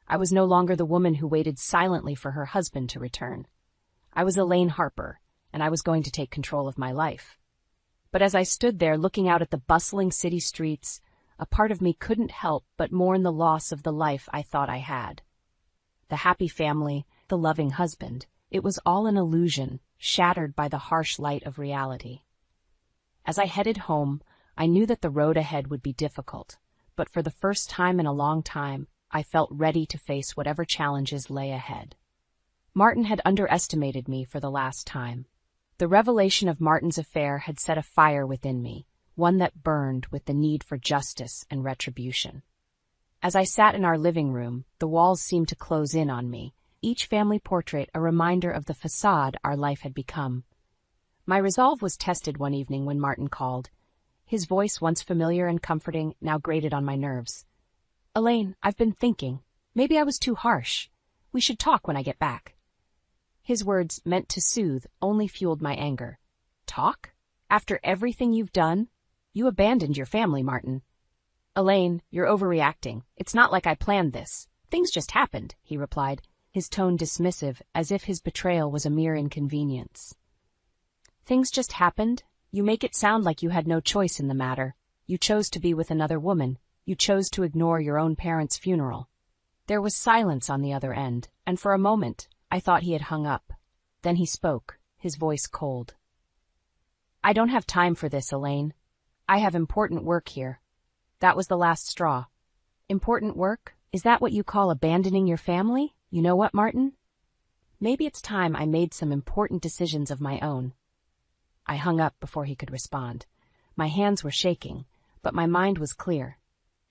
I was no longer the woman who waited silently for her husband to return. I was Elaine Harper, and I was going to take control of my life. But as I stood there looking out at the bustling city streets, a part of me couldn't help but mourn the loss of the life I thought I had. The happy family, the loving husband, it was all an illusion, shattered by the harsh light of reality. As I headed home, I knew that the road ahead would be difficult, but for the first time in a long time, I felt ready to face whatever challenges lay ahead. Martin had underestimated me for the last time. The revelation of Martin's affair had set a fire within me, one that burned with the need for justice and retribution. As I sat in our living room, the walls seemed to close in on me, each family portrait a reminder of the facade our life had become. My resolve was tested one evening when Martin called. His voice, once familiar and comforting, now grated on my nerves. "Elaine, I've been thinking. Maybe I was too harsh. We should talk when I get back." His words, meant to soothe, only fueled my anger. "Talk? After everything you've done? You abandoned your family, Martin." "Elaine, you're overreacting. It's not like I planned this. Things just happened," he replied, his tone dismissive, as if his betrayal was a mere inconvenience. "Things just happened? You make it sound like you had no choice in the matter. You chose to be with another woman. You chose to ignore your own parents' funeral." There was silence on the other end, and for a moment, I thought he had hung up. Then he spoke, his voice cold. "I don't have time for this, Elaine. I have important work here." That was the last straw. "Important work? Is that what you call abandoning your family? You know what, Martin? Maybe it's time I made some important decisions of my own." I hung up before he could respond. My hands were shaking, but my mind was clear.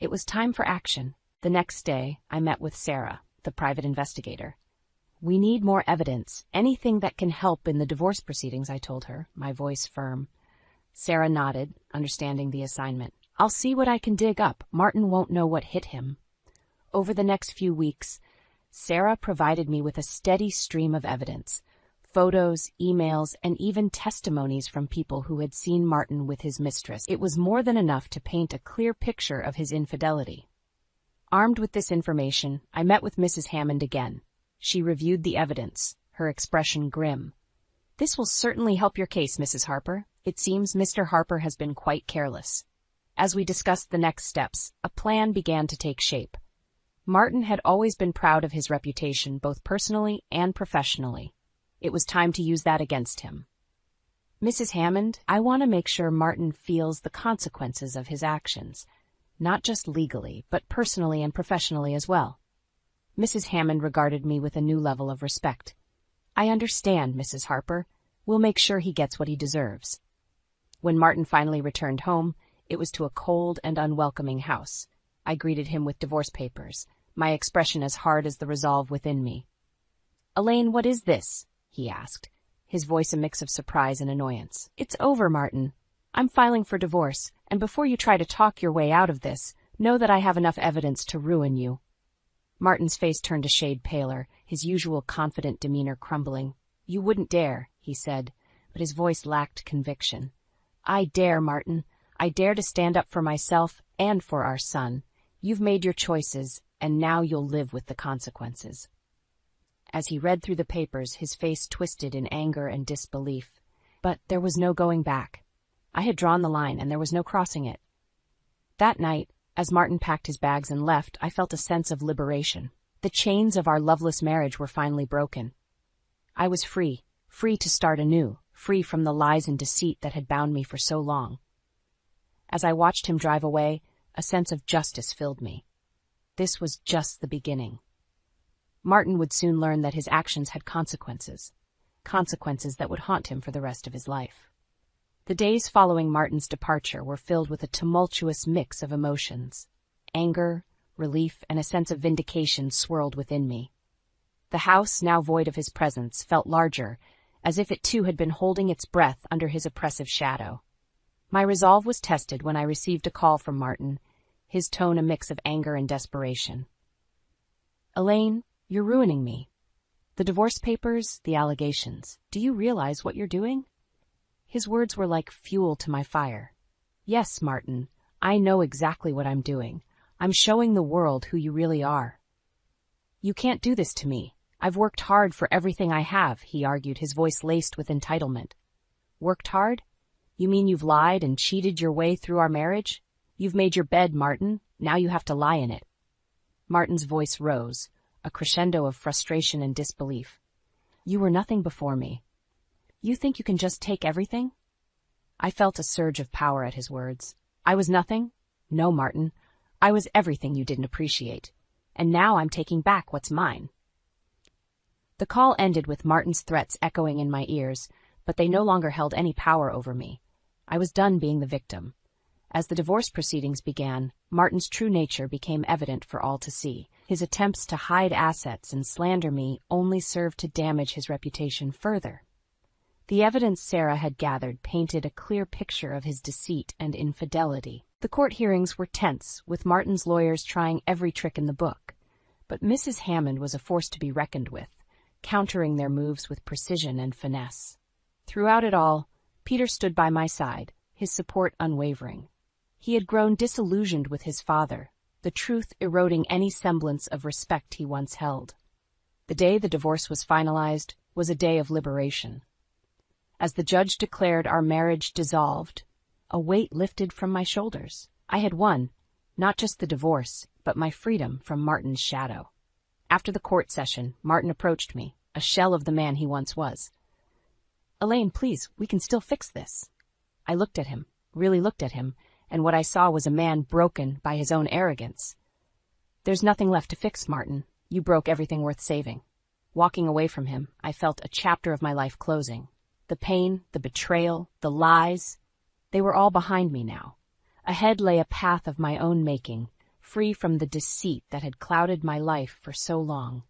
It was time for action. The next day, I met with Sarah, the private investigator. "We need more evidence, anything that can help in the divorce proceedings," I told her, my voice firm. Sarah nodded, understanding the assignment. "I'll see what I can dig up. Martin won't know what hit him." Over the next few weeks, Sarah provided me with a steady stream of evidence. Photos, emails, and even testimonies from people who had seen Martin with his mistress. It was more than enough to paint a clear picture of his infidelity. Armed with this information, I met with Mrs. Hammond again. She reviewed the evidence, her expression grim. "This will certainly help your case, Mrs. Harper. It seems Mr. Harper has been quite careless." As we discussed the next steps, a plan began to take shape. Martin had always been proud of his reputation, both personally and professionally. It was time to use that against him. "Mrs. Hammond, I want to make sure Martin feels the consequences of his actions, not just legally, but personally and professionally as well." Mrs. Hammond regarded me with a new level of respect. "I understand, Mrs. Harper. We'll make sure he gets what he deserves." When Martin finally returned home, it was to a cold and unwelcoming house. I greeted him with divorce papers, my expression as hard as the resolve within me. "Elaine, what is this?" he asked, his voice a mix of surprise and annoyance. "It's over, Martin. I'm filing for divorce, and before you try to talk your way out of this, know that I have enough evidence to ruin you." Martin's face turned a shade paler, his usual confident demeanor crumbling. "You wouldn't dare," he said, but his voice lacked conviction. "I dare, Martin. I dare to stand up for myself and for our son. You've made your choices, and now you'll live with the consequences." As he read through the papers, his face twisted in anger and disbelief. But there was no going back. I had drawn the line, and there was no crossing it. That night, as Martin packed his bags and left, I felt a sense of liberation. The chains of our loveless marriage were finally broken. I was free, free to start anew, free from the lies and deceit that had bound me for so long. As I watched him drive away, a sense of justice filled me. This was just the beginning. Martin would soon learn that his actions had consequences, consequences that would haunt him for the rest of his life. The days following Martin's departure were filled with a tumultuous mix of emotions. Anger, relief, and a sense of vindication swirled within me. The house, now void of his presence, felt larger, as if it too had been holding its breath under his oppressive shadow. My resolve was tested when I received a call from Martin, his tone a mix of anger and desperation. "Elaine, you're ruining me. The divorce papers, the allegations. Do you realize what you're doing?" His words were like fuel to my fire. "Yes, Martin, I know exactly what I'm doing. I'm showing the world who you really are." "You can't do this to me. I've worked hard for everything I have," he argued, his voice laced with entitlement. "Worked hard? You mean you've lied and cheated your way through our marriage? You've made your bed, Martin. Now you have to lie in it." Martin's voice rose, a crescendo of frustration and disbelief. "You were nothing before me. You think you can just take everything?" I felt a surge of power at his words. "I was nothing? No, Martin. I was everything you didn't appreciate. And now I'm taking back what's mine." The call ended with Martin's threats echoing in my ears, but they no longer held any power over me. I was done being the victim. As the divorce proceedings began, Martin's true nature became evident for all to see. His attempts to hide assets and slander me only served to damage his reputation further. The evidence Sarah had gathered painted a clear picture of his deceit and infidelity. The court hearings were tense, with Martin's lawyers trying every trick in the book. But Mrs. Hammond was a force to be reckoned with, countering their moves with precision and finesse. Throughout it all, Peter stood by my side, his support unwavering. He had grown disillusioned with his father, the truth eroding any semblance of respect he once held. The day the divorce was finalized was a day of liberation. As the judge declared our marriage dissolved, a weight lifted from my shoulders. I had won, not just the divorce, but my freedom from Martin's shadow. After the court session, Martin approached me, a shell of the man he once was. "Elaine, please, we can still fix this." I looked at him, really looked at him, and what I saw was a man broken by his own arrogance. "There's nothing left to fix, Martin. You broke everything worth saving." Walking away from him, I felt a chapter of my life closing. The pain, the betrayal, the lies, they were all behind me now. Ahead lay a path of my own making, free from the deceit that had clouded my life for so long.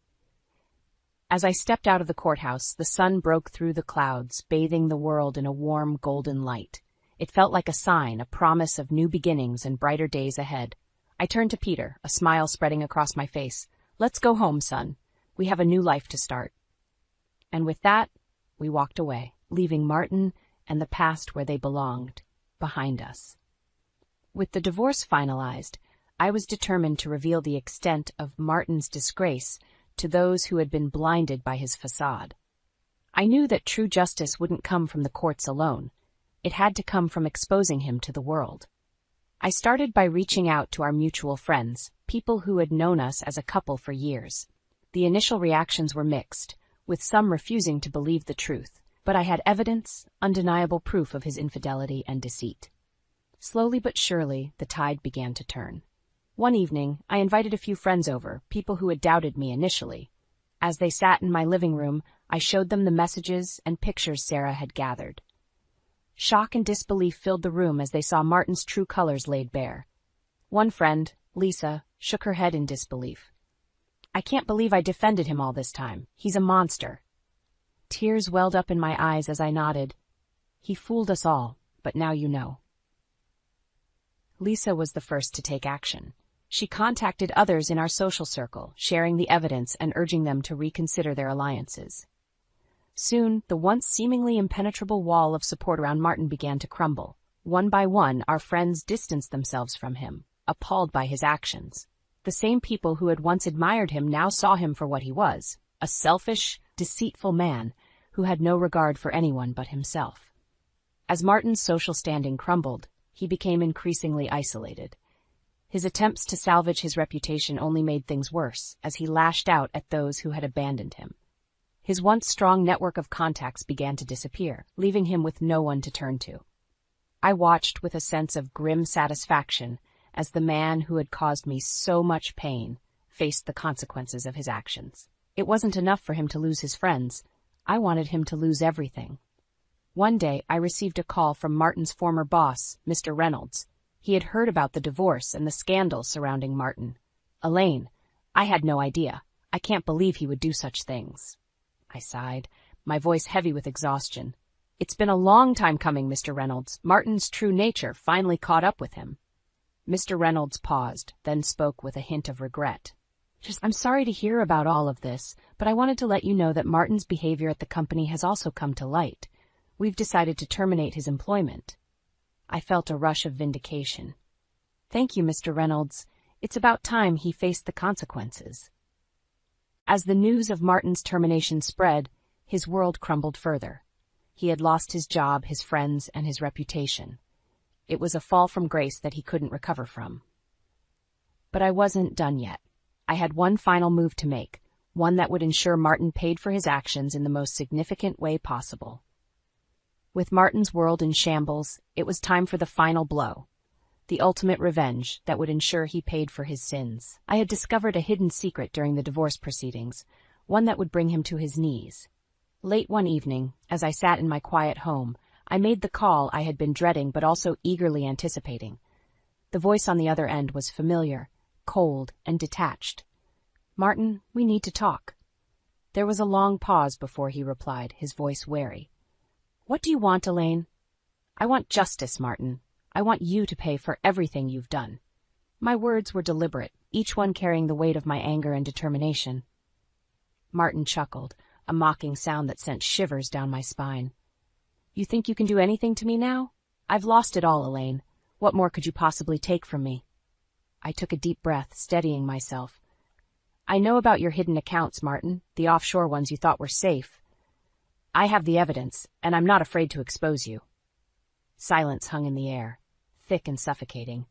As I stepped out of the courthouse, the sun broke through the clouds, bathing the world in a warm golden light. It felt like a sign, a promise of new beginnings and brighter days ahead. I turned to Peter, a smile spreading across my face. "Let's go home, son. We have a new life to start." And with that, we walked away, leaving Martin and the past where they belonged, behind us. With the divorce finalized, I was determined to reveal the extent of Martin's disgrace to those who had been blinded by his facade. I knew that true justice wouldn't come from the courts alone. It had to come from exposing him to the world. I started by reaching out to our mutual friends, people who had known us as a couple for years. The initial reactions were mixed, with some refusing to believe the truth, but I had evidence, undeniable proof of his infidelity and deceit. Slowly but surely, the tide began to turn. One evening, I invited a few friends over, people who had doubted me initially. As they sat in my living room, I showed them the messages and pictures Sarah had gathered. Shock and disbelief filled the room as they saw Martin's true colors laid bare. One friend, Lisa, shook her head in disbelief. "I can't believe I defended him all this time. He's a monster." Tears welled up in my eyes as I nodded. He fooled us all, but now you know. Lisa was the first to take action. She contacted others in our social circle, sharing the evidence and urging them to reconsider their alliances. Soon, the once seemingly impenetrable wall of support around Martin began to crumble. One by one, our friends distanced themselves from him, appalled by his actions. The same people who had once admired him now saw him for what he was, a selfish, deceitful man who had no regard for anyone but himself. As Martin's social standing crumbled, he became increasingly isolated. His attempts to salvage his reputation only made things worse, as he lashed out at those who had abandoned him. His once strong network of contacts began to disappear, leaving him with no one to turn to. I watched with a sense of grim satisfaction as the man who had caused me so much pain faced the consequences of his actions. It wasn't enough for him to lose his friends. I wanted him to lose everything. One day, I received a call from Martin's former boss, Mr. Reynolds. He had heard about the divorce and the scandal surrounding Martin. Elaine, I had no idea. I can't believe he would do such things. I sighed, my voice heavy with exhaustion. It's been a long time coming, Mr. Reynolds. Martin's true nature finally caught up with him. Mr. Reynolds paused, then spoke with a hint of regret. I'm sorry to hear about all of this, but I wanted to let you know that Martin's behavior at the company has also come to light. We've decided to terminate his employment. I felt a rush of vindication. Thank you, Mr. Reynolds. It's about time he faced the consequences. As the news of Martin's termination spread, his world crumbled further. He had lost his job, his friends, and his reputation. It was a fall from grace that he couldn't recover from. But I wasn't done yet. I had one final move to make, one that would ensure Martin paid for his actions in the most significant way possible. With Martin's world in shambles, it was time for the final blow, the ultimate revenge that would ensure he paid for his sins. I had discovered a hidden secret during the divorce proceedings, one that would bring him to his knees. Late one evening, as I sat in my quiet home, I made the call I had been dreading but also eagerly anticipating. The voice on the other end was familiar, cold, and detached. Martin, we need to talk. There was a long pause before he replied, his voice wary. What do you want, Elaine? I want justice, Martin. I want you to pay for everything you've done. My words were deliberate, each one carrying the weight of my anger and determination. Martin chuckled, a mocking sound that sent shivers down my spine. You think you can do anything to me now? I've lost it all, Elaine. What more could you possibly take from me? I took a deep breath, steadying myself. I know about your hidden accounts, Martin, the offshore ones you thought were safe. I have the evidence, and I'm not afraid to expose you. Silence hung in the air, thick and suffocating.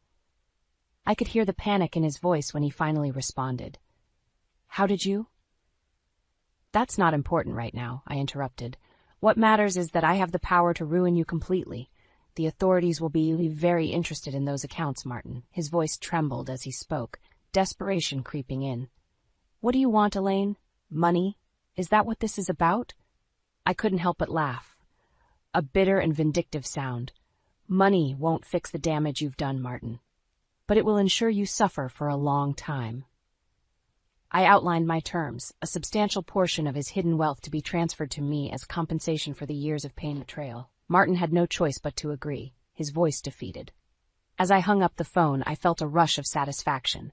I could hear the panic in his voice when he finally responded. How did you? That's not important right now, I interrupted. What matters is that I have the power to ruin you completely. The authorities will be very interested in those accounts, Martin. His voice trembled as he spoke, desperation creeping in. What do you want, Elaine? Money? Is that what this is about? I couldn't help but laugh. A bitter and vindictive sound. Money won't fix the damage you've done, Martin. But it will ensure you suffer for a long time. I outlined my terms, a substantial portion of his hidden wealth to be transferred to me as compensation for the years of pain and betrayal. Martin had no choice but to agree, his voice defeated. As I hung up the phone, I felt a rush of satisfaction.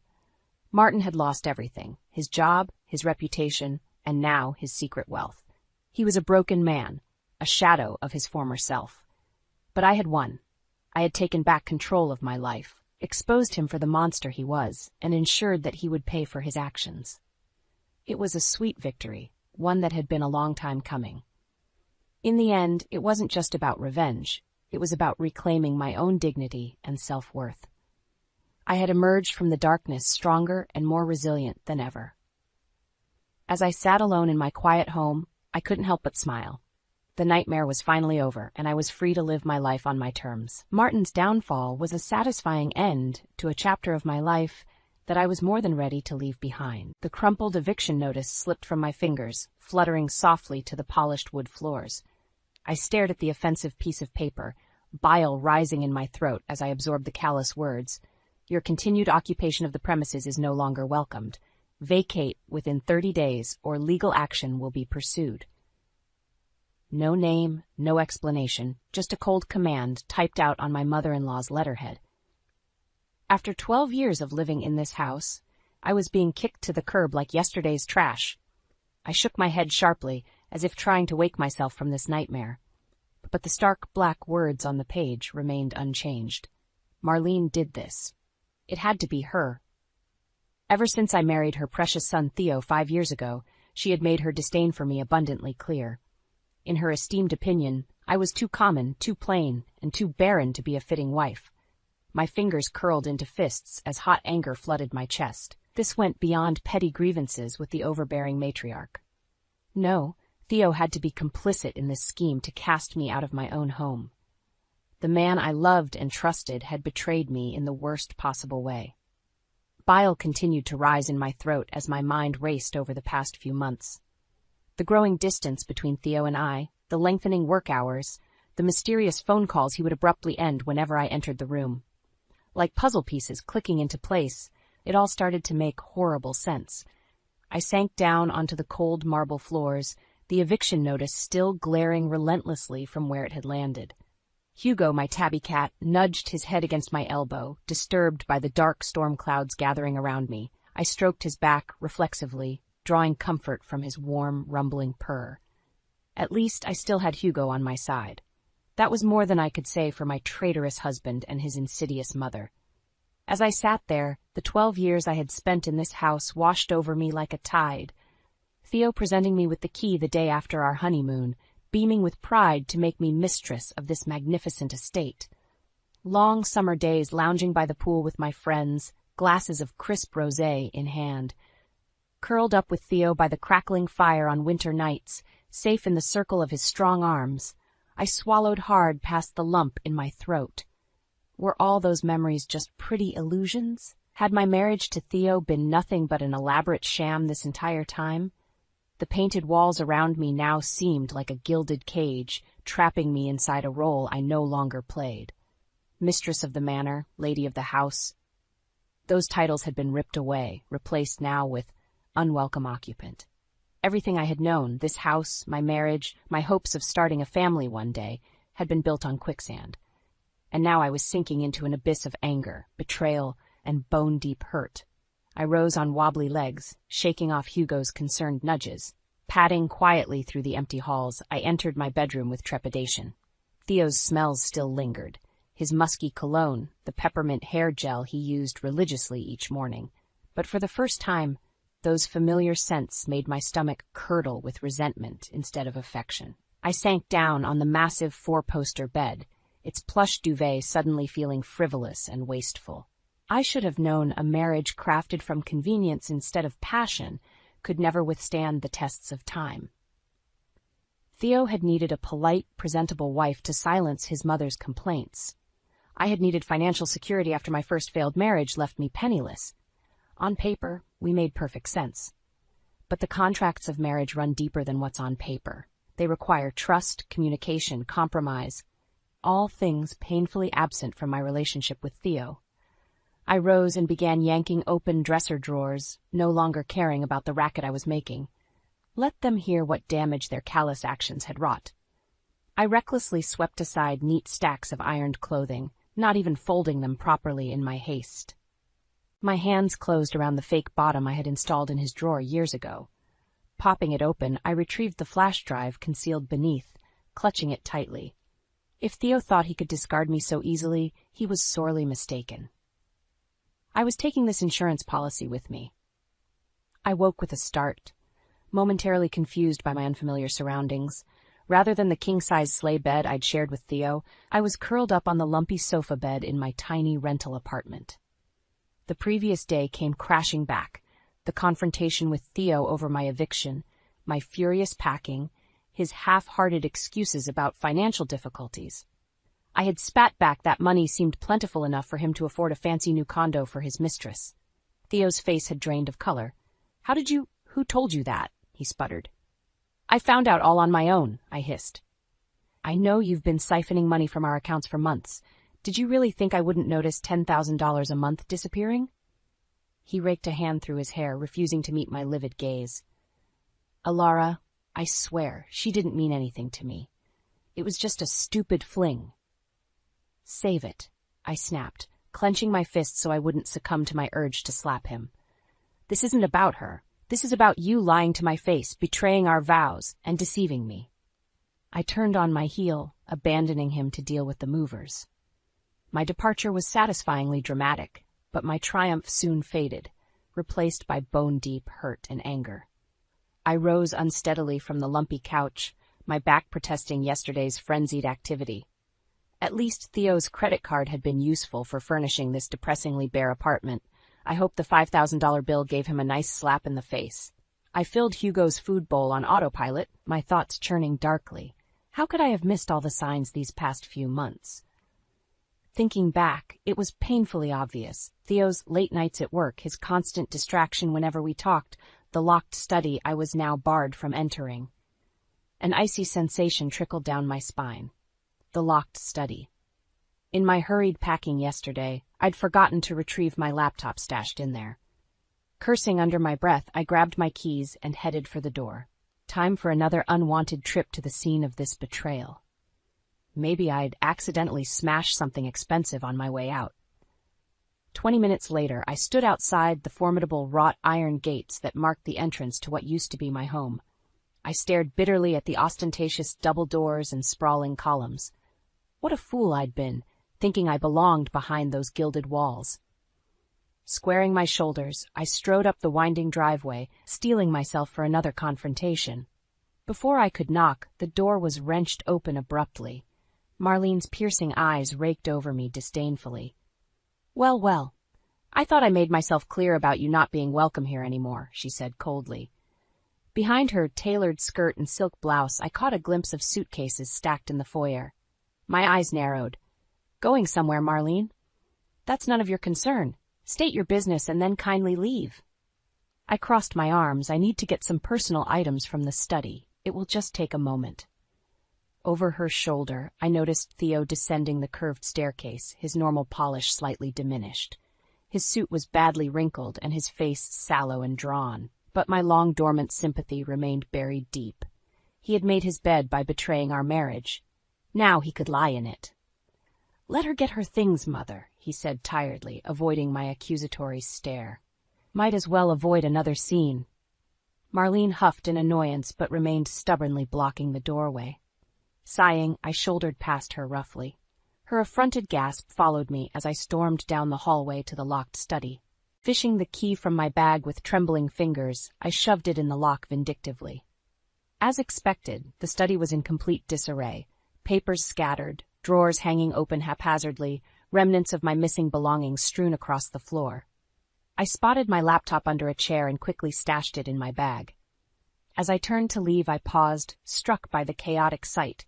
Martin had lost everything, his job, his reputation, and now his secret wealth. He was a broken man, a shadow of his former self. But I had won. I had taken back control of my life, exposed him for the monster he was, and ensured that he would pay for his actions. It was a sweet victory, one that had been a long time coming. In the end, it wasn't just about revenge. It was about reclaiming my own dignity and self-worth. I had emerged from the darkness stronger and more resilient than ever. As I sat alone in my quiet home, I couldn't help but smile. The nightmare was finally over, and I was free to live my life on my terms. Martin's downfall was a satisfying end to a chapter of my life that I was more than ready to leave behind. The crumpled eviction notice slipped from my fingers, fluttering softly to the polished wood floors. I stared at the offensive piece of paper, bile rising in my throat as I absorbed the callous words. Your continued occupation of the premises is no longer welcomed. Vacate within 30 days or legal action will be pursued. No name, no explanation, just a cold command typed out on my mother-in-law's letterhead. After 12 years of living in this house, I was being kicked to the curb like yesterday's trash. I shook my head sharply, as if trying to wake myself from this nightmare. But the stark black words on the page remained unchanged. Marlene did this. It had to be her. Ever since I married her precious son Theo 5 years ago, she had made her disdain for me abundantly clear. In her esteemed opinion, I was too common, too plain, and too barren to be a fitting wife. My fingers curled into fists as hot anger flooded my chest. This went beyond petty grievances with the overbearing matriarch. No, Theo had to be complicit in this scheme to cast me out of my own home. The man I loved and trusted had betrayed me in the worst possible way. Bile continued to rise in my throat as my mind raced over the past few months. The growing distance between Theo and I, the lengthening work hours, the mysterious phone calls he would abruptly end whenever I entered the room. Like puzzle pieces clicking into place, it all started to make horrible sense. I sank down onto the cold marble floors, the eviction notice still glaring relentlessly from where it had landed. Hugo, my tabby cat, nudged his head against my elbow, disturbed by the dark storm clouds gathering around me. I stroked his back reflexively, drawing comfort from his warm, rumbling purr. At least I still had Hugo on my side. That was more than I could say for my traitorous husband and his insidious mother. As I sat there, the 12 years I had spent in this house washed over me like a tide. Theo presenting me with the key the day after our honeymoon, beaming with pride to make me mistress of this magnificent estate. Long summer days lounging by the pool with my friends, glasses of crisp rosé in hand. Curled up with Theo by the crackling fire on winter nights, safe in the circle of his strong arms, I swallowed hard past the lump in my throat. Were all those memories just pretty illusions? Had my marriage to Theo been nothing but an elaborate sham this entire time? The painted walls around me now seemed like a gilded cage, trapping me inside a role I no longer played. Mistress of the manor, lady of the house. Those titles had been ripped away, replaced now with unwelcome occupant. Everything I had known, this house, my marriage, my hopes of starting a family one day, had been built on quicksand. And now I was sinking into an abyss of anger, betrayal, and bone-deep hurt. I rose on wobbly legs, shaking off Hugo's concerned nudges. Padding quietly through the empty halls, I entered my bedroom with trepidation. Theo's smells still lingered. His musky cologne, the peppermint hair gel he used religiously each morning. But for the first time, those familiar scents made my stomach curdle with resentment instead of affection. I sank down on the massive 4-poster bed, its plush duvet suddenly feeling frivolous and wasteful. I should have known a marriage crafted from convenience instead of passion could never withstand the tests of time. Theo had needed a polite, presentable wife to silence his mother's complaints. I had needed financial security after my first failed marriage left me penniless. On paper, we made perfect sense. But the contracts of marriage run deeper than what's on paper. They require trust, communication, compromise, all things painfully absent from my relationship with Theo. I rose and began yanking open dresser drawers, no longer caring about the racket I was making. Let them hear what damage their callous actions had wrought. I recklessly swept aside neat stacks of ironed clothing, not even folding them properly in my haste. My hands closed around the fake bottom I had installed in his drawer years ago. Popping it open, I retrieved the flash drive concealed beneath, clutching it tightly. If Theo thought he could discard me so easily, he was sorely mistaken. I was taking this insurance policy with me. I woke with a start, momentarily confused by my unfamiliar surroundings. Rather than the king-size sleigh bed I'd shared with Theo, I was curled up on the lumpy sofa bed in my tiny rental apartment. The previous day came crashing back, the confrontation with Theo over my eviction, my furious packing, his half-hearted excuses about financial difficulties. I had spat back that money seemed plentiful enough for him to afford a fancy new condo for his mistress. Theo's face had drained of color. Who told you that? He sputtered. I found out all on my own, I hissed. I know you've been siphoning money from our accounts for months. Did you really think I wouldn't notice $10,000 a month disappearing? He raked a hand through his hair, refusing to meet my livid gaze. Alara, I swear, she didn't mean anything to me. It was just a stupid fling. Save it, I snapped, clenching my fist so I wouldn't succumb to my urge to slap him. This isn't about her. This is about you lying to my face, betraying our vows, and deceiving me. I turned on my heel, abandoning him to deal with the movers. My departure was satisfyingly dramatic, but my triumph soon faded, replaced by bone-deep hurt and anger. I rose unsteadily from the lumpy couch, my back protesting yesterday's frenzied activity. At least Theo's credit card had been useful for furnishing this depressingly bare apartment. I hoped the $5,000 bill gave him a nice slap in the face. I filled Hugo's food bowl on autopilot, my thoughts churning darkly. How could I have missed all the signs these past few months? Thinking back, it was painfully obvious. Theo's late nights at work, his constant distraction whenever we talked, the locked study I was now barred from entering. An icy sensation trickled down my spine. The locked study. In my hurried packing yesterday, I'd forgotten to retrieve my laptop stashed in there. Cursing under my breath, I grabbed my keys and headed for the door. Time for another unwanted trip to the scene of this betrayal. Maybe I'd accidentally smashed something expensive on my way out. 20 minutes later, I stood outside the formidable wrought iron gates that marked the entrance to what used to be my home. I stared bitterly at the ostentatious double doors and sprawling columns. What a fool I'd been, thinking I belonged behind those gilded walls. Squaring my shoulders, I strode up the winding driveway, steeling myself for another confrontation. Before I could knock, the door was wrenched open abruptly. Marlene's piercing eyes raked over me disdainfully. "Well, well, I thought I made myself clear about you not being welcome here anymore," she said coldly. Behind her tailored skirt and silk blouse, I caught a glimpse of suitcases stacked in the foyer. My eyes narrowed. "Going somewhere, Marlene? That's none of your concern. State your business and then kindly leave." I crossed my arms. "I need to get some personal items from the study. It will just take a moment." Over her shoulder, I noticed Theo descending the curved staircase, his normal polish slightly diminished. His suit was badly wrinkled and his face sallow and drawn, but my long dormant sympathy remained buried deep. He had made his bed by betraying our marriage. Now he could lie in it. "Let her get her things, Mother," he said tiredly, avoiding my accusatory stare. Might as well avoid another scene. Marlene huffed in annoyance but remained stubbornly blocking the doorway. Sighing, I shouldered past her roughly. Her affronted gasp followed me as I stormed down the hallway to the locked study. Fishing the key from my bag with trembling fingers, I shoved it in the lock vindictively. As expected, the study was in complete disarray. Papers scattered, drawers hanging open haphazardly, remnants of my missing belongings strewn across the floor. I spotted my laptop under a chair and quickly stashed it in my bag. As I turned to leave, I paused, struck by the chaotic sight.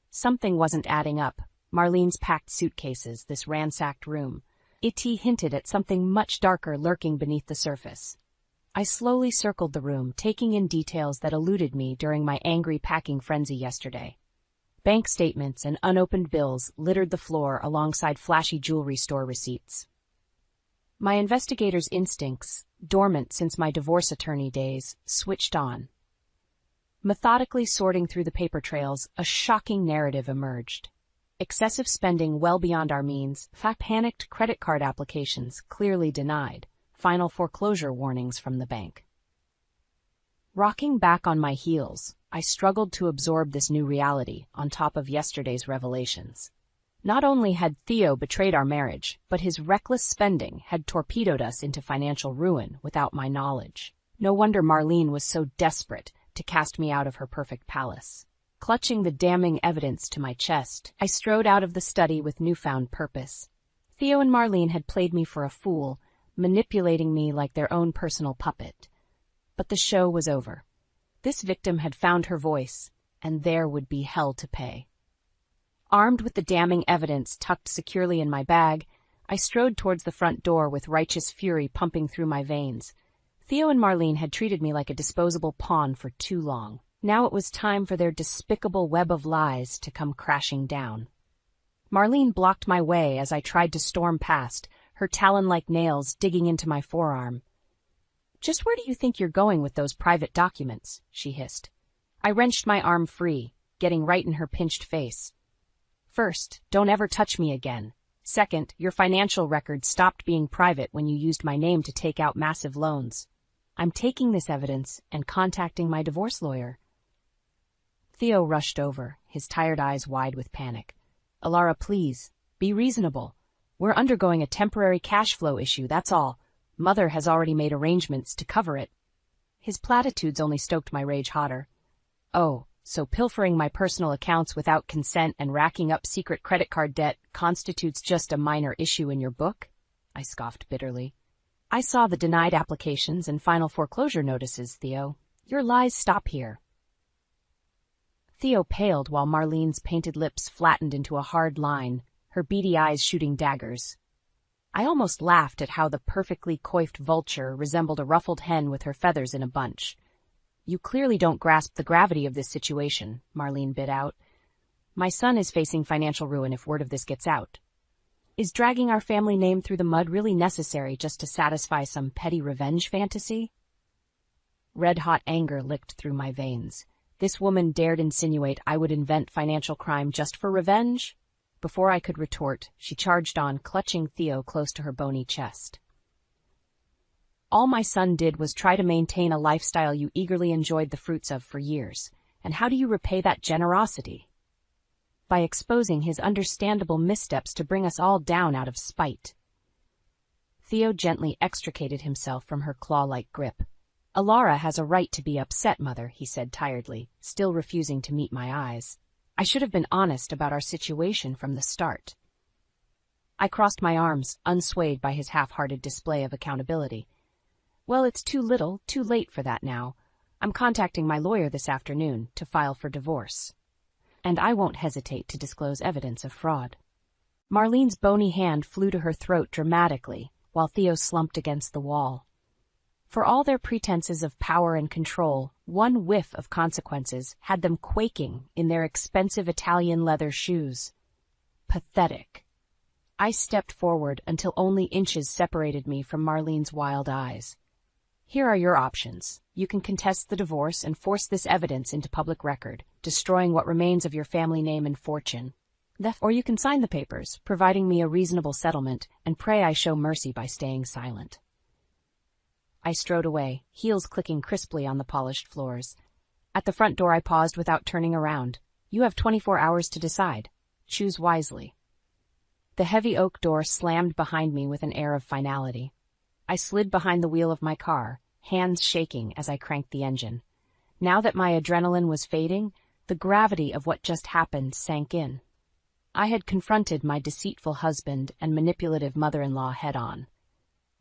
Something wasn't adding up. Marlene's packed suitcases, this ransacked room. It hinted at something much darker lurking beneath the surface. I slowly circled the room, taking in details that eluded me during my angry packing frenzy yesterday. Bank statements and unopened bills littered the floor alongside flashy jewelry store receipts. My investigator's instincts, dormant since my divorce attorney days, switched on. Methodically sorting through the paper trails, a shocking narrative emerged. Excessive spending well beyond our means, panicked credit card applications clearly denied, final foreclosure warnings from the bank. Rocking back on my heels, I struggled to absorb this new reality on top of yesterday's revelations. Not only had Theo betrayed our marriage, but his reckless spending had torpedoed us into financial ruin without my knowledge. No wonder Marlene was so desperate to cast me out of her perfect palace. Clutching the damning evidence to my chest, I strode out of the study with newfound purpose. Theo and Marlene had played me for a fool, manipulating me like their own personal puppet. But the show was over. This victim had found her voice, and there would be hell to pay. Armed with the damning evidence tucked securely in my bag, I strode towards the front door with righteous fury pumping through my veins. Theo and Marlene had treated me like a disposable pawn for too long. Now it was time for their despicable web of lies to come crashing down. Marlene blocked my way as I tried to storm past, her talon-like nails digging into my forearm. "Just where do you think you're going with those private documents?" she hissed. I wrenched my arm free, getting right in her pinched face. First, don't ever touch me again. Second, your financial records stopped being private when you used my name to take out massive loans. I'm taking this evidence and contacting my divorce lawyer. Theo rushed over, his tired eyes wide with panic. Alara, please, be reasonable. We're undergoing a temporary cash flow issue, that's all. Mother has already made arrangements to cover it. His platitudes only stoked my rage hotter. Oh, so pilfering my personal accounts without consent and racking up secret credit card debt constitutes just a minor issue in your book? I scoffed bitterly. I saw the denied applications and final foreclosure notices, Theo. Your lies stop here. Theo paled while Marlene's painted lips flattened into a hard line, her beady eyes shooting daggers. I almost laughed at how the perfectly coiffed vulture resembled a ruffled hen with her feathers in a bunch. You clearly don't grasp the gravity of this situation, Marlene bit out. My son is facing financial ruin if word of this gets out. Is dragging our family name through the mud really necessary just to satisfy some petty revenge fantasy? Red-hot anger licked through my veins. This woman dared insinuate I would invent financial crime just for revenge? Before I could retort, she charged on, clutching Theo close to her bony chest. All my son did was try to maintain a lifestyle you eagerly enjoyed the fruits of for years. And how do you repay that generosity? By exposing his understandable missteps to bring us all down out of spite. Theo gently extricated himself from her claw-like grip. Alara has a right to be upset, Mother, he said tiredly, still refusing to meet my eyes. I should have been honest about our situation from the start. I crossed my arms, unswayed by his half-hearted display of accountability. Well, it's too little, too late for that now. I'm contacting my lawyer this afternoon to file for divorce. And I won't hesitate to disclose evidence of fraud. Marlene's bony hand flew to her throat dramatically, while Theo slumped against the wall. For all their pretenses of power and control, one whiff of consequences had them quaking in their expensive Italian leather shoes. Pathetic. I stepped forward until only inches separated me from Marlene's wild eyes. Here are your options. You can contest the divorce and force this evidence into public record, destroying what remains of your family name and fortune. Or you can sign the papers, providing me a reasonable settlement, and pray I show mercy by staying silent. I strode away, heels clicking crisply on the polished floors. At the front door I paused without turning around. You have 24 hours to decide. Choose wisely. The heavy oak door slammed behind me with an air of finality. I slid behind the wheel of my car, hands shaking as I cranked the engine. Now that my adrenaline was fading, the gravity of what just happened sank in. I had confronted my deceitful husband and manipulative mother-in-law head-on.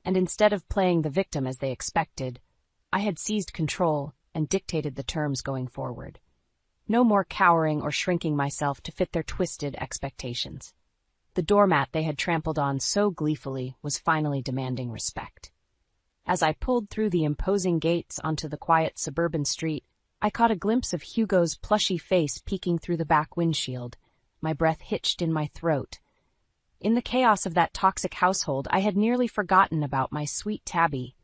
And instead of playing the victim as they expected, I had seized control and dictated the terms going forward. No more cowering or shrinking myself to fit their twisted expectations. The doormat they had trampled on so gleefully was finally demanding respect. As I pulled through the imposing gates onto the quiet suburban street, I caught a glimpse of Hugo's plushy face peeking through the back windshield. My breath hitched in my throat. In the chaos of that toxic household, I had nearly forgotten about my sweet Tabby.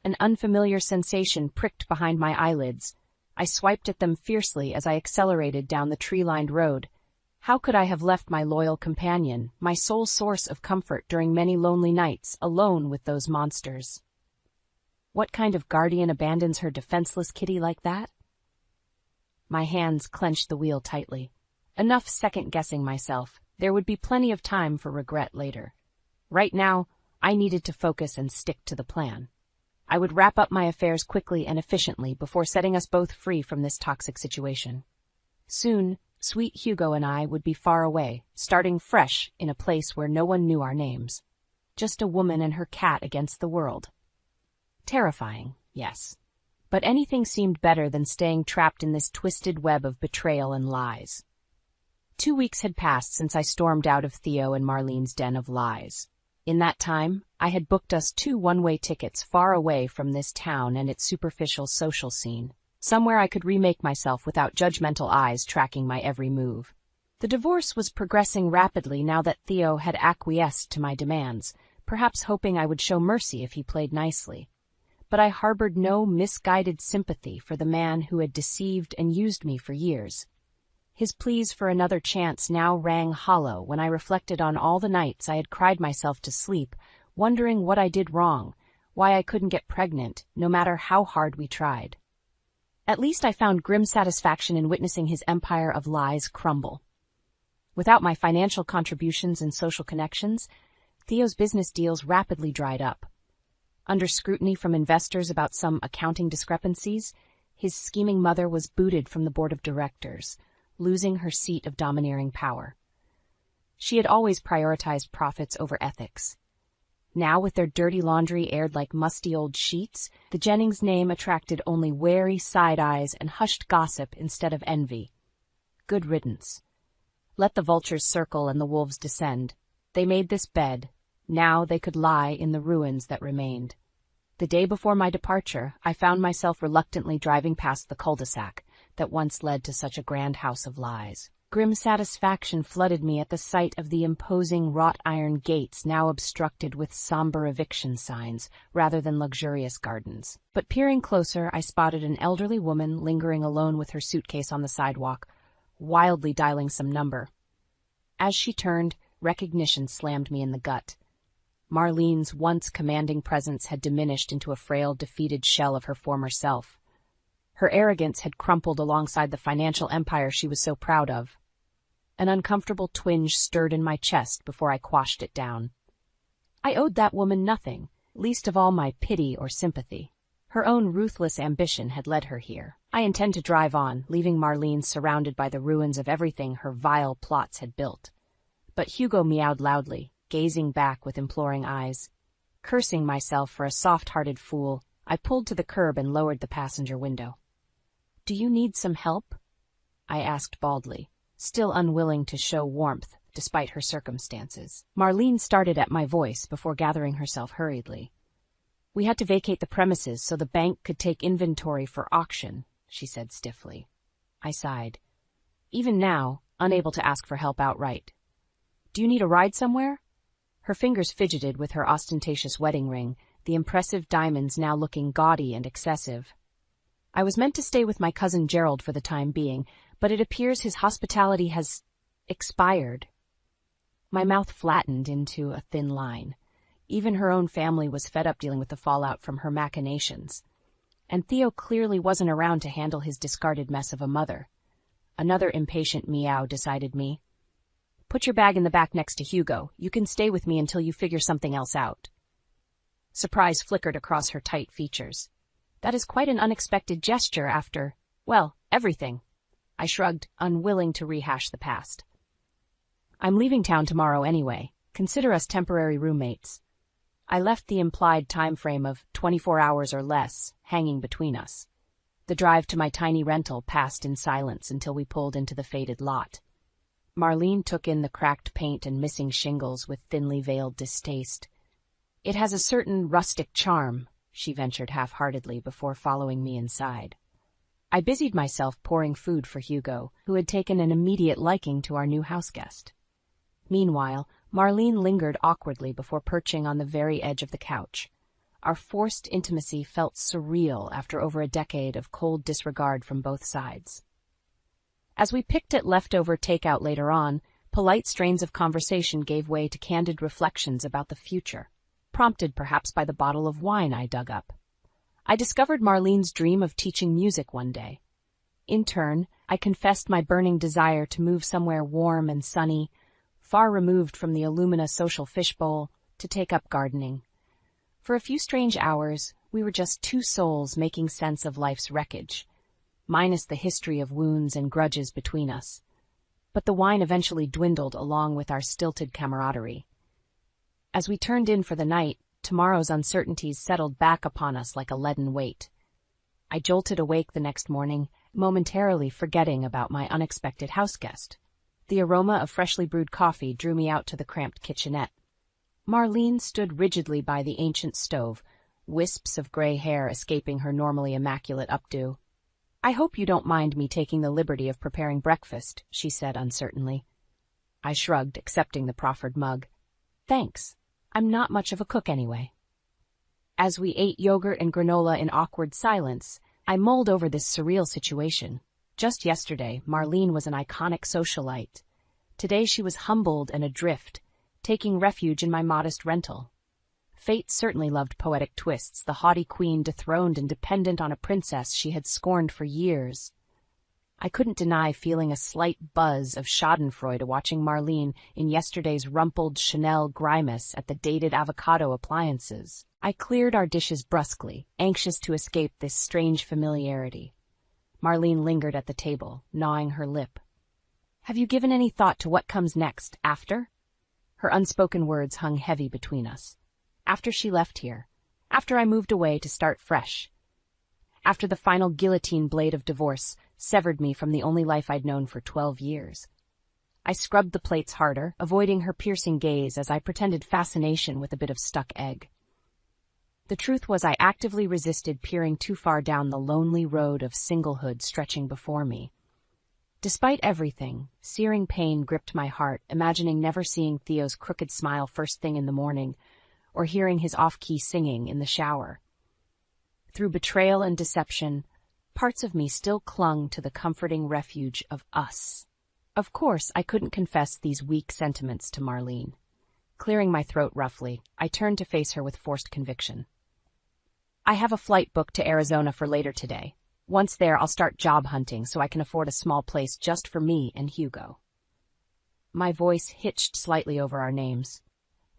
An unfamiliar sensation pricked behind my eyelids. I swiped at them fiercely as I accelerated down the tree-lined road. How could I have left my loyal companion, my sole source of comfort during many lonely nights, alone with those monsters? What kind of guardian abandons her defenseless kitty like that? My hands clenched the wheel tightly. Enough second-guessing myself. There would be plenty of time for regret later. Right now, I needed to focus and stick to the plan. I would wrap up my affairs quickly and efficiently before setting us both free from this toxic situation. Soon, sweet Hugo and I would be far away, starting fresh in a place where no one knew our names. Just a woman and her cat against the world. Terrifying, yes. But anything seemed better than staying trapped in this twisted web of betrayal and lies. 2 weeks had passed since I stormed out of Theo and Marlene's den of lies. In that time, I had booked us 2 one-way tickets far away from this town and its superficial social scene. Somewhere I could remake myself without judgmental eyes tracking my every move. The divorce was progressing rapidly now that Theo had acquiesced to my demands, perhaps hoping I would show mercy if he played nicely. but I harbored no misguided sympathy for the man who had deceived and used me for years. His pleas for another chance now rang hollow when I reflected on all the nights I had cried myself to sleep, wondering what I did wrong, why I couldn't get pregnant, no matter how hard we tried. At least I found grim satisfaction in witnessing his empire of lies crumble. Without my financial contributions and social connections, Theo's business deals rapidly dried up. Under scrutiny from investors about some accounting discrepancies, his scheming mother was booted from the board of directors, losing her seat of domineering power. She had always prioritized profits over ethics. Now, with their dirty laundry aired like musty old sheets, the Jennings name attracted only wary side eyes and hushed gossip instead of envy. Good riddance. Let the vultures circle and the wolves descend. They made this bed. Now they could lie in the ruins that remained. The day before my departure, I found myself reluctantly driving past the cul-de-sac that once led to such a grand house of lies. Grim satisfaction flooded me at the sight of the imposing wrought-iron gates now obstructed with somber eviction signs rather than luxurious gardens. But peering closer, I spotted an elderly woman lingering alone with her suitcase on the sidewalk, wildly dialing some number. As she turned, recognition slammed me in the gut. Marlene's once commanding presence had diminished into a frail, defeated shell of her former self. Her arrogance had crumpled alongside the financial empire she was so proud of. An uncomfortable twinge stirred in my chest before I quashed it down. I owed that woman nothing, least of all my pity or sympathy. Her own ruthless ambition had led her here. I intend to drive on, leaving Marlene surrounded by the ruins of everything her vile plots had built. But Hugo meowed loudly, gazing back with imploring eyes. Cursing myself for a soft-hearted fool, I pulled to the curb and lowered the passenger window. "Do you need some help?" I asked baldly, still unwilling to show warmth despite her circumstances. Marlene started at my voice before gathering herself hurriedly. "We had to vacate the premises so the bank could take inventory for auction," she said stiffly. I sighed. Even now, unable to ask for help outright. "Do you need a ride somewhere?" Her fingers fidgeted with her ostentatious wedding ring, the impressive diamonds now looking gaudy and excessive. "I was meant to stay with my cousin Gerald for the time being, but it appears his hospitality has expired." My mouth flattened into a thin line. Even her own family was fed up dealing with the fallout from her machinations. And Theo clearly wasn't around to handle his discarded mess of a mother. Another impatient meow decided me. "Put your bag in the back next to Hugo. You can stay with me until you figure something else out." Surprise flickered across her tight features. "That is quite an unexpected gesture after, well, everything." I shrugged, unwilling to rehash the past. "I'm leaving town tomorrow anyway. Consider us temporary roommates." I left the implied time frame of 24 hours or less hanging between us. The drive to my tiny rental passed in silence until we pulled into the faded lot. Marlene took in the cracked paint and missing shingles with thinly veiled distaste. "It has a certain rustic charm," she ventured half-heartedly before following me inside. I busied myself pouring food for Hugo, who had taken an immediate liking to our new houseguest. Meanwhile, Marlene lingered awkwardly before perching on the very edge of the couch. Our forced intimacy felt surreal after over a decade of cold disregard from both sides. As we picked at leftover takeout later on, polite strains of conversation gave way to candid reflections about the future, prompted perhaps by the bottle of wine I dug up. I discovered Marlene's dream of teaching music one day. In turn, I confessed my burning desire to move somewhere warm and sunny, far removed from the Illumina social fishbowl, to take up gardening. For a few strange hours, we were just two souls making sense of life's wreckage, minus the history of wounds and grudges between us. But the wine eventually dwindled along with our stilted camaraderie. As we turned in for the night, tomorrow's uncertainties settled back upon us like a leaden weight. I jolted awake the next morning, momentarily forgetting about my unexpected houseguest. The aroma of freshly brewed coffee drew me out to the cramped kitchenette. Marlene stood rigidly by the ancient stove, wisps of gray hair escaping her normally immaculate updo. "I hope you don't mind me taking the liberty of preparing breakfast," she said uncertainly. I shrugged, accepting the proffered mug. "Thanks. I'm not much of a cook anyway." As we ate yogurt and granola in awkward silence, I mulled over this surreal situation. Just yesterday, Marlene was an iconic socialite. Today she was humbled and adrift, taking refuge in my modest rental. Fate certainly loved poetic twists, the haughty queen dethroned and dependent on a princess she had scorned for years. I couldn't deny feeling a slight buzz of schadenfreude watching Marlene in yesterday's rumpled Chanel grimace at the dated avocado appliances. I cleared our dishes brusquely, anxious to escape this strange familiarity. Marlene lingered at the table, gnawing her lip. "Have you given any thought to what comes next, after?" Her unspoken words hung heavy between us. After she left here, after I moved away to start fresh, after the final guillotine blade of divorce severed me from the only life I'd known for 12 years. I scrubbed the plates harder, avoiding her piercing gaze as I pretended fascination with a bit of stuck egg. The truth was I actively resisted peering too far down the lonely road of singlehood stretching before me. Despite everything, searing pain gripped my heart, imagining never seeing Theo's crooked smile first thing in the morning, or hearing his off-key singing in the shower. Through betrayal and deception, parts of me still clung to the comforting refuge of us. Of course, I couldn't confess these weak sentiments to Marlene. Clearing my throat roughly, I turned to face her with forced conviction. "I have a flight booked to Arizona for later today. Once there, I'll start job hunting so I can afford a small place just for me and Hugo." My voice hitched slightly over our names.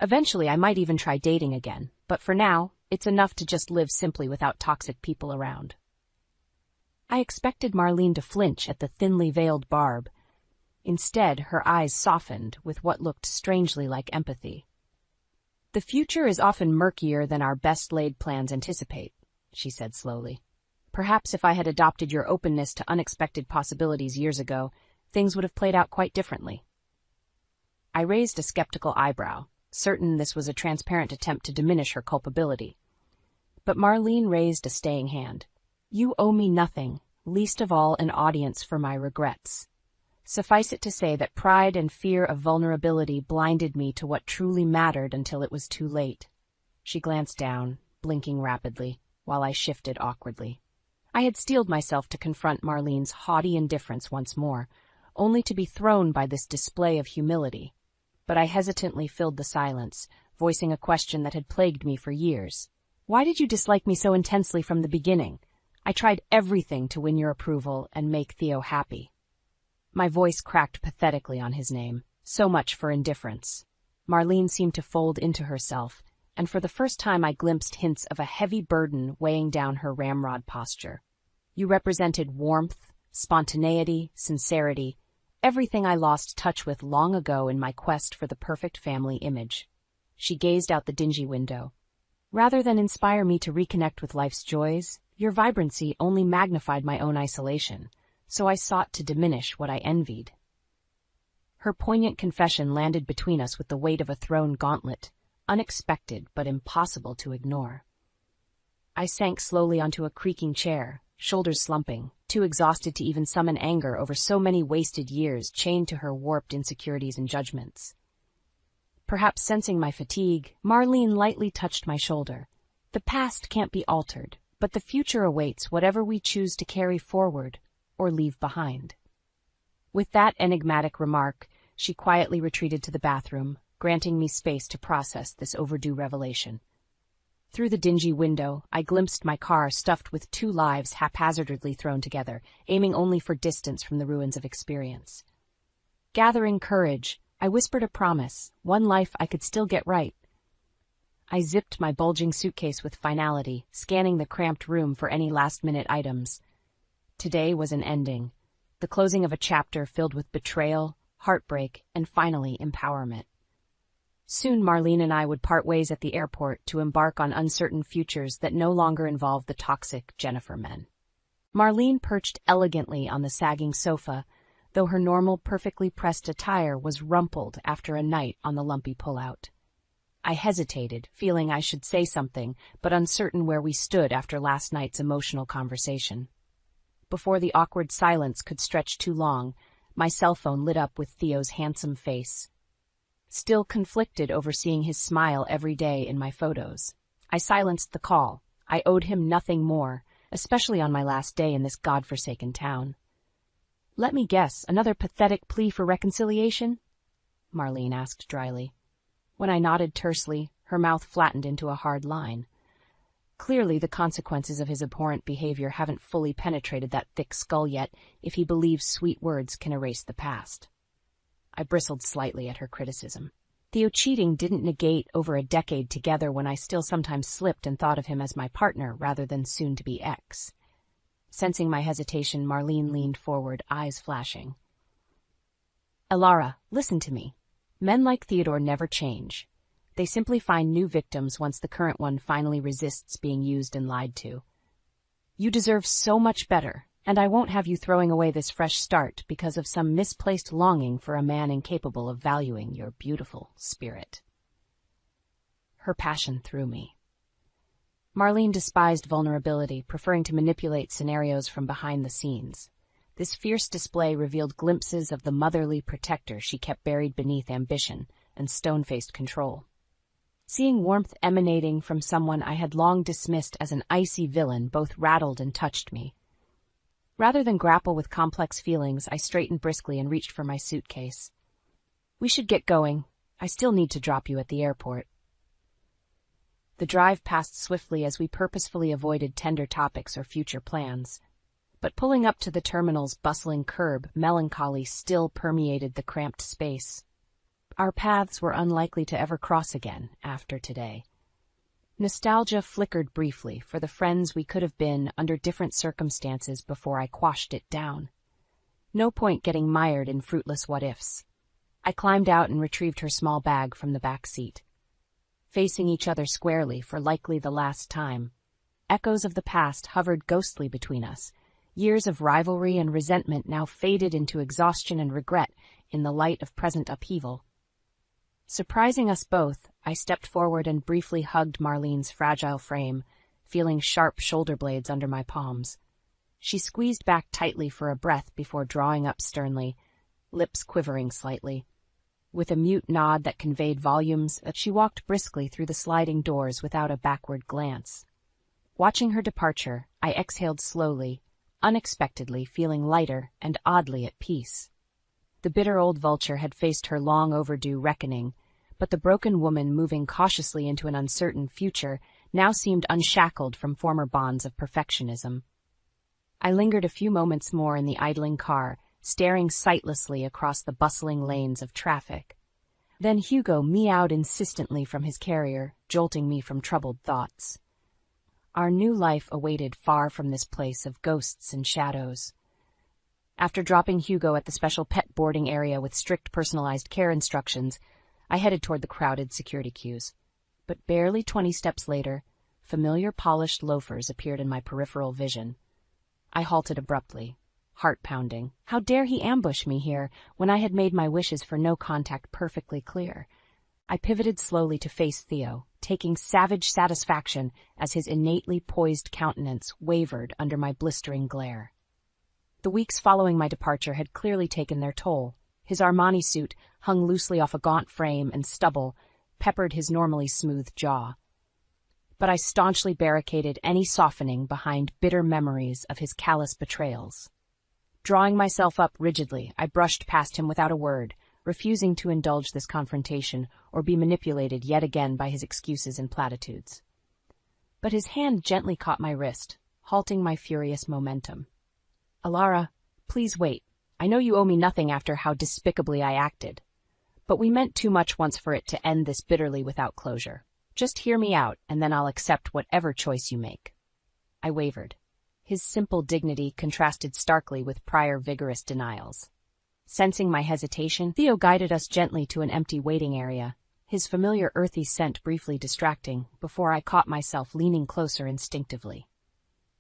Eventually, I might even try dating again, but for now, it's enough to just live simply without toxic people around. I expected Marlene to flinch at the thinly veiled barb. Instead, her eyes softened with what looked strangely like empathy. "The future is often murkier than our best-laid plans anticipate," she said slowly. "Perhaps if I had adopted your openness to unexpected possibilities years ago, things would have played out quite differently." I raised a skeptical eyebrow, certain this was a transparent attempt to diminish her culpability. But Marlene raised a staying hand. "You owe me nothing, least of all an audience for my regrets. Suffice it to say that pride and fear of vulnerability blinded me to what truly mattered until it was too late." She glanced down, blinking rapidly, while I shifted awkwardly. I had steeled myself to confront Marlene's haughty indifference once more, only to be thrown by this display of humility. But I hesitantly filled the silence, voicing a question that had plagued me for years. "Why did you dislike me so intensely from the beginning? I tried everything to win your approval and make Theo happy." My voice cracked pathetically on his name. So much for indifference. Marlene seemed to fold into herself, and for the first time I glimpsed hints of a heavy burden weighing down her ramrod posture. "You represented warmth, spontaneity, sincerity, everything I lost touch with long ago in my quest for the perfect family image." She gazed out the dingy window. "Rather than inspire me to reconnect with life's joys, your vibrancy only magnified my own isolation, so I sought to diminish what I envied." Her poignant confession landed between us with the weight of a thrown gauntlet, unexpected but impossible to ignore. I sank slowly onto a creaking chair, shoulders slumping, too exhausted to even summon anger over so many wasted years chained to her warped insecurities and judgments. Perhaps sensing my fatigue, Marlene lightly touched my shoulder. "The past can't be altered, but the future awaits whatever we choose to carry forward or leave behind." With that enigmatic remark, she quietly retreated to the bathroom, granting me space to process this overdue revelation. Through the dingy window, I glimpsed my car stuffed with 2 lives haphazardly thrown together, aiming only for distance from the ruins of experience. Gathering courage, I whispered a promise, one life I could still get right. I zipped my bulging suitcase with finality, scanning the cramped room for any last-minute items. Today was an ending, the closing of a chapter filled with betrayal, heartbreak, and finally empowerment. Soon Marlene and I would part ways at the airport to embark on uncertain futures that no longer involved the toxic Jennifer men. Marlene perched elegantly on the sagging sofa, though her normal, perfectly pressed attire was rumpled after a night on the lumpy pullout. I hesitated, feeling I should say something, but uncertain where we stood after last night's emotional conversation. Before the awkward silence could stretch too long, my cell phone lit up with Theo's handsome face. Still conflicted over seeing his smile every day in my photos, I silenced the call. I owed him nothing more, especially on my last day in this godforsaken town. "Let me guess, another pathetic plea for reconciliation?" Marlene asked dryly. When I nodded tersely, her mouth flattened into a hard line. Clearly the consequences of his abhorrent behavior haven't fully penetrated that thick skull yet, if he believes sweet words can erase the past. I bristled slightly at her criticism. Theo cheating didn't negate over a decade together when I still sometimes slipped and thought of him as my partner rather than soon-to-be ex. Sensing my hesitation, Marlene leaned forward, eyes flashing. "Elara, listen to me. Men like Theodore never change. They simply find new victims once the current one finally resists being used and lied to. You deserve so much better, and I won't have you throwing away this fresh start because of some misplaced longing for a man incapable of valuing your beautiful spirit." Her passion threw me. Marlene despised vulnerability, preferring to manipulate scenarios from behind the scenes. This fierce display revealed glimpses of the motherly protector she kept buried beneath ambition and stone-faced control. Seeing warmth emanating from someone I had long dismissed as an icy villain both rattled and touched me. Rather than grapple with complex feelings, I straightened briskly and reached for my suitcase. "We should get going. I still need to drop you at the airport." The drive passed swiftly as we purposefully avoided tender topics or future plans. But pulling up to the terminal's bustling curb, melancholy still permeated the cramped space. Our paths were unlikely to ever cross again after today. Nostalgia flickered briefly for the friends we could have been under different circumstances before I quashed it down. No point getting mired in fruitless what-ifs. I climbed out and retrieved her small bag from the back seat. Facing each other squarely for likely the last time, echoes of the past hovered ghostly between us. Years of rivalry and resentment now faded into exhaustion and regret in the light of present upheaval. Surprising us both, I stepped forward and briefly hugged Marlene's fragile frame, feeling sharp shoulder blades under my palms. She squeezed back tightly for a breath before drawing up sternly, lips quivering slightly. With a mute nod that conveyed volumes, she walked briskly through the sliding doors without a backward glance. Watching her departure, I exhaled slowly, unexpectedly feeling lighter and oddly at peace. The bitter old vulture had faced her long overdue reckoning, but the broken woman moving cautiously into an uncertain future now seemed unshackled from former bonds of perfectionism. I lingered a few moments more in the idling car, staring sightlessly across the bustling lanes of traffic. Then Hugo meowed insistently from his carrier, jolting me from troubled thoughts. Our new life awaited far from this place of ghosts and shadows. After dropping Hugo at the special pet boarding area with strict personalized care instructions, I headed toward the crowded security queues. But barely 20 steps later, familiar polished loafers appeared in my peripheral vision. I halted abruptly, heart pounding. How dare he ambush me here when I had made my wishes for no contact perfectly clear? I pivoted slowly to face Theo, taking savage satisfaction as his innately poised countenance wavered under my blistering glare. The weeks following my departure had clearly taken their toll. His Armani suit, hung loosely off a gaunt frame and stubble, peppered his normally smooth jaw. But I staunchly barricaded any softening behind bitter memories of his callous betrayals. Drawing myself up rigidly, I brushed past him without a word, refusing to indulge this confrontation or be manipulated yet again by his excuses and platitudes. But his hand gently caught my wrist, halting my furious momentum. "Elara, please wait. I know you owe me nothing after how despicably I acted. But we meant too much once for it to end this bitterly without closure. Just hear me out, and then I'll accept whatever choice you make." I wavered. His simple dignity contrasted starkly with prior vigorous denials. Sensing my hesitation, Theo guided us gently to an empty waiting area, his familiar earthy scent briefly distracting, before I caught myself leaning closer instinctively.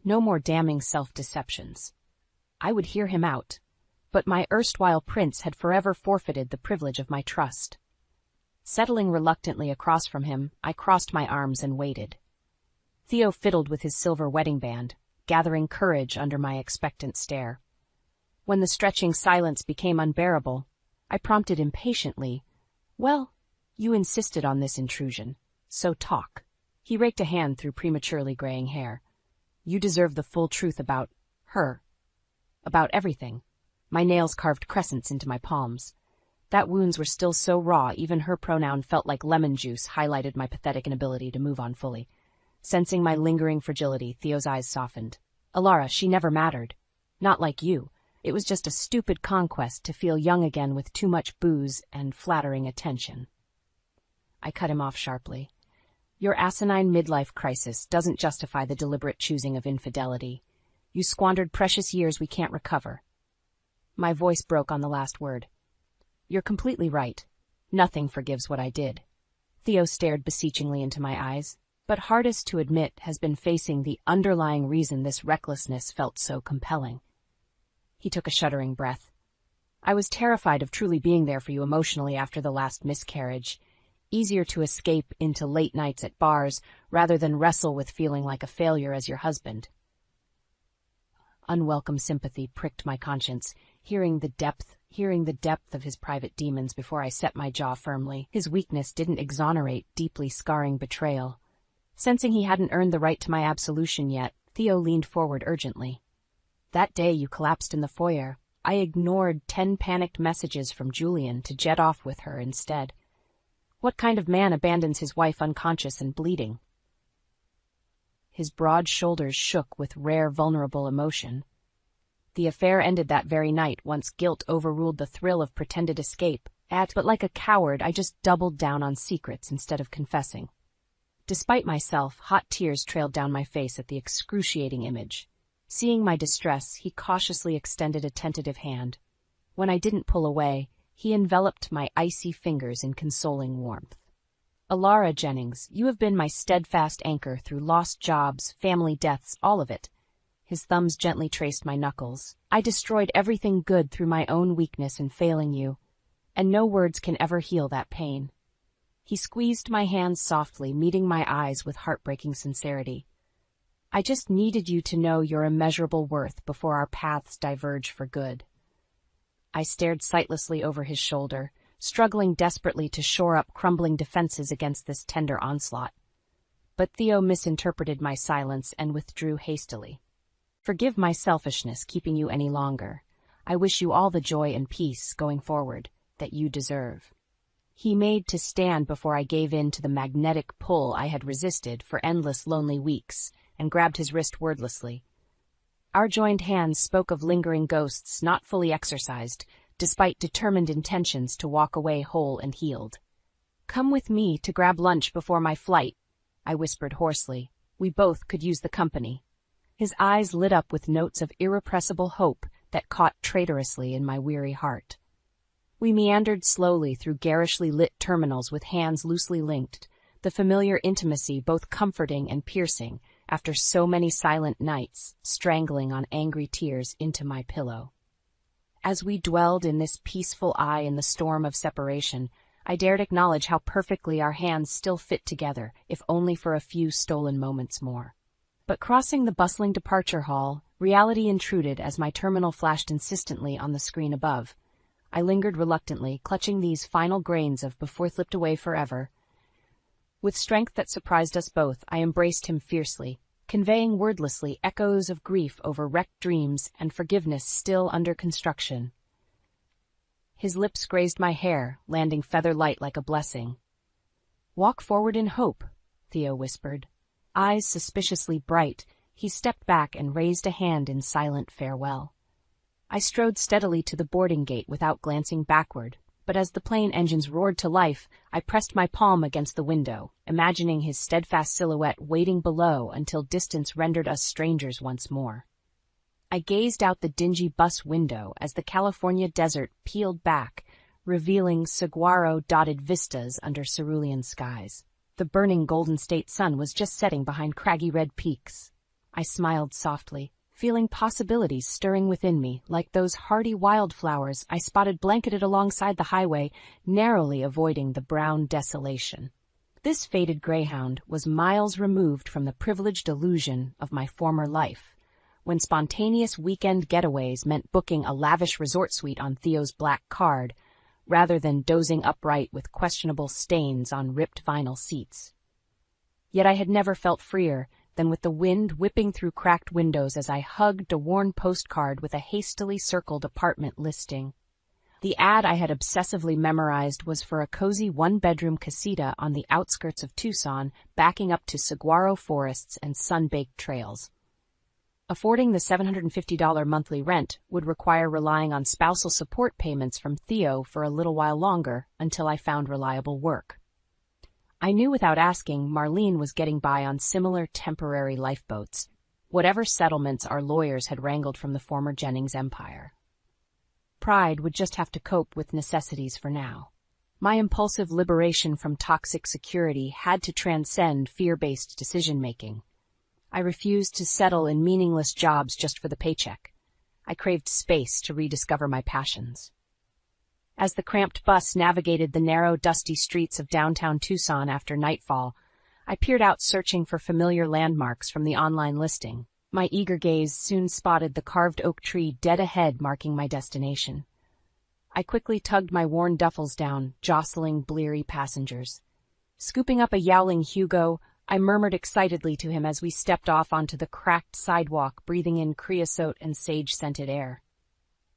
No more damning self-deceptions. I would hear him out, but my erstwhile prince had forever forfeited the privilege of my trust. Settling reluctantly across from him, I crossed my arms and waited. Theo fiddled with his silver wedding band, gathering courage under my expectant stare. When the stretching silence became unbearable, I prompted impatiently, "Well, you insisted on this intrusion, so talk." He raked a hand through prematurely graying hair. You deserve the full truth about her. About everything. My nails carved crescents into my palms. That wounds were still so raw, even her pronoun felt like lemon juice, highlighted my pathetic inability to move on fully. Sensing my lingering fragility, Theo's eyes softened. Alara, she never mattered. Not like you. It was just a stupid conquest to feel young again with too much booze and flattering attention. I cut him off sharply. Your asinine midlife crisis doesn't justify the deliberate choosing of infidelity. You squandered precious years we can't recover. My voice broke on the last word. You're completely right. Nothing forgives what I did. Theo stared beseechingly into my eyes, but hardest to admit has been facing the underlying reason this recklessness felt so compelling. He took a shuddering breath. I was terrified of truly being there for you emotionally after the last miscarriage. Easier to escape into late nights at bars rather than wrestle with feeling like a failure as your husband. Unwelcome sympathy pricked my conscience, hearing the depth of his private demons before I set my jaw firmly. His weakness didn't exonerate deeply scarring betrayal. Sensing he hadn't earned the right to my absolution yet, Theo leaned forward urgently. That day you collapsed in the foyer, I ignored 10 panicked messages from Julian to jet off with her instead. What kind of man abandons his wife unconscious and bleeding? His broad shoulders shook with rare vulnerable emotion. The affair ended that very night once guilt overruled the thrill of pretended escape. But like a coward, I just doubled down on secrets instead of confessing. Despite myself, hot tears trailed down my face at the excruciating image. Seeing my distress, he cautiously extended a tentative hand. When I didn't pull away, he enveloped my icy fingers in consoling warmth. Alara Jennings, you have been my steadfast anchor through lost jobs, family deaths, all of it. His thumbs gently traced my knuckles. I destroyed everything good through my own weakness in failing you, and no words can ever heal that pain. He squeezed my hands softly, meeting my eyes with heartbreaking sincerity. I just needed you to know your immeasurable worth before our paths diverge for good. I stared sightlessly over his shoulder, struggling desperately to shore up crumbling defenses against this tender onslaught. But Theo misinterpreted my silence and withdrew hastily. Forgive my selfishness keeping you any longer. I wish you all the joy and peace, going forward, that you deserve. He made to stand before I gave in to the magnetic pull I had resisted for endless lonely weeks, and grabbed his wrist wordlessly. Our joined hands spoke of lingering ghosts not fully exorcised, despite determined intentions to walk away whole and healed. Come with me to grab lunch before my flight, I whispered hoarsely. We both could use the company. His eyes lit up with notes of irrepressible hope that caught traitorously in my weary heart. We meandered slowly through garishly lit terminals with hands loosely linked, the familiar intimacy both comforting and piercing after so many silent nights, strangling on angry tears into my pillow. As we dwelled in this peaceful eye in the storm of separation, I dared acknowledge how perfectly our hands still fit together, if only for a few stolen moments more. But crossing the bustling departure hall, reality intruded as my terminal flashed insistently on the screen above. I lingered reluctantly, clutching these final grains of before slipped away forever. With strength that surprised us both, I embraced him fiercely, conveying wordlessly echoes of grief over wrecked dreams and forgiveness still under construction. His lips grazed my hair, landing feather-light like a blessing. Walk forward in hope, Theo whispered. Eyes suspiciously bright, he stepped back and raised a hand in silent farewell. I strode steadily to the boarding gate without glancing backward, but as the plane engines roared to life, I pressed my palm against the window, imagining his steadfast silhouette waiting below until distance rendered us strangers once more. I gazed out the dingy bus window as the California desert peeled back, revealing saguaro-dotted vistas under cerulean skies. The burning Golden State sun was just setting behind craggy red peaks. I smiled softly, feeling possibilities stirring within me, like those hardy wildflowers I spotted blanketed alongside the highway, narrowly avoiding the brown desolation. This faded greyhound was miles removed from the privileged illusion of my former life, when spontaneous weekend getaways meant booking a lavish resort suite on Theo's black card, rather than dozing upright with questionable stains on ripped vinyl seats. Yet I had never felt freer than with the wind whipping through cracked windows as I hugged a worn postcard with a hastily circled apartment listing. The ad I had obsessively memorized was for a cozy one-bedroom casita on the outskirts of Tucson, backing up to saguaro forests and sun-baked trails. Affording the $750 monthly rent would require relying on spousal support payments from Theo for a little while longer until I found reliable work. I knew without asking Marlene was getting by on similar temporary lifeboats, whatever settlements our lawyers had wrangled from the former Jennings empire. Pride would just have to cope with necessities for now. My impulsive liberation from toxic security had to transcend fear-based decision-making. I refused to settle in meaningless jobs just for the paycheck. I craved space to rediscover my passions. As the cramped bus navigated the narrow, dusty streets of downtown Tucson after nightfall, I peered out searching for familiar landmarks from the online listing. My eager gaze soon spotted the carved oak tree dead ahead marking my destination. I quickly tugged my worn duffels down, jostling bleary passengers. Scooping up a yowling Hugo, I murmured excitedly to him as we stepped off onto the cracked sidewalk, breathing in creosote and sage-scented air.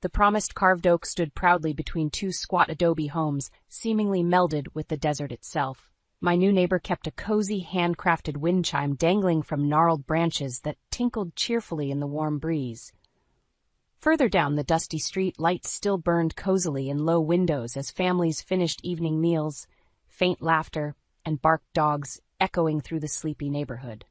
The promised carved oak stood proudly between two squat adobe homes, seemingly melded with the desert itself. My new neighbor kept a cozy, handcrafted wind chime dangling from gnarled branches that tinkled cheerfully in the warm breeze. Further down the dusty street, lights still burned cozily in low windows as families finished evening meals, faint laughter, and barked dogs echoing through the sleepy neighborhood.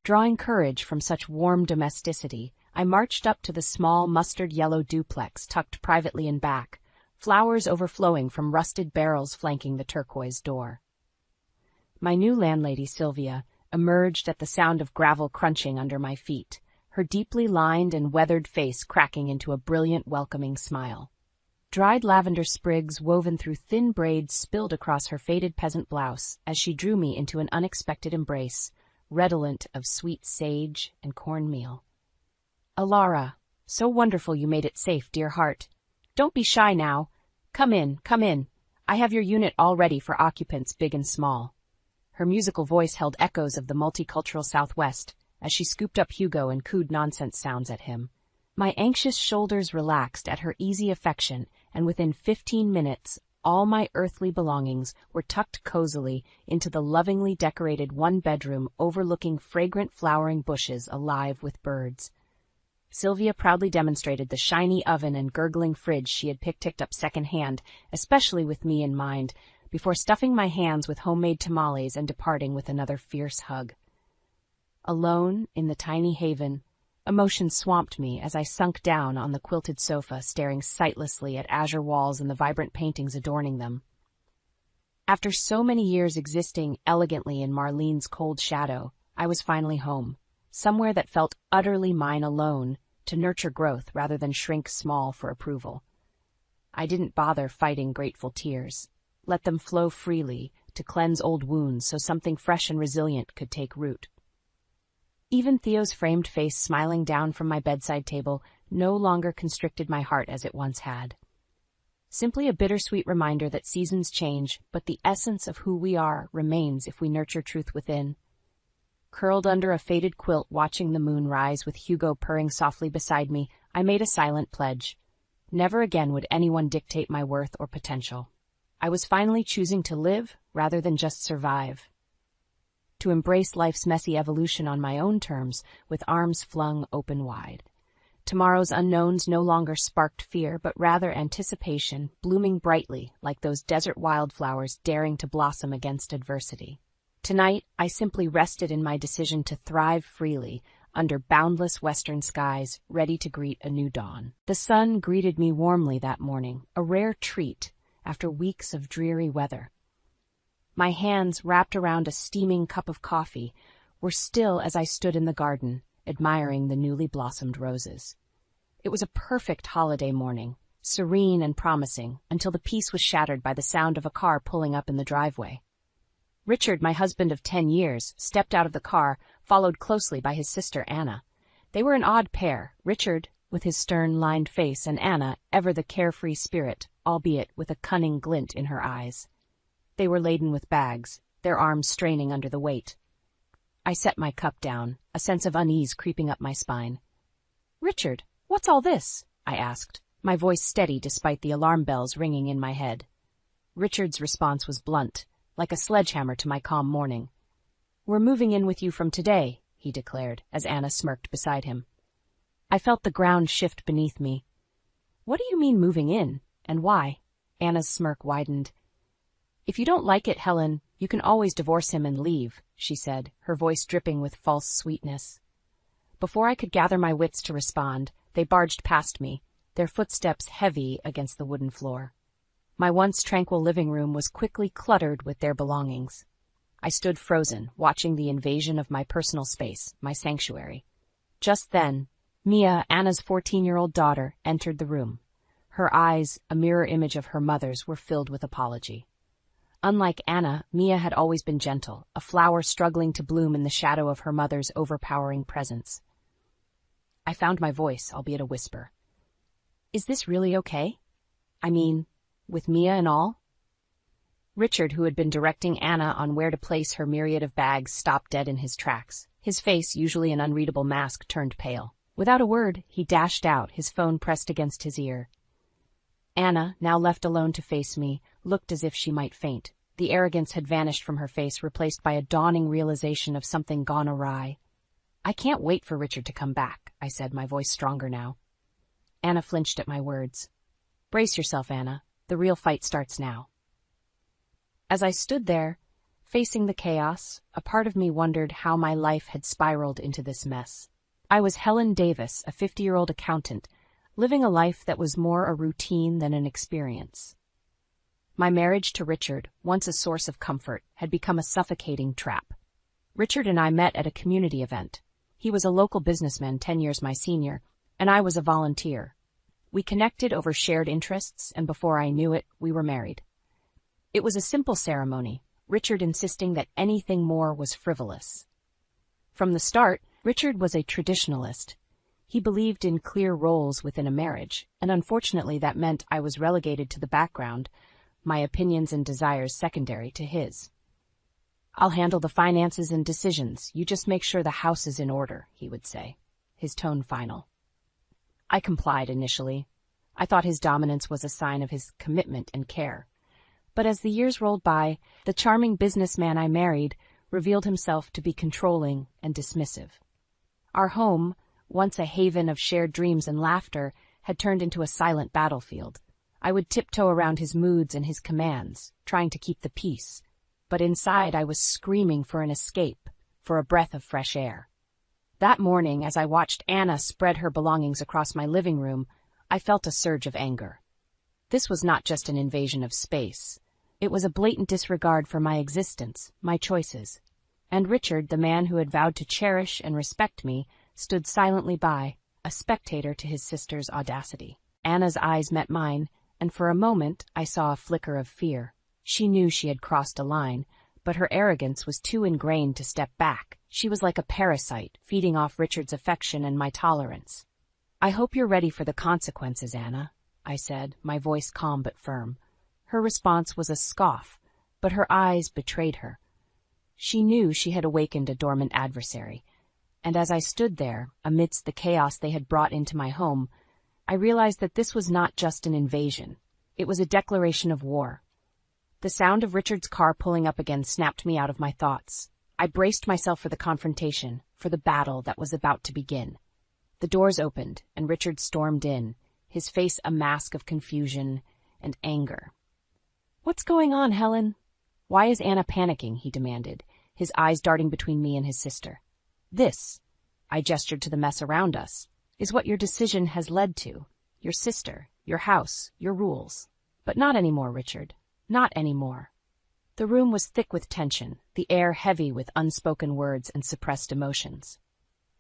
Drawing courage from such warm domesticity, I marched up to the small mustard-yellow duplex tucked privately in back, flowers overflowing from rusted barrels flanking the turquoise door. My new landlady, Sylvia, emerged at the sound of gravel crunching under my feet, her deeply lined and weathered face cracking into a brilliant, welcoming smile. Dried lavender sprigs woven through thin braids spilled across her faded peasant blouse as she drew me into an unexpected embrace, redolent of sweet sage and cornmeal. "Alara, so wonderful you made it safe, dear heart. Don't be shy now. Come in, come in. I have your unit all ready for occupants big and small." Her musical voice held echoes of the multicultural Southwest as she scooped up Hugo and cooed nonsense sounds at him. My anxious shoulders relaxed at her easy affection, and within 15 minutes, all my earthly belongings were tucked cozily into the lovingly decorated one-bedroom overlooking fragrant flowering bushes alive with birds. Sylvia proudly demonstrated the shiny oven and gurgling fridge she had picked up secondhand, especially with me in mind, before stuffing my hands with homemade tamales and departing with another fierce hug. Alone in the tiny haven, emotion swamped me as I sunk down on the quilted sofa, staring sightlessly at azure walls and the vibrant paintings adorning them. After so many years existing elegantly in Marlene's cold shadow, I was finally home, somewhere that felt utterly mine alone, to nurture growth rather than shrink small for approval. I didn't bother fighting grateful tears, let them flow freely to cleanse old wounds so something fresh and resilient could take root. Even Theo's framed face smiling down from my bedside table no longer constricted my heart as it once had. Simply a bittersweet reminder that seasons change, but the essence of who we are remains if we nurture truth within. Curled under a faded quilt watching the moon rise with Hugo purring softly beside me, I made a silent pledge. Never again would anyone dictate my worth or potential. I was finally choosing to live rather than just survive. To embrace life's messy evolution on my own terms, with arms flung open wide. Tomorrow's unknowns no longer sparked fear, but rather anticipation, blooming brightly like those desert wildflowers daring to blossom against adversity. Tonight, I simply rested in my decision to thrive freely, under boundless western skies, ready to greet a new dawn. The sun greeted me warmly that morning, a rare treat after weeks of dreary weather. My hands, wrapped around a steaming cup of coffee, were still as I stood in the garden, admiring the newly blossomed roses. It was a perfect holiday morning, serene and promising, until the peace was shattered by the sound of a car pulling up in the driveway. Richard, my husband of 10 years, stepped out of the car, followed closely by his sister Anna. They were an odd pair, Richard with his stern-lined face and Anna ever the carefree spirit, albeit with a cunning glint in her eyes. They were laden with bags, their arms straining under the weight. I set my cup down, a sense of unease creeping up my spine. "Richard, what's all this?" I asked, my voice steady despite the alarm bells ringing in my head. Richard's response was blunt, like a sledgehammer to my calm morning. "We're moving in with you from today," he declared, as Anna smirked beside him. I felt the ground shift beneath me. "What do you mean moving in, and why?" Anna's smirk widened. "If you don't like it, Helen, you can always divorce him and leave," she said, her voice dripping with false sweetness. Before I could gather my wits to respond, they barged past me, their footsteps heavy against the wooden floor. My once tranquil living room was quickly cluttered with their belongings. I stood frozen, watching the invasion of my personal space, my sanctuary. Just then, Mia, Anna's 14-year-old daughter, entered the room. Her eyes, a mirror image of her mother's, were filled with apology. Unlike Anna, Mia had always been gentle, a flower struggling to bloom in the shadow of her mother's overpowering presence. I found my voice, albeit a whisper. "Is this really okay? I mean, with Mia and all?" Richard, who had been directing Anna on where to place her myriad of bags, stopped dead in his tracks. His face, usually an unreadable mask, turned pale. Without a word, he dashed out, his phone pressed against his ear. Anna, now left alone to face me, looked as if she might faint. The arrogance had vanished from her face, replaced by a dawning realization of something gone awry. "I can't wait for Richard to come back," I said, my voice stronger now. Anna flinched at my words. "Brace yourself, Anna. The real fight starts now." As I stood there, facing the chaos, a part of me wondered how my life had spiraled into this mess. I was Helen Davis, a 50-year-old accountant, living a life that was more a routine than an experience. My marriage to Richard, once a source of comfort, had become a suffocating trap. Richard and I met at a community event. He was a local businessman 10 years my senior, and I was a volunteer. We connected over shared interests, and before I knew it, we were married. It was a simple ceremony, Richard insisting that anything more was frivolous. From the start, Richard was a traditionalist. He believed in clear roles within a marriage, and unfortunately that meant I was relegated to the background, my opinions and desires secondary to his. "I'll handle the finances and decisions, you just make sure the house is in order," he would say, his tone final. I complied initially. I thought his dominance was a sign of his commitment and care. But as the years rolled by, the charming businessman I married revealed himself to be controlling and dismissive. Our home, once a haven of shared dreams and laughter, had turned into a silent battlefield. I would tiptoe around his moods and his commands, trying to keep the peace. But inside I was screaming for an escape, for a breath of fresh air. That morning, as I watched Anna spread her belongings across my living room, I felt a surge of anger. This was not just an invasion of space. It was a blatant disregard for my existence, my choices. And Richard, the man who had vowed to cherish and respect me, stood silently by, a spectator to his sister's audacity. Anna's eyes met mine, and for a moment I saw a flicker of fear. She knew she had crossed a line, but her arrogance was too ingrained to step back. She was like a parasite, feeding off Richard's affection and my tolerance. "I hope you're ready for the consequences, Anna," I said, my voice calm but firm. Her response was a scoff, but her eyes betrayed her. She knew she had awakened a dormant adversary, and as I stood there, amidst the chaos they had brought into my home, I realized that this was not just an invasion. It was a declaration of war. The sound of Richard's car pulling up again snapped me out of my thoughts. I braced myself for the confrontation, for the battle that was about to begin. The doors opened, and Richard stormed in, his face a mask of confusion and anger. "What's going on, Helen?" "Why is Anna panicking?" he demanded, his eyes darting between me and his sister. "This," I gestured to the mess around us, "is what your decision has led to. Your sister, your house, your rules. But not anymore, Richard. Not anymore." The room was thick with tension, the air heavy with unspoken words and suppressed emotions.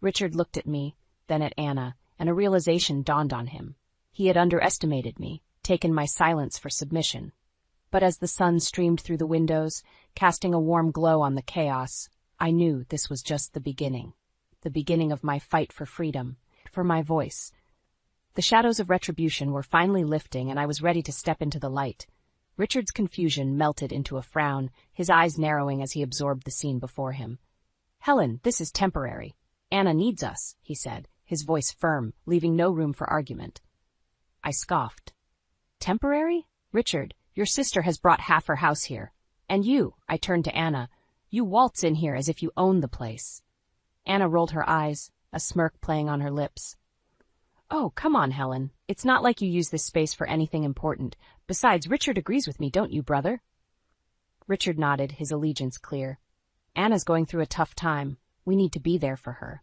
Richard looked at me, then at Anna, and a realization dawned on him. He had underestimated me, taken my silence for submission. But as the sun streamed through the windows, casting a warm glow on the chaos, I knew this was just the beginning of my fight for freedom, for my voice. The shadows of retribution were finally lifting, and I was ready to step into the light. Richard's confusion melted into a frown, his eyes narrowing as he absorbed the scene before him. "Helen, this is temporary. Anna needs us," he said, his voice firm, leaving no room for argument. I scoffed. "Temporary? Richard, your sister has brought half her house here. And you," I turned to Anna, "you waltz in here as if you own the place." Anna rolled her eyes, a smirk playing on her lips. "Oh, come on, Helen. It's not like you use this space for anything important. Besides, Richard agrees with me, don't you, brother?" Richard nodded, his allegiance clear. "Anna's going through a tough time. We need to be there for her."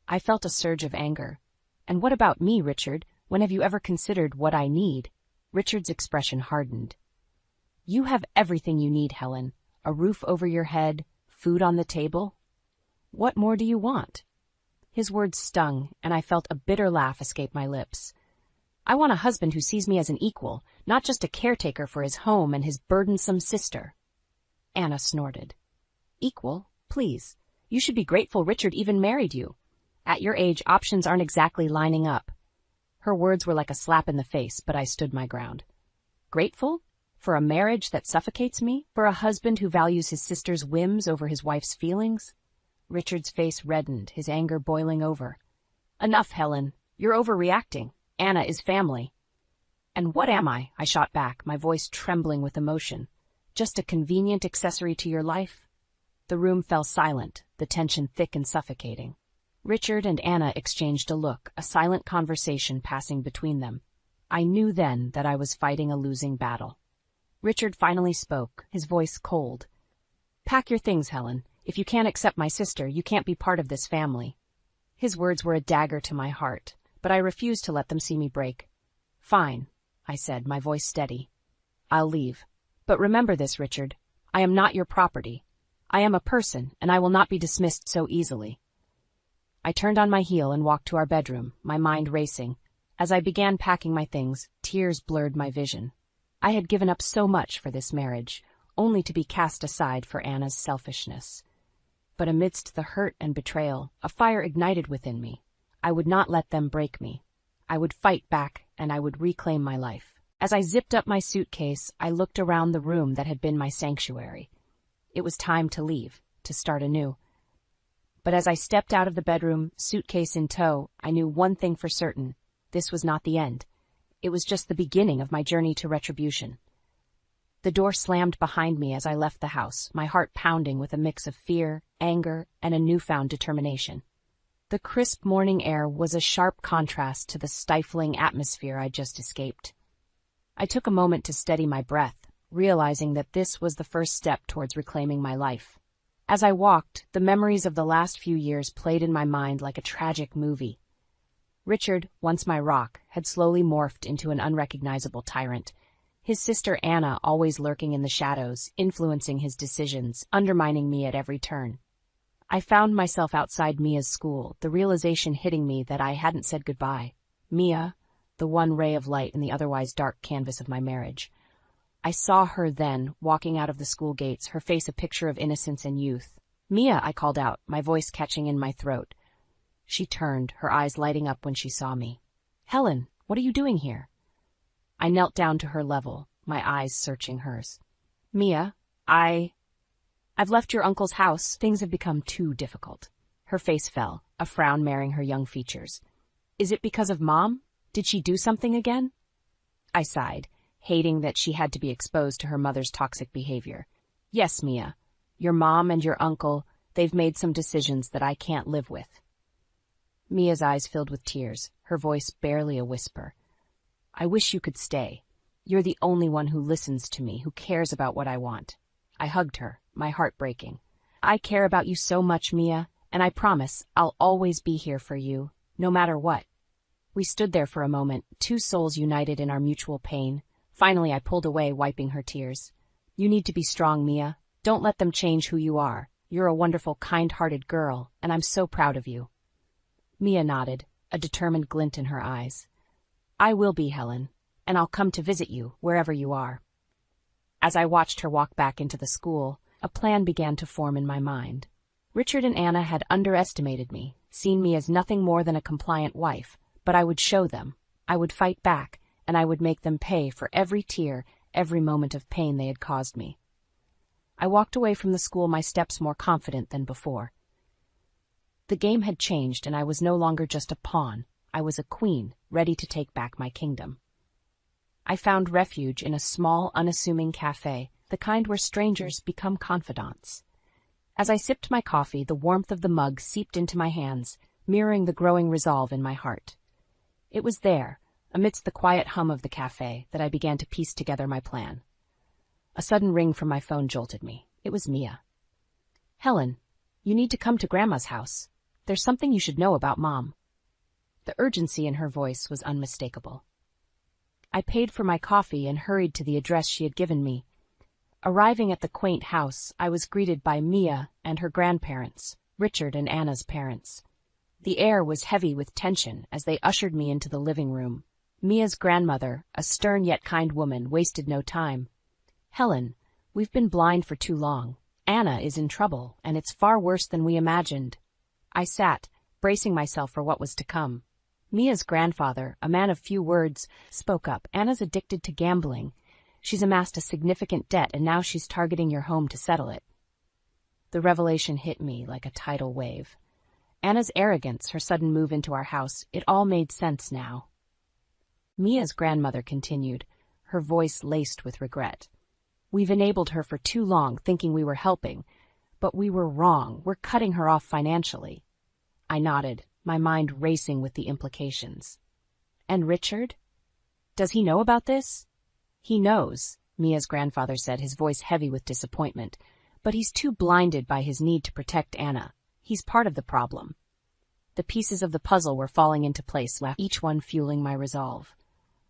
I felt a surge of anger. "And what about me, Richard? When have you ever considered what I need?" Richard's expression hardened. "You have everything you need, Helen. A roof over your head, food on the table. What more do you want?" His words stung, and I felt a bitter laugh escape my lips. "I want a husband who sees me as an equal, not just a caretaker for his home and his burdensome sister." Anna snorted. "Equal? Please. You should be grateful Richard even married you. At your age, options aren't exactly lining up." Her words were like a slap in the face, but I stood my ground. "Grateful? For a marriage that suffocates me? For a husband who values his sister's whims over his wife's feelings?" Richard's face reddened, his anger boiling over. "Enough, Helen. You're overreacting. Anna is family." "And what am I?" I shot back, my voice trembling with emotion. "Just a convenient accessory to your life?" The room fell silent, the tension thick and suffocating. Richard and Anna exchanged a look, a silent conversation passing between them. I knew then that I was fighting a losing battle. Richard finally spoke, his voice cold. "Pack your things, Helen. If you can't accept my sister, you can't be part of this family." His words were a dagger to my heart, but I refused to let them see me break. "Fine," I said, my voice steady. "I'll leave. But remember this, Richard. I am not your property. I am a person, and I will not be dismissed so easily." I turned on my heel and walked to our bedroom, my mind racing. As I began packing my things, tears blurred my vision. I had given up so much for this marriage, only to be cast aside for Anna's selfishness. But amidst the hurt and betrayal, a fire ignited within me. I would not let them break me. I would fight back, and I would reclaim my life. As I zipped up my suitcase, I looked around the room that had been my sanctuary. It was time to leave, to start anew. But as I stepped out of the bedroom, suitcase in tow, I knew one thing for certain. This was not the end. It was just the beginning of my journey to retribution. The door slammed behind me as I left the house, my heart pounding with a mix of fear, anger, and a newfound determination. The crisp morning air was a sharp contrast to the stifling atmosphere I'd just escaped. I took a moment to steady my breath, realizing that this was the first step towards reclaiming my life. As I walked, the memories of the last few years played in my mind like a tragic movie. Richard, once my rock, had slowly morphed into an unrecognizable tyrant. His sister Anna always lurking in the shadows, influencing his decisions, undermining me at every turn. I found myself outside Mia's school, the realization hitting me that I hadn't said goodbye. Mia, the one ray of light in the otherwise dark canvas of my marriage. I saw her then, walking out of the school gates, her face a picture of innocence and youth. "Mia," I called out, my voice catching in my throat. She turned, her eyes lighting up when she saw me. "Helen, what are you doing here?" I knelt down to her level, my eyes searching hers. "Mia, I've left your uncle's house. Things have become too difficult." Her face fell, a frown marring her young features. "Is it because of Mom? Did she do something again?" I sighed, hating that she had to be exposed to her mother's toxic behavior. "Yes, Mia. Your mom and your uncle, they've made some decisions that I can't live with." Mia's eyes filled with tears, her voice barely a whisper. "I wish you could stay. You're the only one who listens to me, who cares about what I want." I hugged her, my heart breaking. "I care about you so much, Mia, and I promise I'll always be here for you, no matter what." We stood there for a moment, two souls united in our mutual pain. Finally, I pulled away, wiping her tears. "You need to be strong, Mia. Don't let them change who you are. You're a wonderful, kind-hearted girl, and I'm so proud of you." Mia nodded, a determined glint in her eyes. "I will be, Helen, and I'll come to visit you, wherever you are." As I watched her walk back into the school, a plan began to form in my mind. Richard and Anna had underestimated me, seen me as nothing more than a compliant wife, but I would show them. I would fight back, and I would make them pay for every tear, every moment of pain they had caused me. I walked away from the school, my steps more confident than before. The game had changed, and I was no longer just a pawn. I was a queen, ready to take back my kingdom. I found refuge in a small, unassuming cafe, the kind where strangers become confidants. As I sipped my coffee, the warmth of the mug seeped into my hands, mirroring the growing resolve in my heart. It was there, amidst the quiet hum of the cafe, that I began to piece together my plan. A sudden ring from my phone jolted me. It was Mia. "Helen, you need to come to Grandma's house. There's something you should know about Mom." The urgency in her voice was unmistakable. I paid for my coffee and hurried to the address she had given me. Arriving at the quaint house, I was greeted by Mia and her grandparents, Richard and Anna's parents. The air was heavy with tension as they ushered me into the living room. Mia's grandmother, a stern yet kind woman, wasted no time. "Helen, we've been blind for too long. Anna is in trouble, and it's far worse than we imagined." I sat, bracing myself for what was to come. Mia's grandfather, a man of few words, spoke up. "Anna's addicted to gambling. She's amassed a significant debt, and now she's targeting your home to settle it." The revelation hit me like a tidal wave. Anna's arrogance, her sudden move into our house, it all made sense now. Mia's grandmother continued, her voice laced with regret. "We've enabled her for too long, thinking we were helping. But we were wrong. We're cutting her off financially." I nodded, my mind racing with the implications. "And Richard? Does he know about this?" "He knows," Mia's grandfather said, his voice heavy with disappointment. "But he's too blinded by his need to protect Anna. He's part of the problem." The pieces of the puzzle were falling into place, each one fueling my resolve.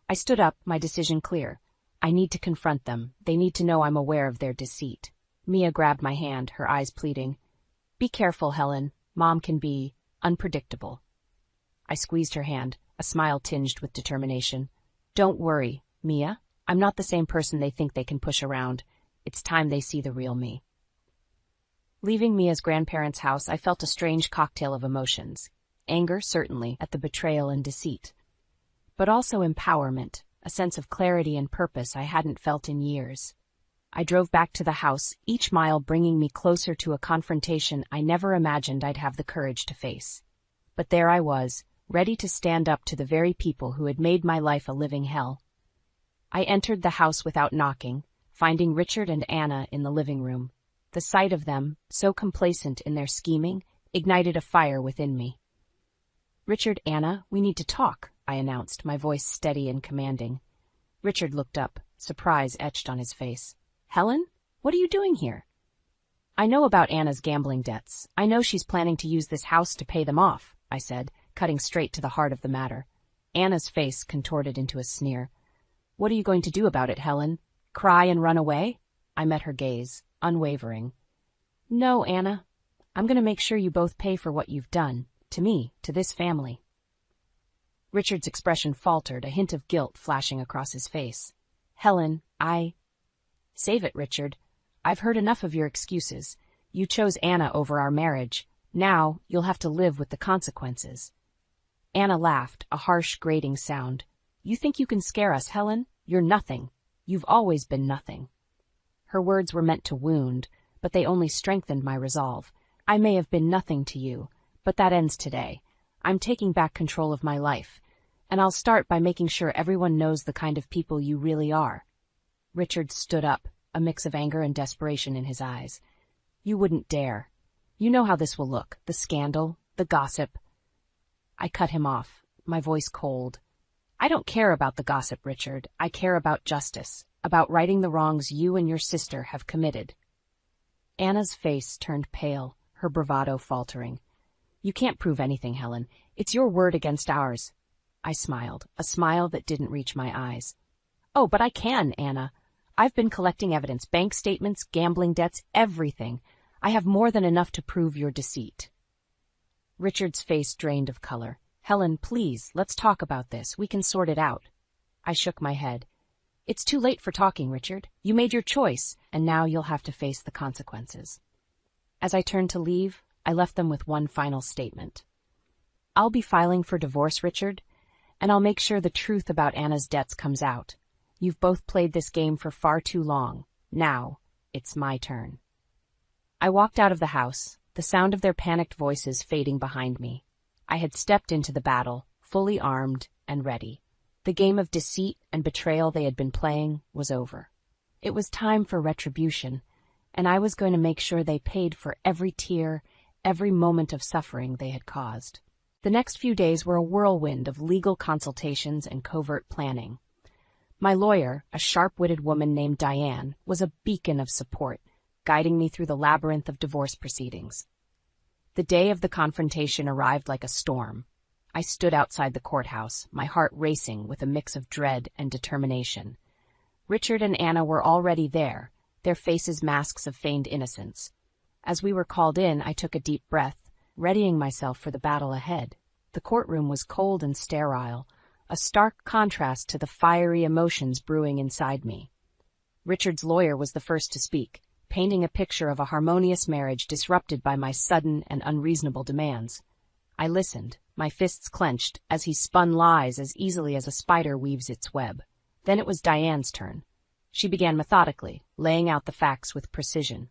I stood up, my decision clear. I need to confront them. They need to know I'm aware of their deceit. Mia grabbed my hand, her eyes pleading. "Be careful, Helen. Mom can be unpredictable." I squeezed her hand, a smile tinged with determination. "Don't worry, Mia. I'm not the same person they think they can push around. It's time they see the real me." Leaving Mia's grandparents' house, I felt a strange cocktail of emotions. Anger, certainly, at the betrayal and deceit. But also empowerment, a sense of clarity and purpose I hadn't felt in years. I drove back to the house, each mile bringing me closer to a confrontation I never imagined I'd have the courage to face. But there I was, ready to stand up to the very people who had made my life a living hell. I entered the house without knocking, finding Richard and Anna in the living room. The sight of them, so complacent in their scheming, ignited a fire within me. "Richard, Anna, we need to talk," I announced, my voice steady and commanding. Richard looked up, surprise etched on his face. "Helen, what are you doing here?" "I know about Anna's gambling debts. I know she's planning to use this house to pay them off," I said, cutting straight to the heart of the matter. Anna's face contorted into a sneer. "What are you going to do about it, Helen? Cry and run away?" I met her gaze, unwavering. "No, Anna. I'm going to make sure you both pay for what you've done. To me, to this family." Richard's expression faltered, a hint of guilt flashing across his face. "Helen, Save it, Richard. I've heard enough of your excuses. You chose Anna over our marriage. Now, you'll have to live with the consequences." Anna laughed, a harsh, grating sound. "You think you can scare us, Helen? You're nothing. You've always been nothing." Her words were meant to wound, but they only strengthened my resolve. "I may have been nothing to you, but that ends today. I'm taking back control of my life, and I'll start by making sure everyone knows the kind of people you really are." Richard stood up, a mix of anger and desperation in his eyes. "You wouldn't dare. You know how this will look, the scandal, the gossip." I cut him off, my voice cold. "I don't care about the gossip, Richard. I care about justice, about righting the wrongs you and your sister have committed." Anna's face turned pale, her bravado faltering. "You can't prove anything, Helen. It's your word against ours." I smiled, a smile that didn't reach my eyes. "Oh, but I can, Anna. I've been collecting evidence, bank statements, gambling debts, everything. I have more than enough to prove your deceit." Richard's face drained of color. "Helen, please, let's talk about this. We can sort it out." I shook my head. "It's too late for talking, Richard. You made your choice, and now you'll have to face the consequences." As I turned to leave, I left them with one final statement. "I'll be filing for divorce, Richard, and I'll make sure the truth about Anna's debts comes out. You've both played this game for far too long. Now, it's my turn. I walked out of the house, the sound of their panicked voices fading behind me. I had stepped into the battle, fully armed and ready. The game of deceit and betrayal they had been playing was over. It was time for retribution, and I was going to make sure they paid for every tear, every moment of suffering they had caused. The next few days were a whirlwind of legal consultations and covert planning. My lawyer, a sharp-witted woman named Diane, was a beacon of support, guiding me through the labyrinth of divorce proceedings. The day of the confrontation arrived like a storm. I stood outside the courthouse, my heart racing with a mix of dread and determination. Richard and Anna were already there, their faces masks of feigned innocence. As we were called in, I took a deep breath, readying myself for the battle ahead. The courtroom was cold and sterile, a stark contrast to the fiery emotions brewing inside me. Richard's lawyer was the first to speak, painting a picture of a harmonious marriage disrupted by my sudden and unreasonable demands. I listened, my fists clenched, as he spun lies as easily as a spider weaves its web. Then it was Diane's turn. She began methodically, laying out the facts with precision.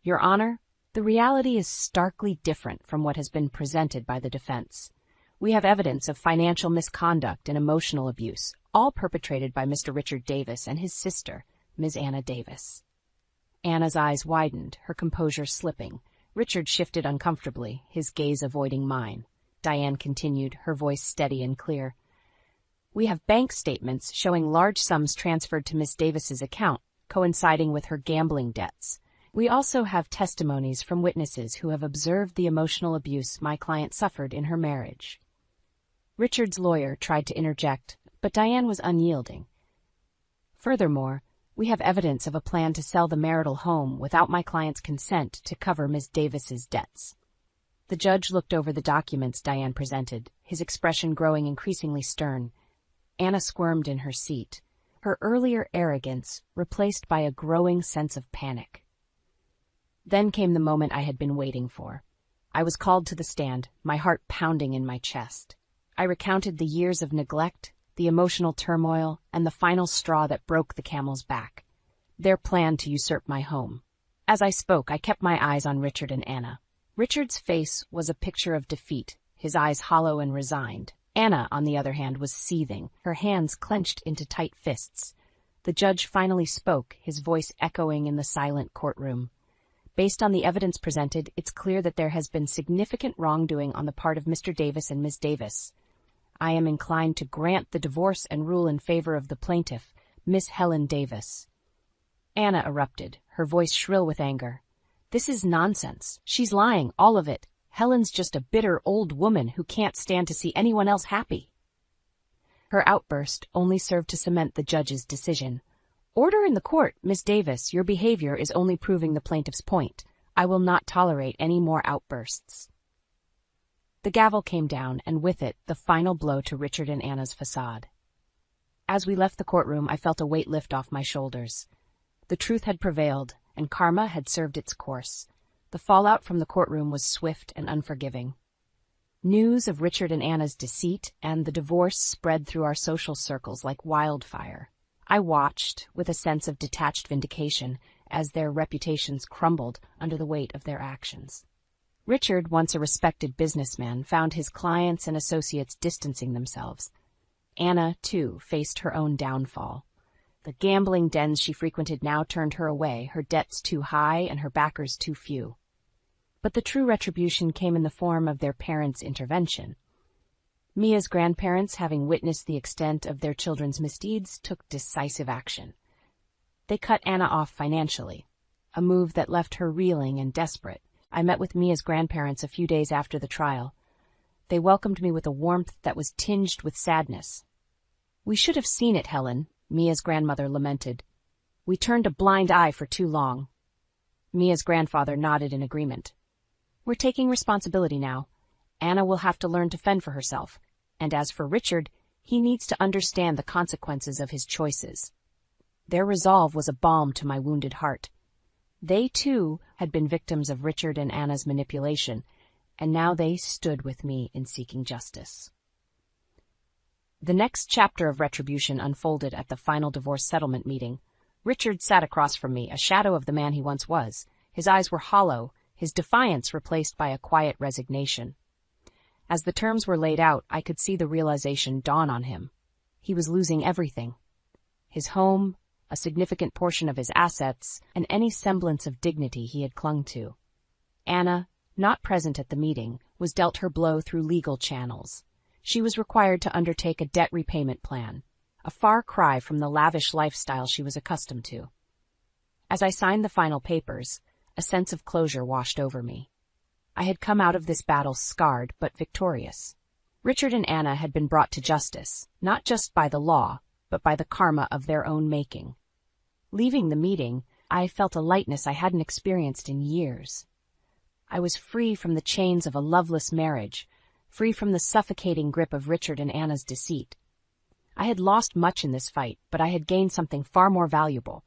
Your Honor, the reality is starkly different from what has been presented by the defense. We have evidence of financial misconduct and emotional abuse, all perpetrated by Mr. Richard Davis and his sister, Ms. Anna Davis. Anna's eyes widened, her composure slipping. Richard shifted uncomfortably, his gaze avoiding mine. Diane continued, her voice steady and clear. We have bank statements showing large sums transferred to Miss Davis's account, coinciding with her gambling debts. We also have testimonies from witnesses who have observed the emotional abuse my client suffered in her marriage. Richard's lawyer tried to interject, but Diane was unyielding. Furthermore, we have evidence of a plan to sell the marital home without my client's consent to cover Ms. Davis's debts. The judge looked over the documents Diane presented, his expression growing increasingly stern. Anna squirmed in her seat, her earlier arrogance replaced by a growing sense of panic. Then came the moment I had been waiting for. I was called to the stand, my heart pounding in my chest. I recounted the years of neglect, the emotional turmoil, and the final straw that broke the camel's back. Their plan to usurp my home. As I spoke, I kept my eyes on Richard and Anna. Richard's face was a picture of defeat, his eyes hollow and resigned. Anna, on the other hand, was seething, her hands clenched into tight fists. The judge finally spoke, his voice echoing in the silent courtroom. Based on the evidence presented, it's clear that there has been significant wrongdoing on the part of Mr. Davis and Ms. Davis. I am inclined to grant the divorce and rule in favor of the plaintiff, Miss Helen Davis. Anna erupted, her voice shrill with anger. This is nonsense. She's lying, all of it. Helen's just a bitter old woman who can't stand to see anyone else happy. Her outburst only served to cement the judge's decision. Order in the court, Miss Davis. Your behavior is only proving the plaintiff's point. I will not tolerate any more outbursts. The gavel came down, and with it, the final blow to Richard and Anna's facade. As we left the courtroom, I felt a weight lift off my shoulders. The truth had prevailed, and karma had served its course. The fallout from the courtroom was swift and unforgiving. News of Richard and Anna's deceit and the divorce spread through our social circles like wildfire. I watched, with a sense of detached vindication, as their reputations crumbled under the weight of their actions. Richard, once a respected businessman, found his clients and associates distancing themselves. Anna, too, faced her own downfall. The gambling dens she frequented now turned her away, her debts too high and her backers too few. But the true retribution came in the form of their parents' intervention. Mia's grandparents, having witnessed the extent of their children's misdeeds, took decisive action. They cut Anna off financially, a move that left her reeling and desperate. I met with Mia's grandparents a few days after the trial. They welcomed me with a warmth that was tinged with sadness. We should have seen it, Helen, Mia's grandmother lamented. We turned a blind eye for too long. Mia's grandfather nodded in agreement. We're taking responsibility now. Anna will have to learn to fend for herself. And as for Richard, he needs to understand the consequences of his choices. Their resolve was a balm to my wounded heart. They, too, had been victims of Richard and Anna's manipulation, and now they stood with me in seeking justice. The next chapter of retribution unfolded at the final divorce settlement meeting. Richard sat across from me, a shadow of the man he once was. His eyes were hollow, his defiance replaced by a quiet resignation. As the terms were laid out, I could see the realization dawn on him. He was losing everything. His home, a significant portion of his assets, and any semblance of dignity he had clung to. Anna, not present at the meeting, was dealt her blow through legal channels. She was required to undertake a debt repayment plan, a far cry from the lavish lifestyle she was accustomed to. As I signed the final papers, a sense of closure washed over me. I had come out of this battle scarred but victorious. Richard and Anna had been brought to justice, not just by the law, but by the karma of their own making. Leaving the meeting, I felt a lightness I hadn't experienced in years. I was free from the chains of a loveless marriage, free from the suffocating grip of Richard and Anna's deceit. I had lost much in this fight, but I had gained something far more valuable,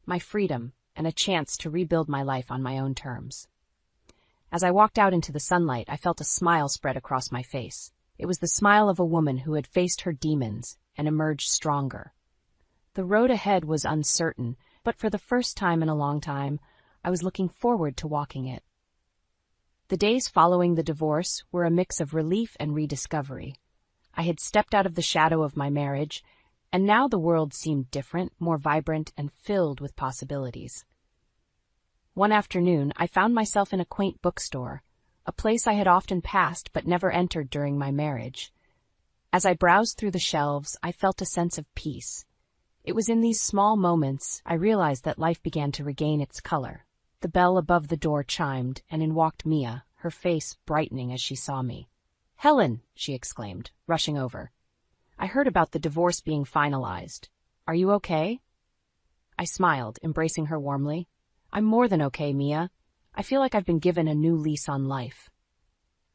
my freedom and a chance to rebuild my life on my own terms. As I walked out into the sunlight, I felt a smile spread across my face. It was the smile of a woman who had faced her demons and emerged stronger. The road ahead was uncertain, but for the first time in a long time, I was looking forward to walking it. The days following the divorce were a mix of relief and rediscovery. I had stepped out of the shadow of my marriage, and now the world seemed different, more vibrant, and filled with possibilities. One afternoon, I found myself in a quaint bookstore, a place I had often passed but never entered during my marriage. As I browsed through the shelves, I felt a sense of peace. It was in these small moments I realized that life began to regain its color. The bell above the door chimed, and in walked Mia, her face brightening as she saw me. "Helen!" she exclaimed, rushing over. "I heard about the divorce being finalized. Are you okay?" I smiled, embracing her warmly. "I'm more than okay, Mia. I feel like I've been given a new lease on life."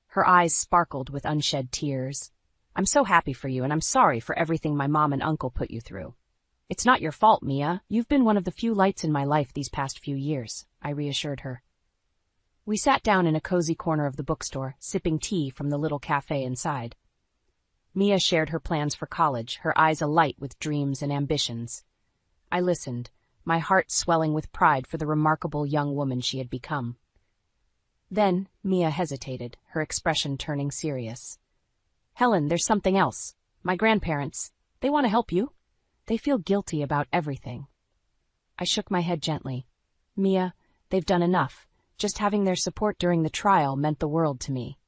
Her eyes sparkled with unshed tears. "I'm so happy for you, and I'm sorry for everything my mom and uncle put you through." "It's not your fault, Mia. You've been one of the few lights in my life these past few years," I reassured her. We sat down in a cozy corner of the bookstore, sipping tea from the little cafe inside. Mia shared her plans for college, her eyes alight with dreams and ambitions. I listened, my heart swelling with pride for the remarkable young woman she had become. Then Mia hesitated, her expression turning serious. "Helen, there's something else. My grandparents, they want to help you. They feel guilty about everything." I shook my head gently. "Mia, they've done enough. Just having their support during the trial meant the world to me."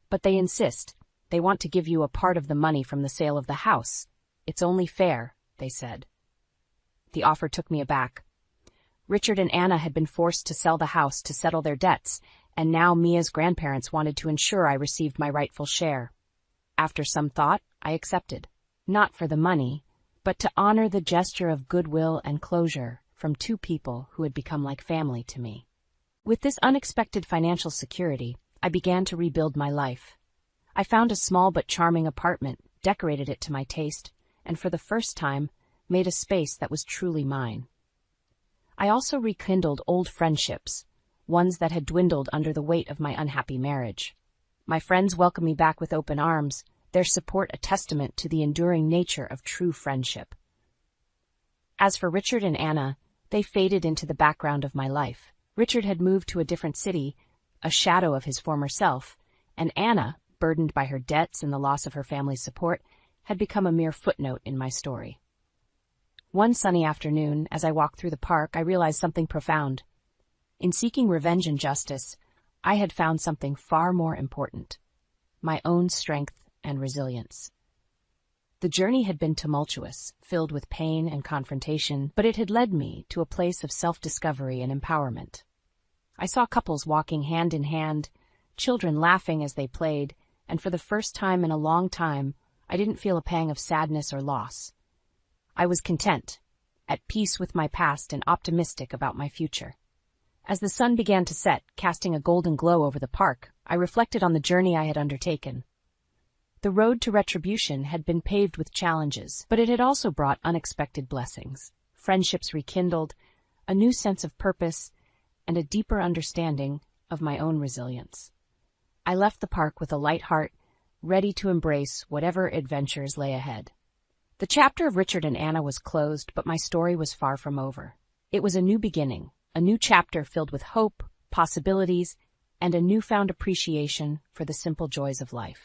"But they insist. They want to give you a part of the money from the sale of the house. It's only fair," they said. The offer took me aback. Richard and Anna had been forced to sell the house to settle their debts, and now Mia's grandparents wanted to ensure I received my rightful share. After some thought, I accepted. Not for the money, but to honor the gesture of goodwill and closure from two people who had become like family to me. With this unexpected financial security, I began to rebuild my life. I found a small but charming apartment, decorated it to my taste, and for the first time, made a space that was truly mine. I also rekindled old friendships, ones that had dwindled under the weight of my unhappy marriage. My friends welcomed me back with open arms, their support a testament to the enduring nature of true friendship. As for Richard and Anna, they faded into the background of my life. Richard had moved to a different city, a shadow of his former self, and Anna, burdened by her debts and the loss of her family's support, had become a mere footnote in my story. One sunny afternoon, as I walked through the park, I realized something profound. In seeking revenge and justice, I had found something far more important: my own strength and resilience. The journey had been tumultuous, filled with pain and confrontation, but it had led me to a place of self-discovery and empowerment. I saw couples walking hand in hand, children laughing as they played, and for the first time in a long time, I didn't feel a pang of sadness or loss. I was content, at peace with my past and optimistic about my future. As the sun began to set, casting a golden glow over the park, I reflected on the journey I had undertaken. The road to retribution had been paved with challenges, but it had also brought unexpected blessings. Friendships rekindled, a new sense of purpose, and a deeper understanding of my own resilience. I left the park with a light heart, ready to embrace whatever adventures lay ahead. The chapter of Richard and Anna was closed, but my story was far from over. It was a new beginning, a new chapter filled with hope, possibilities, and a newfound appreciation for the simple joys of life.